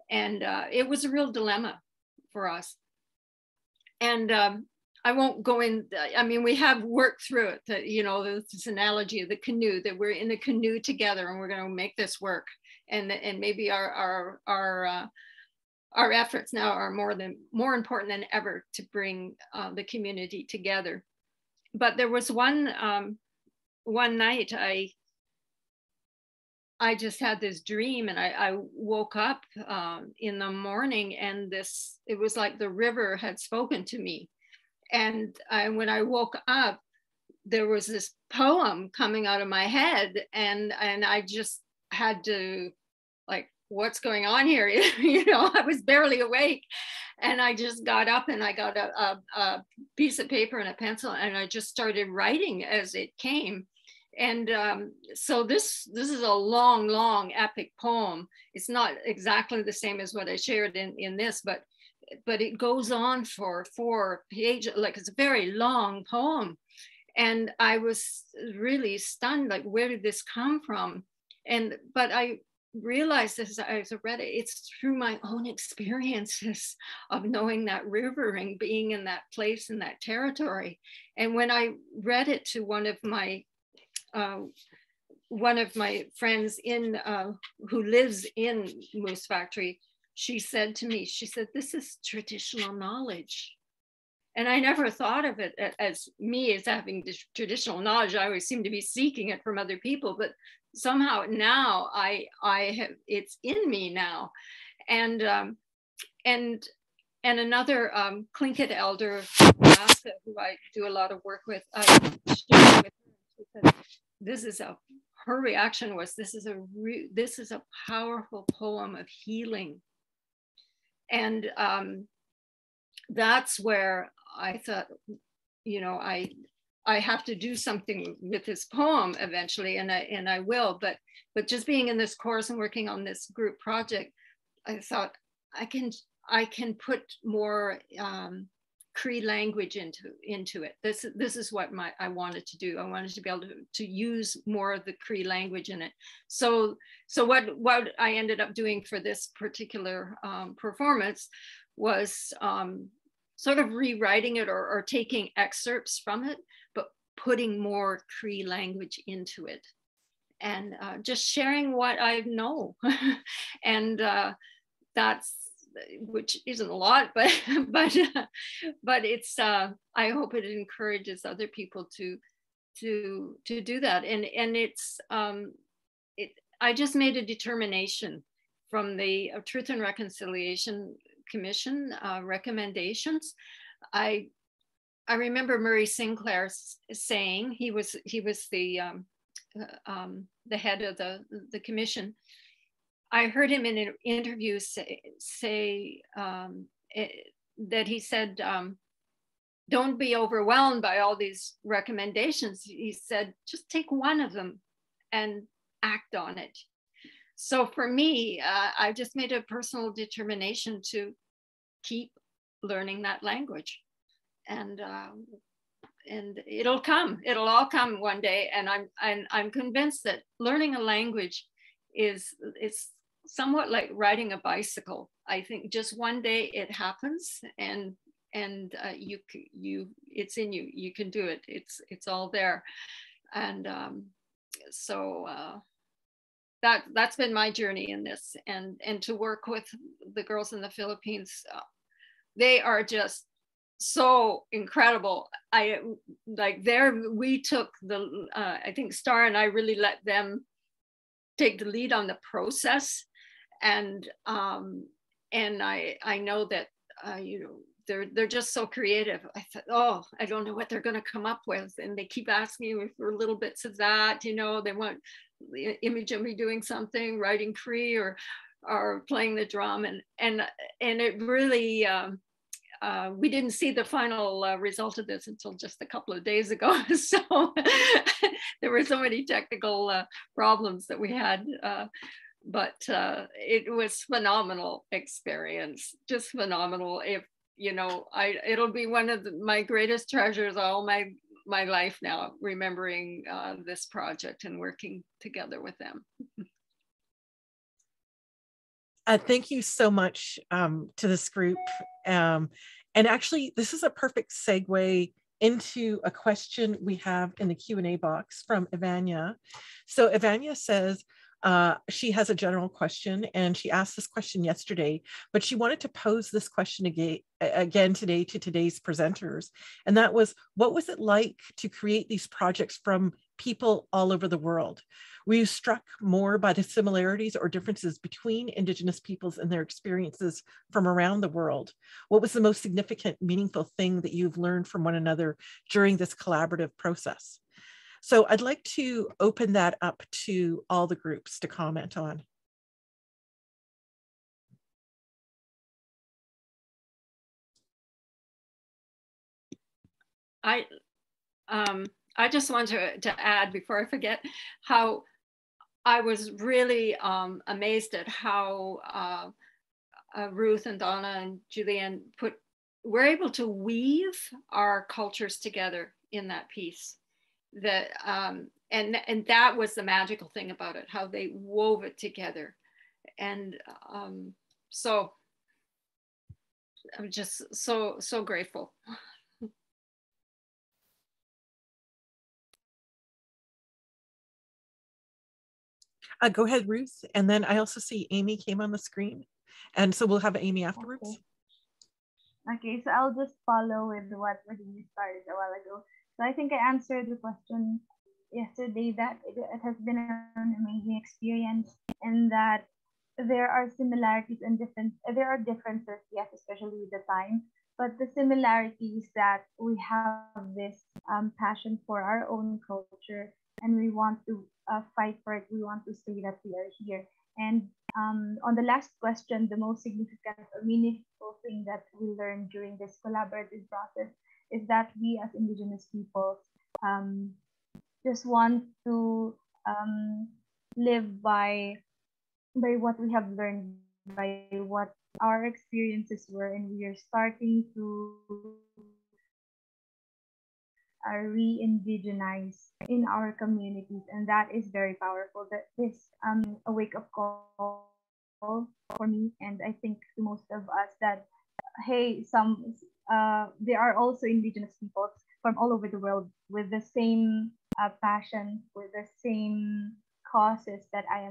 And it was a real dilemma for us. And I won't go in. I mean, we have worked through it. You know, this analogy of the canoe, that we're in a canoe together and we're going to make this work. And maybe our efforts now are more important than ever to bring the community together. But there was one night I just had this dream, and I woke up in the morning, and it was like the river had spoken to me. And when I woke up, there was this poem coming out of my head, and I just had to, like, what's going on here? You know, I was barely awake, and I just got up and I got a piece of paper and a pencil, and I just started writing as it came. And so this is a long epic poem. It's not exactly the same as what I shared in this, but it goes on for 4 pages. Like, it's a very long poem. And I was really stunned, like, where did this come from? But I realized as I read it, it's through my own experiences of knowing that river and being in that place, in that territory. And when I read it to one of my friends who lives in Moose Factory, she said to me, she said, "This is traditional knowledge." And I never thought of it as me as having this traditional knowledge. I always seem to be seeking it from other people, but somehow now I have, it's in me now. And another Tlingit elder, Alaska, who I do a lot of work with, shared with her, this is her reaction was, this is a powerful poem of healing. And that's where I thought, you know, I have to do something with this poem eventually, and I will. But just being in this course and working on this group project, I thought I can put more Cree language into it. This is what I wanted to do. I wanted to be able to use more of the Cree language in it. So what I ended up doing for this particular performance was sort of rewriting it or taking excerpts from it, but putting more Cree language into it, and just sharing what I know. And that's, which isn't a lot, but it's I hope it encourages other people to do that. And it's I just made a determination from the Truth and Reconciliation Commission recommendations. I remember Murray Sinclair saying, he was the head of the commission. I heard him in an interview say that he said, don't be overwhelmed by all these recommendations. He said, just take one of them and act on it. So for me, I just made a personal determination to keep learning that language, and it'll come. It'll all come one day. And I'm convinced that learning a language is somewhat like riding a bicycle. I think just one day it happens, and it's in you. You can do it. It's all there. And so that's been my journey in this, and to work with the girls in the Philippines. They are just so incredible. We took I think Star and I really let them take the lead on the process, and I know that they're just so creative. I thought, oh, I don't know what they're going to come up with, and they keep asking me for little bits of that. You know, they want the image of me doing something, writing Cree or playing the drum, and it really. We didn't see the final result of this until just a couple of days ago. So there were so many technical problems that we had, but it was phenomenal experience, just phenomenal. If you know, it'll be one of my greatest treasures all my life now, remembering this project and working together with them. Thank you so much to this group. And actually, this is a perfect segue into a question we have in the Q&A box from Ivania. So Ivania says, she has a general question, and she asked this question yesterday, but she wanted to pose this question again today to today's presenters. And that was, what was it like to create these projects from people all over the world? Were you struck more by the similarities or differences between Indigenous peoples and their experiences from around the world? What was the most significant, meaningful thing that you've learned from one another during this collaborative process? So I'd like to open that up to all the groups to comment on. I just want to add before I forget how I was really amazed at how Ruth and Donna and Julianne were able to weave our cultures together in that piece. That and that was the magical thing about it, how they wove it together. And so I'm just so grateful. Go ahead, Ruth. And then I also see Amy came on the screen. And so we'll have Amy afterwards. Okay, so I'll just follow with what you started a while ago. So I think I answered the question yesterday that it has been an amazing experience, and that there are similarities and there are differences, yes, especially with the time, but the similarities that we have this passion for our own culture, and we want to fight for it. We want to say that we are here. And on the last question, the most significant or meaningful thing that we learned during this collaborative process is that we as Indigenous peoples just want to live by what we have learned, by what our experiences were, and we are starting to re-indigenize in our communities, and that is very powerful. That is a wake-up call for me, and I think to most of us, that hey, there are also Indigenous peoples from all over the world with the same passion, with the same causes that I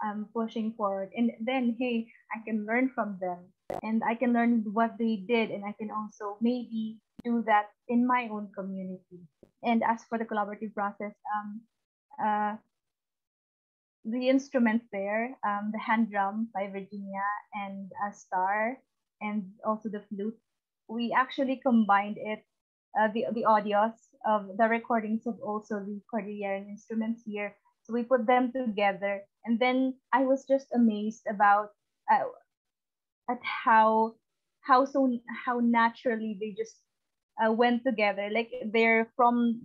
am pushing forward. And then, hey, I can learn from them, and I can learn what they did, and I can also maybe do that in my own community. And as for the collaborative process, the instruments there, the hand drum by Virginia and a star, and also the flute, we actually combined it, the audios of the recordings of also the Cordilleran instruments here. So we put them together, and then I was just amazed about at how naturally they just went together. Like they're from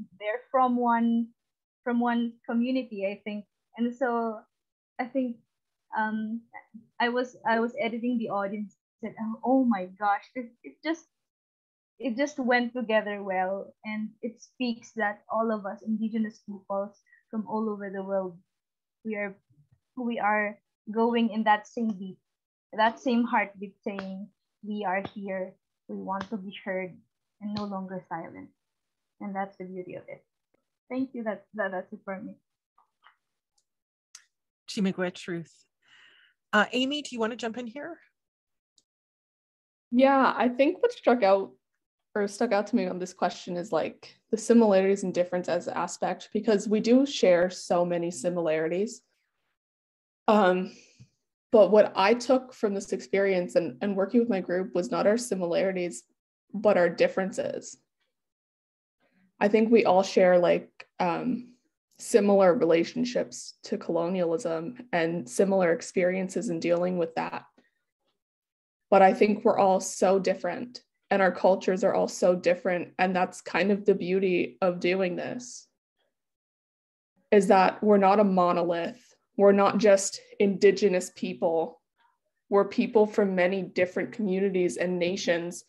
one community, I think. And so I think I was editing the audience, said, oh my gosh, it just went together well, and it speaks that all of us Indigenous peoples from all over the world, we are going in that same beat, that same heartbeat, saying we are here, we want to be heard and no longer silent. And that's the beauty of it. Thank you. That's it for me. Chimigwe Truth. Amy, do you want to jump in here? Yeah, I think what stuck out to me on this question is like the similarities and difference as an aspect, because we do share so many similarities. But what I took from this experience and working with my group was not our similarities, but our differences. I think we all share like similar relationships to colonialism and similar experiences in dealing with that. But I think we're all so different, and our cultures are all so different. And that's kind of the beauty of doing this, is that we're not a monolith. We're not just Indigenous people. We're people from many different communities and nations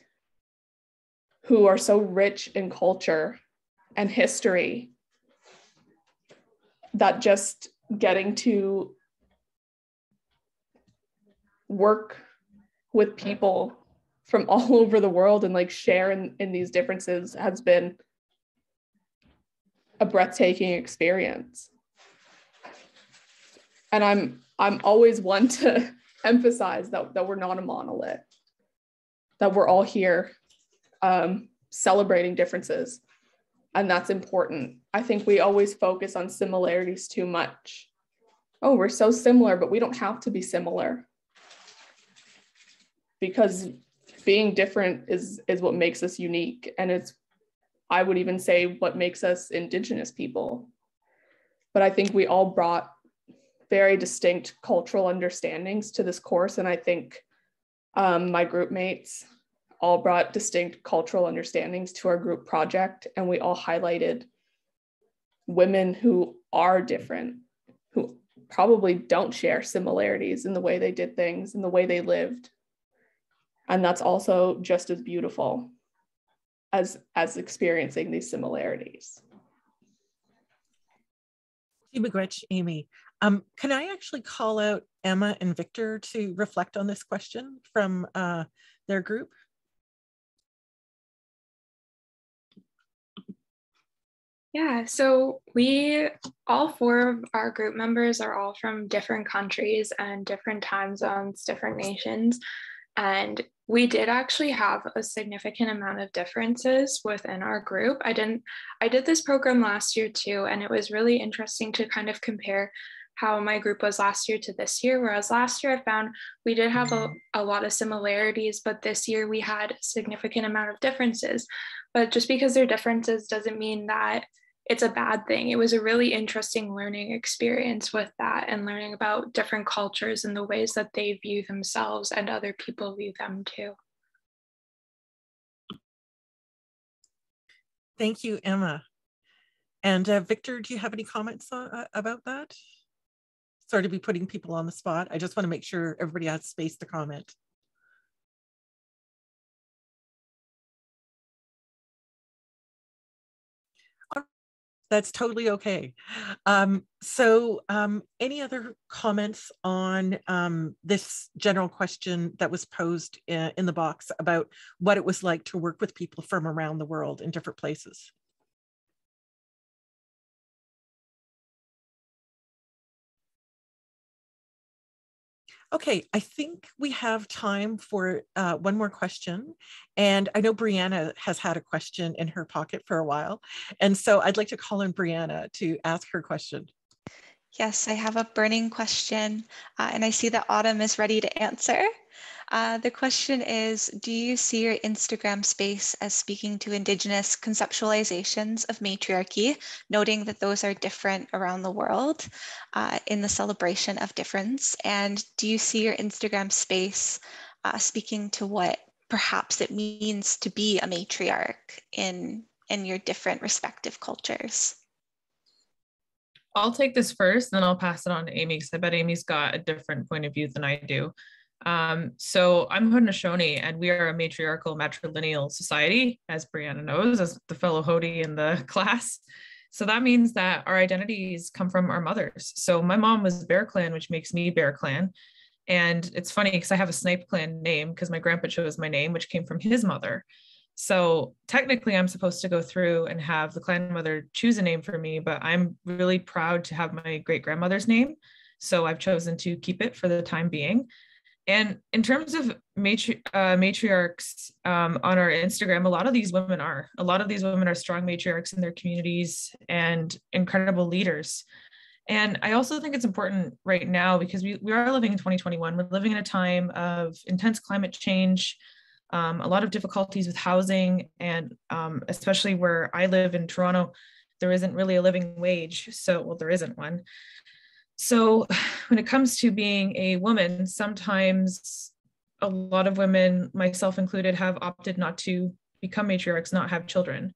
who are so rich in culture and history that just getting to work with people from all over the world and like share in these differences has been a breathtaking experience. And I'm always one to emphasize that we're not a monolith, that we're all here celebrating differences. And that's important. I think we always focus on similarities too much. Oh, we're so similar, but we don't have to be similar. Because being different is what makes us unique. And it's, I would even say, what makes us Indigenous people. But I think we all brought very distinct cultural understandings to this course. And I think my group mates all brought distinct cultural understandings to our group project. And we all highlighted women who are different, who probably don't share similarities in the way they did things, in the way they lived. And that's also just as beautiful as experiencing these similarities. Amy, can I actually call out Emma and Victor to reflect on this question from their group? Yeah, so we, all four of our group members are all from different countries and different time zones, different nations. And we did actually have a significant amount of differences within our group. I did this program last year too, and it was really interesting to kind of compare how my group was last year to this year. Whereas last year I found we did have a lot of similarities, but this year we had a significant amount of differences. But just because they're differences doesn't mean that it's a bad thing. It was a really interesting learning experience with that, and learning about different cultures and the ways that they view themselves and other people view them too. Thank you, Emma. And Victor, do you have any comments about that? Sorry to be putting people on the spot. I just want to make sure everybody has space to comment. That's totally okay. Any other comments on this general question that was posed in the box about what it was like to work with people from around the world in different places? Okay, I think we have time for one more question. And I know Brianna has had a question in her pocket for a while. And so I'd like to call in Brianna to ask her question. Yes, I have a burning question, and I see that Autumn is ready to answer. The question is, do you see your Instagram space as speaking to Indigenous conceptualizations of matriarchy, noting that those are different around the world in the celebration of difference? And do you see your Instagram space speaking to what perhaps it means to be a matriarch in your different respective cultures? I'll take this first, then I'll pass it on to Amy, because I bet Amy's got a different point of view than I do. So I'm Haudenosaunee, and we are a matriarchal matrilineal society, as Brianna knows, as the fellow Haudie in the class. So that means that our identities come from our mothers. So my mom was Bear Clan, which makes me Bear Clan. And it's funny because I have a Snipe Clan name because my grandpa chose my name, which came from his mother. So technically I'm supposed to go through and have the clan mother choose a name for me, but I'm really proud to have my great grandmother's name. So I've chosen to keep it for the time being. And in terms of matriarchs on our Instagram, a lot of these women are strong matriarchs in their communities and incredible leaders. And I also think it's important right now because we are living in 2021. We're living in a time of intense climate change, a lot of difficulties with housing, and especially where I live in Toronto, there isn't really a living wage. Well, there isn't one. So when it comes to being a woman, sometimes a lot of women, myself included, have opted not to become matriarchs, not have children.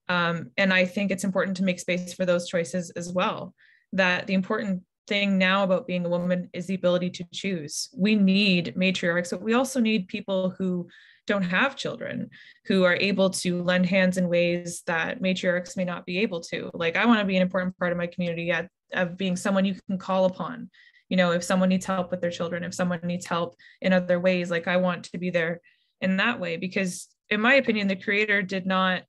And I think it's important to make space for those choices as well. That the important thing now about being a woman is the ability to choose. We need matriarchs, but we also need people who don't have children, who are able to lend hands in ways that matriarchs may not be able to. Like, I want to be an important part of my community of being someone you can call upon. You know, if someone needs help with their children, if someone needs help in other ways, like I want to be there in that way, because in my opinion, the creator did not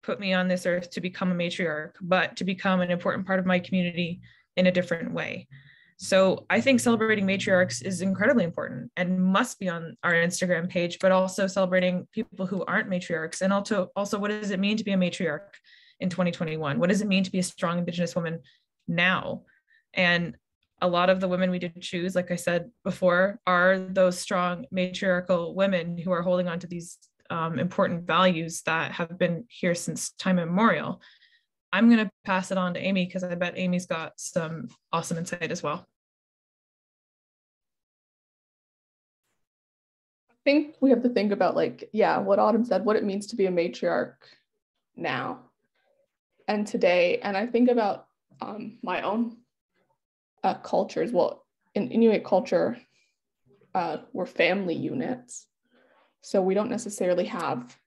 put me on this earth to become a matriarch, but to become an important part of my community in a different way. So I think celebrating matriarchs is incredibly important and must be on our Instagram page, but also celebrating people who aren't matriarchs. And also what does it mean to be a matriarch in 2021? What does it mean to be a strong Indigenous woman now? And a lot of the women we did choose, like I said before, are those strong matriarchal women who are holding on to these important values that have been here since time immemorial. I'm going to pass it on to Amy because I bet Amy's got some awesome insight as well. I think we have to think about, like, yeah, what Autumn said, what it means to be a matriarch now and today. And I think about my own cultures. Well, in Inuit culture, we're family units. So we don't necessarily have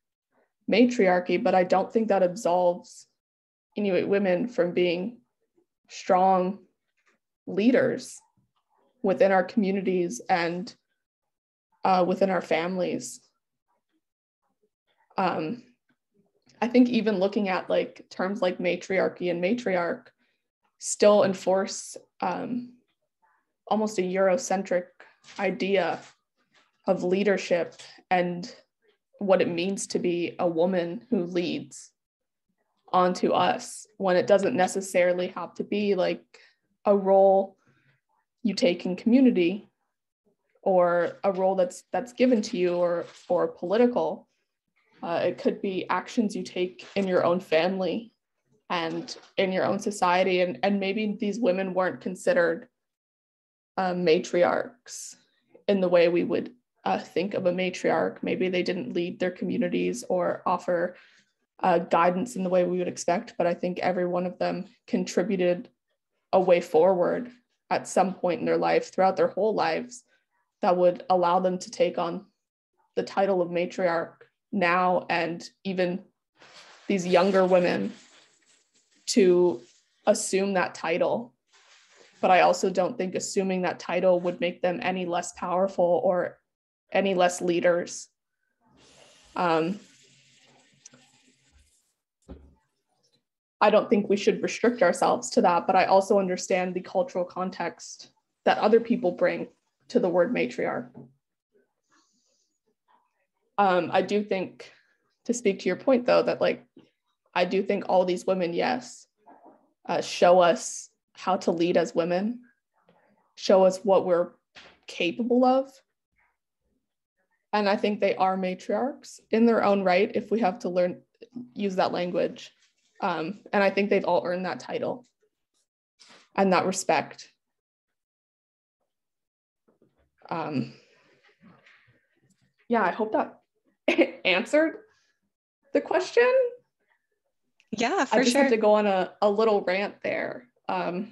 matriarchy, but I don't think that absolves Inuit women from being strong leaders within our communities and within our families. I think even looking at like terms like matriarchy and matriarch still enforce almost a Eurocentric idea of leadership and what it means to be a woman who leads onto us, when it doesn't necessarily have to be like a role you take in community or a role that's given to you or political. It could be actions you take in your own family and in your own society. And maybe these women weren't considered matriarchs in the way we would think of a matriarch. Maybe they didn't lead their communities or offer guidance in the way we would expect, but I think every one of them contributed a way forward at some point in their life throughout their whole lives that would allow them to take on the title of matriarch now, and even these younger women to assume that title. But I also don't think assuming that title would make them any less powerful or any less leaders. I don't think we should restrict ourselves to that, but I also understand the cultural context that other people bring to the word matriarch. I do think, to speak to your point though, that like, I do think all these women, yes, show us how to lead as women, show us what we're capable of. And I think they are matriarchs in their own right if we have to use that language. And I think they've all earned that title and that respect. Yeah, I hope that answered the question. Yeah, for sure. I just have to go on a little rant there. Because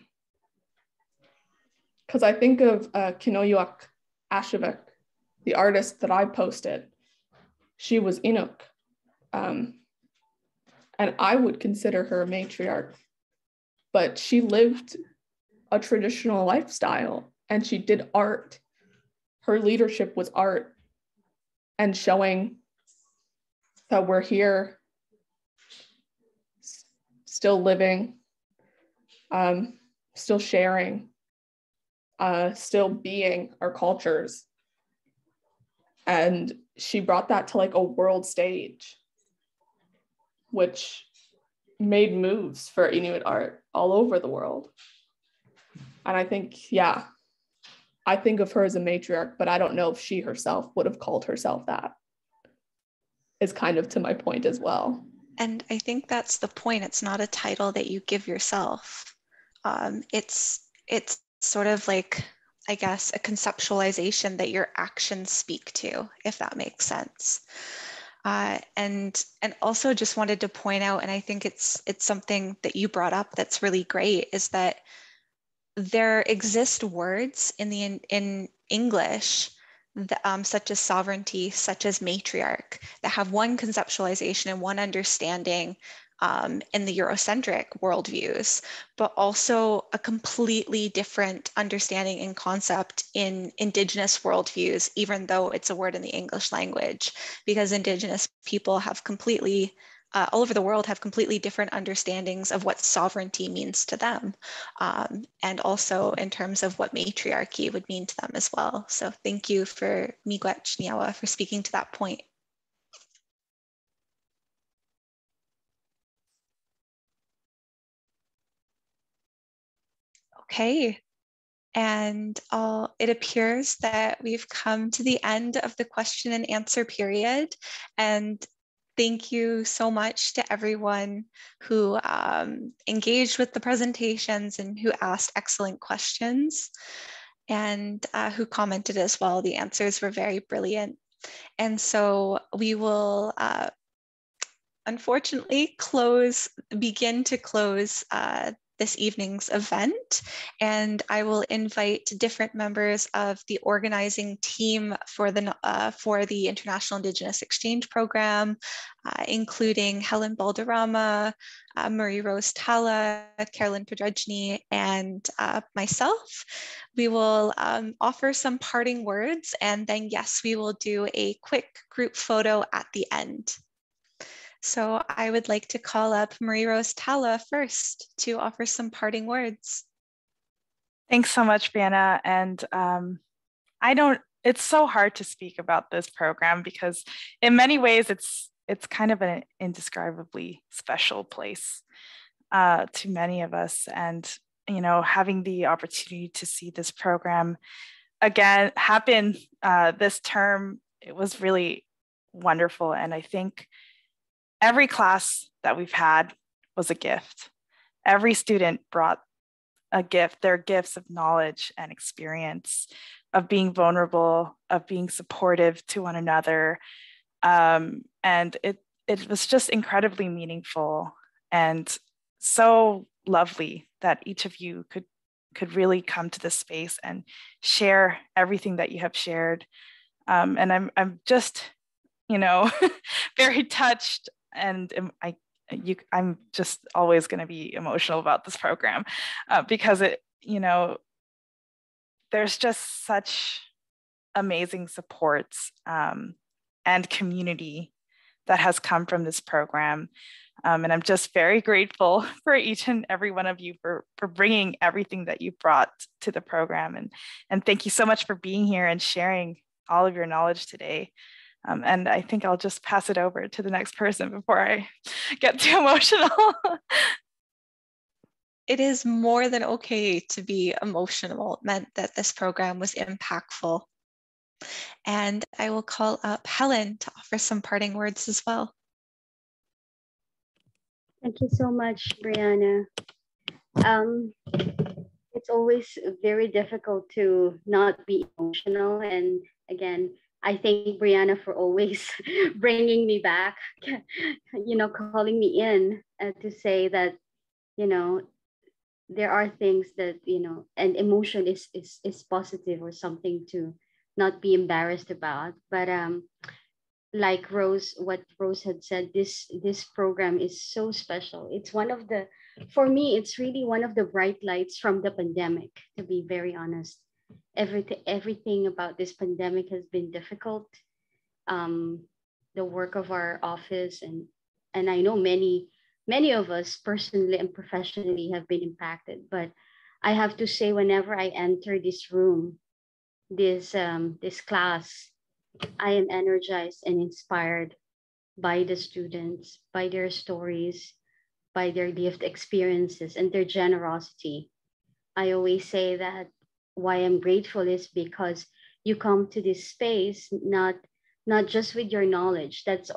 I think of Kinoyuak Ashevik, the artist that I posted. She was Inuk. And I would consider her a matriarch, but she lived a traditional lifestyle and she did art. Her leadership was art and showing that we're here, still living, still sharing, still being our cultures. And she brought that to like a world stage, which made moves for Inuit art all over the world. And I think, yeah, I think of her as a matriarch, but I don't know if she herself would have called herself that, is kind of to my point as well. And I think that's the point. It's not a title that you give yourself. It's sort of like, I guess, a conceptualization that your actions speak to, if that makes sense. And also just wanted to point out, and I think it's something that you brought up that's really great, is that there exist words in English such as sovereignty, such as matriarch, that have one conceptualization and one understanding in the Eurocentric worldviews, but also a completely different understanding and concept in Indigenous worldviews, even though it's a word in the English language, because Indigenous people have completely, all over the world, have completely different understandings of what sovereignty means to them, and also in terms of what matriarchy would mean to them as well. So thank you for Miigwech Niawa for speaking to that point. Okay, and it appears that we've come to the end of the question and answer period. And thank you so much to everyone who engaged with the presentations and who asked excellent questions and who commented as well. The answers were very brilliant. And so we will unfortunately begin to close this evening's event, and I will invite different members of the organizing team for the International Indigenous Exchange Program, including Helen Baldirama, Marie-Rose Talla, Carolyn Padruccini, and myself. We will offer some parting words, and then yes, we will do a quick group photo at the end. So I would like to call up Marie-Rose Talla first to offer some parting words. Thanks so much, Brianna. And it's so hard to speak about this program because in many ways it's kind of an indescribably special place to many of us. And, you know, having the opportunity to see this program again happen this term, it was really wonderful. And I think every class that we've had was a gift. Every student brought a gift, their gifts of knowledge and experience, of being vulnerable, of being supportive to one another. And it was just incredibly meaningful and so lovely that each of you could really come to this space and share everything that you have shared. And I'm just, you know, very touched. And I'm just always going to be emotional about this program because it, you know, there's just such amazing supports and community that has come from this program. And I'm just very grateful for each and every one of you for bringing everything that you brought to the program. And thank you so much for being here and sharing all of your knowledge today. And I think I'll just pass it over to the next person before I get too emotional. It is more than okay to be emotional. It meant that this program was impactful. And I will call up Helen to offer some parting words as well. Thank you so much, Brianna. It's always very difficult to not be emotional. And again, I thank Brianna for always bringing me back, you know, calling me in to say that, you know, there are things that, you know, and emotion is positive or something to not be embarrassed about. But like what Rose had said, this program is so special. It's one of the, for me, it's really one of the bright lights from the pandemic, to be very honest. Everything about this pandemic has been difficult. The work of our office and I know many of us personally and professionally have been impacted. But I have to say, whenever I enter this room, this class, I am energized and inspired by the students, by their stories, by their lived experiences and their generosity. I always say that why I'm grateful is because you come to this space not just with your knowledge. That's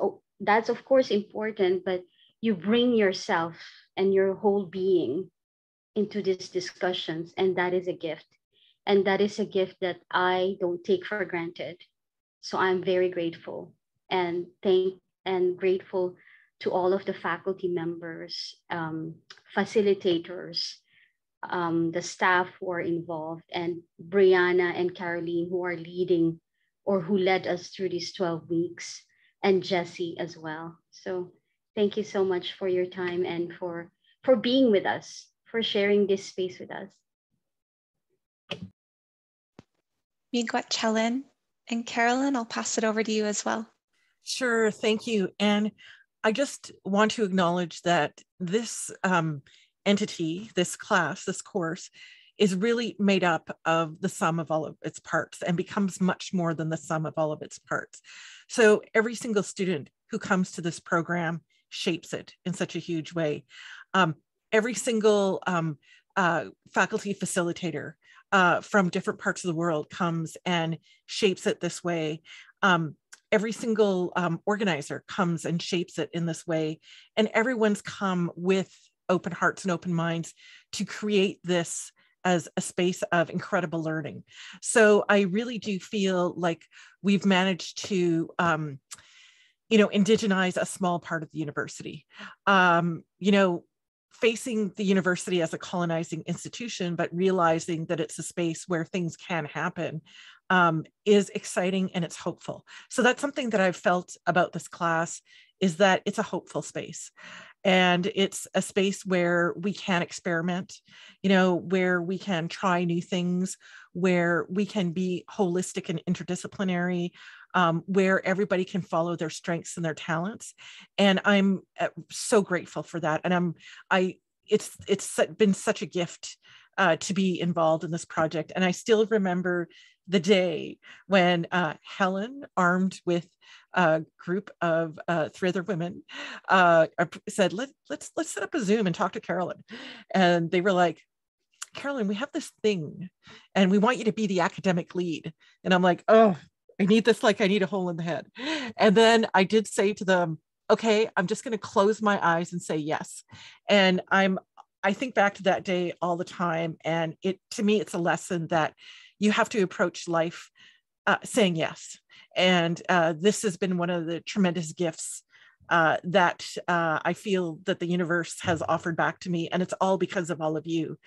of course important, but you bring yourself and your whole being into these discussions, and that is a gift. And that is a gift that I don't take for granted. So I'm very grateful and grateful to all of the faculty members, facilitators, the staff who are involved, and Brianna and Caroline who are leading or who led us through these 12 weeks, and Jessie as well. So Thank you so much for your time and for being with us, for sharing this space with us. Miigwech, Helen. And Carolyn, I'll pass it over to you as well. Sure, thank you. And I just want to acknowledge that this entity, this class, this course, is really made up of the sum of all of its parts and becomes much more than the sum of all of its parts. So every single student who comes to this program shapes it in such a huge way. Every single faculty facilitator from different parts of the world comes and shapes it this way. Every single organizer comes and shapes it in this way. And everyone's come with open hearts and open minds to create this as a space of incredible learning. So I really do feel like we've managed to, indigenize a small part of the university. Facing the university as a colonizing institution, but realizing that it's a space where things can happen is exciting and it's hopeful. So that's something that I've felt about this class, is that it's a hopeful space. And it's a space where we can experiment, where we can try new things, where we can be holistic and interdisciplinary, where everybody can follow their strengths and their talents. And I'm so grateful for that. And it's been such a gift to be involved in this project. And I still remember the day when Helen, armed with a group of 3 other women, said, let's set up a Zoom and talk to Carolyn. And they were like, Carolyn, we have this thing and we want you to be the academic lead. And I'm like, oh, I need this like I need a hole in the head. And then I did say to them, okay, I'm just going to close my eyes and say yes. And I think back to that day all the time. And to me, it's a lesson that you have to approach life saying yes. And this has been one of the tremendous gifts that I feel that the universe has offered back to me. And it's all because of all of you.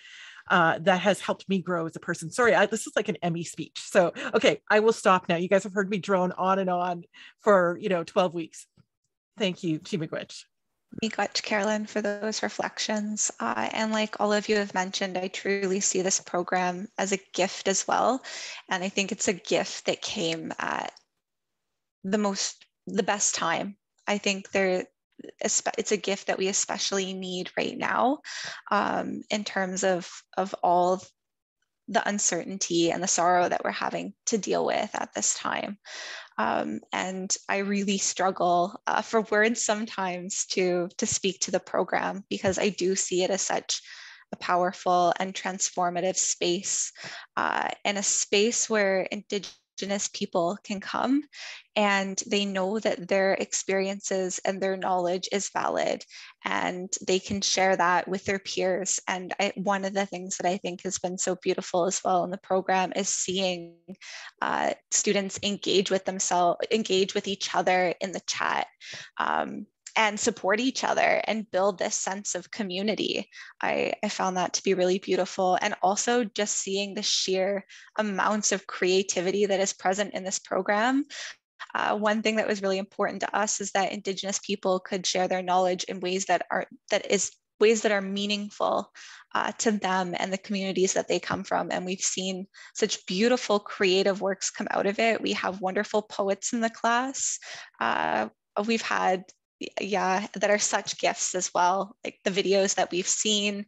That has helped me grow as a person. Sorry, this is like an Emmy speech. So, okay, I will stop now. You guys have heard me drone on and on for, 12 weeks. Thank you, Miigwech. Miigwech, Carolyn, for those reflections. And like all of you have mentioned, I truly see this program as a gift as well. And I think it's a gift that came at the best time. I think it's a gift that we especially need right now in terms of all the uncertainty and the sorrow that we're having to deal with at this time. And I really struggle for words sometimes to speak to the program, because I do see it as such a powerful and transformative space, and a space where Indigenous people can come and they know that their experiences and their knowledge is valid, and they can share that with their peers. And one of the things that I think has been so beautiful as well in the program is seeing students engage with each other in the chat, and support each other and build this sense of community. I found that to be really beautiful. And also just seeing the sheer amounts of creativity that is present in this program. One thing that was really important to us is that Indigenous people could share their knowledge in ways that are meaningful to them and the communities that they come from. And we've seen such beautiful creative works come out of it. We have wonderful poets in the class. We've had that are such gifts as well. Like the videos that we've seen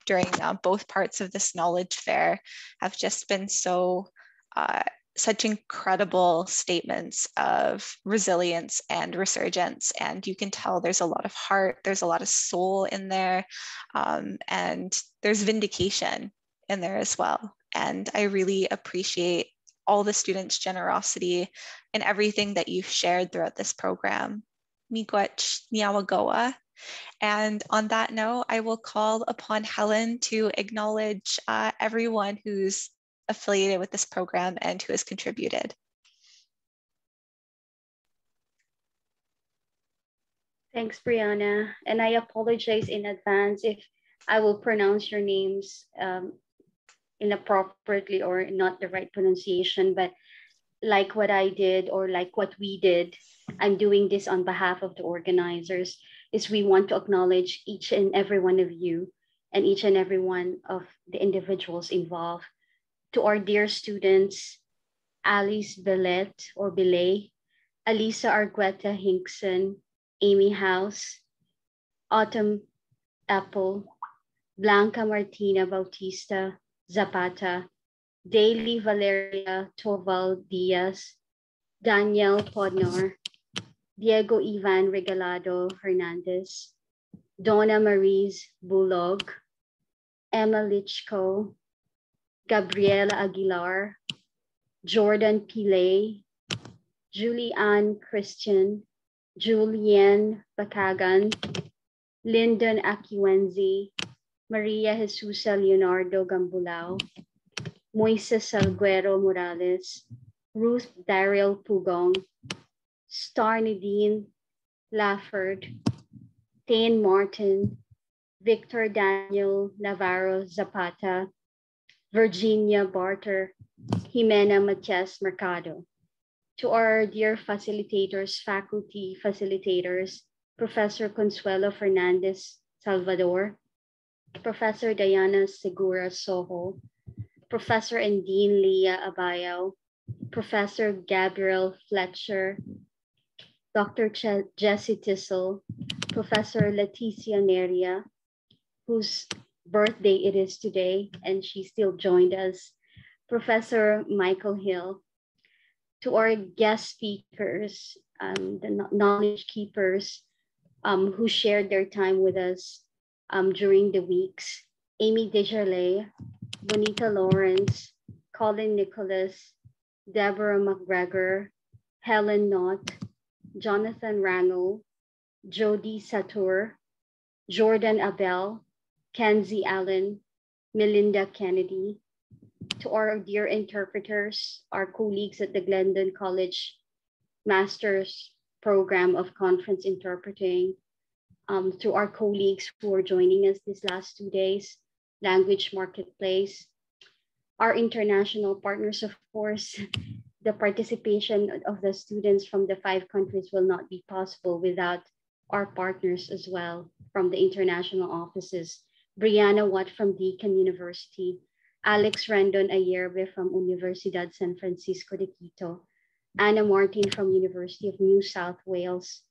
during both parts of this knowledge fair have just been such incredible statements of resilience and resurgence. And you can tell there's a lot of heart, there's a lot of soul in there, and there's vindication in there as well. And I really appreciate all the students' generosity and everything that you've shared throughout this program. Miigwech Niawagoa. And on that note, I will call upon Helen to acknowledge everyone who's affiliated with this program and who has contributed. Thanks, Brianna. And I apologize in advance if I will pronounce your names inappropriately or not the right pronunciation, but like what I did or like what we did, I'm doing this on behalf of the organizers, is we want to acknowledge each and every one of you and each and every one of the individuals involved. To our dear students, Alice Bellet or Belay, Alisa Argueta Hinkson, Amy House, Autumn Epple, Blanca Martina Bautista Zapata, Daily Valeria Torval Diaz, Daniel Podnor, Diego Ivan Regalado Hernandez, Donna Maries Bulog, Emmalichko, Gabriela Aguilar, Jordan Pillay, Julianne Christian, Julianne Bakagan, Lyndon Akiwenzi, Maria Jesusa Leonardo Gambulao, Moises Salguero Morales, Ruth Daryl Pugong, Star Nadine Lafford, Tane Martin, Victor Daniel Navarro Zapata, Virginia Barter, Jimena Matias Mercado. To our dear facilitators, faculty facilitators, Professor Consuelo Fernandez Salvador, Professor Diana Segura Soho, Professor and Dean Leah Abayao, Professor Gabriel Fletcher, Dr. Jessie Tissel, Professor Leticia Neria, whose birthday it is today, and she still joined us, Professor Michael Hill. To our guest speakers, the knowledge keepers who shared their time with us during the weeks, Amy Desjardins, Bonita Lawrence, Colin Nicholas, Deborah McGregor, Helen Knott, Jonathan Rangel, Jody Satur, Jordan Abel, Kenzie Allen, Melinda Kennedy. To our dear interpreters, our colleagues at the Glendon College Master's Program of Conference Interpreting, to our colleagues who are joining us these last 2 days, Language Marketplace, our international partners, of course. The participation of the students from the 5 countries will not be possible without our partners as well from the international offices. Brianna Watt from Deakin University, Alex Rendon Ayerbe from Universidad San Francisco de Quito, Anna Martin from University of New South Wales,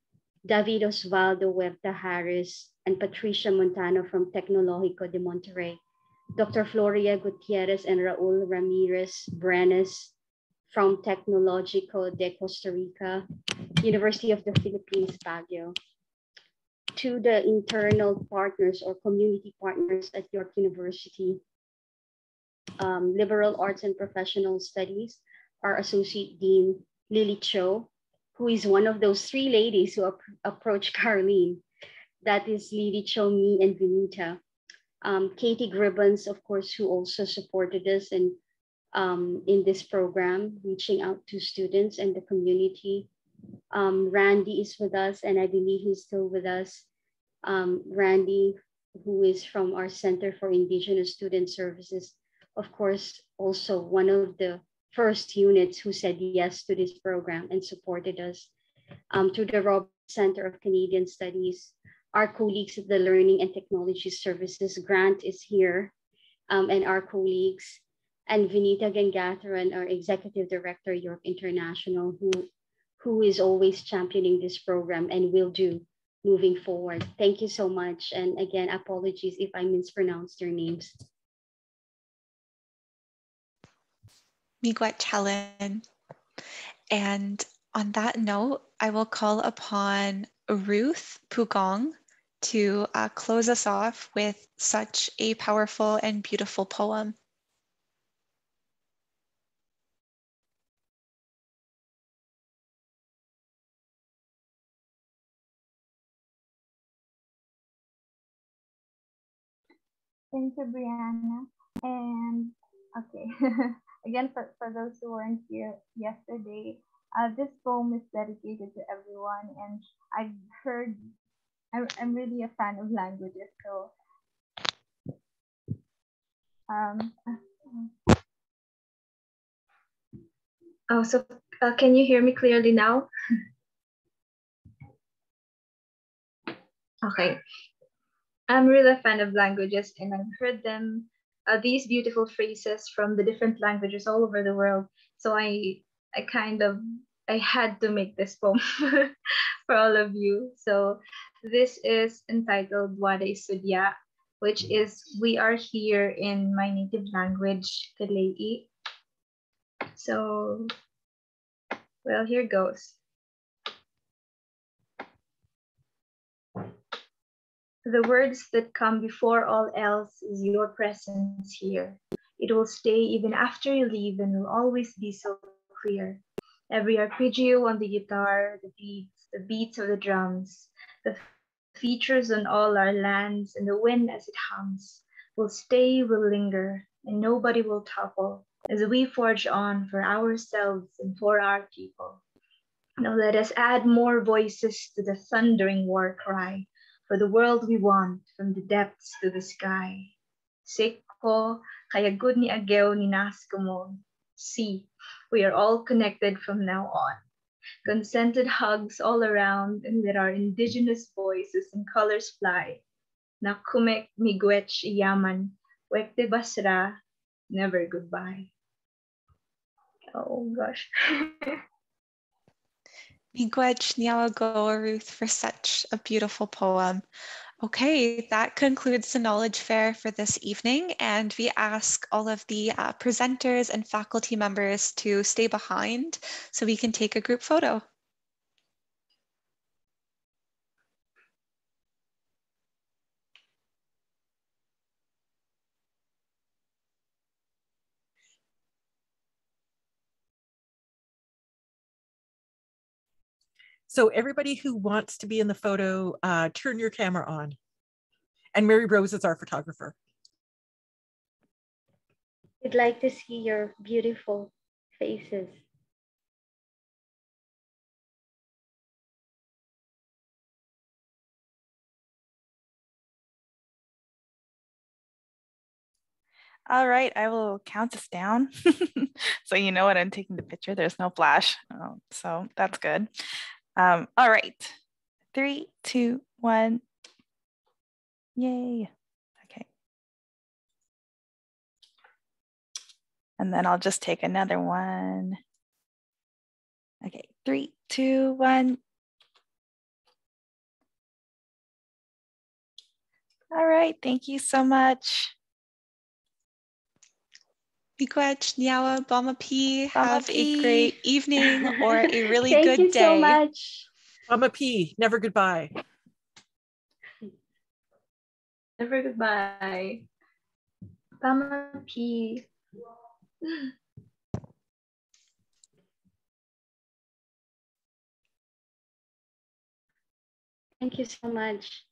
David Osvaldo Huerta Harris, and Patricia Montano from Tecnológico de Monterrey, Dr. Floria Gutierrez and Raul Ramirez Brenes from Tecnológico de Costa Rica, University of the Philippines, Baguio. To the internal partners or community partners at York University, Liberal Arts and Professional Studies, our Associate Dean, Lily Cho, who is one of those 3 ladies who approached Caroline. That is Lily Cho, me, and Vinita. Katie Gribbons, of course, who also supported us and in this program, reaching out to students and the community. Randy is with us, and I believe he's still with us. Randy, who is from our Center for Indigenous Student Services, of course, also one of the first units who said yes to this program and supported us. To the Roberts Center of Canadian Studies, our colleagues at the Learning and Technology Services, Grant is here, and our colleagues, and Vinita Gangatharan, our Executive Director, York International, who is always championing this program and will do moving forward. Thank you so much. And again, apologies if I mispronounced your names. Miigwech Helen. And on that note, I will call upon Ruth Pugong to close us off with such a powerful and beautiful poem. Thank you, Brianna. And okay, again, for those who weren't here yesterday, this poem is dedicated to everyone. And I've heard, I'm really a fan of languages. So Oh, so can you hear me clearly now? Okay. I'm really a fan of languages, and I've heard them, these beautiful phrases from the different languages all over the world. So I had to make this poem for all of you. So this is entitled Wade Sudya, which is we are here in my native language, Kalei. So, well, here goes. The words that come before all else is your presence here. It will stay even after you leave and will always be so clear. Every arpeggio on the guitar, the beats of the drums, the features on all our lands and the wind as it hums will stay, will linger, and nobody will topple as we forge on for ourselves and for our people. Now let us add more voices to the thundering war cry for the world we want from the depths to the sky. Seko, kaya good ni ageo ni nasko mo. See, we are all connected from now on. Consented hugs all around, and let our indigenous voices and colors fly. Nakumek migwech iyaman, wekte basra, never goodbye. Oh gosh. Miigwech niawago, Ruth, for such a beautiful poem. Okay, that concludes the knowledge fair for this evening, and we ask all of the presenters and faculty members to stay behind so we can take a group photo. So everybody who wants to be in the photo, turn your camera on. And Mary Rose is our photographer. We'd like to see your beautiful faces. All right, I will count us down. So you know what, I'm taking the picture. There's no flash, so that's good. All right, 3, 2, 1. Yay. Okay. And then I'll just take another one. Okay, 3, 2, 1. All right, thank you so much. Miigwech niawa bamapi. Have a great evening or a really Thank good you day. so much. Bamapi, never goodbye. Never goodbye. Bamapi. Thank you so much.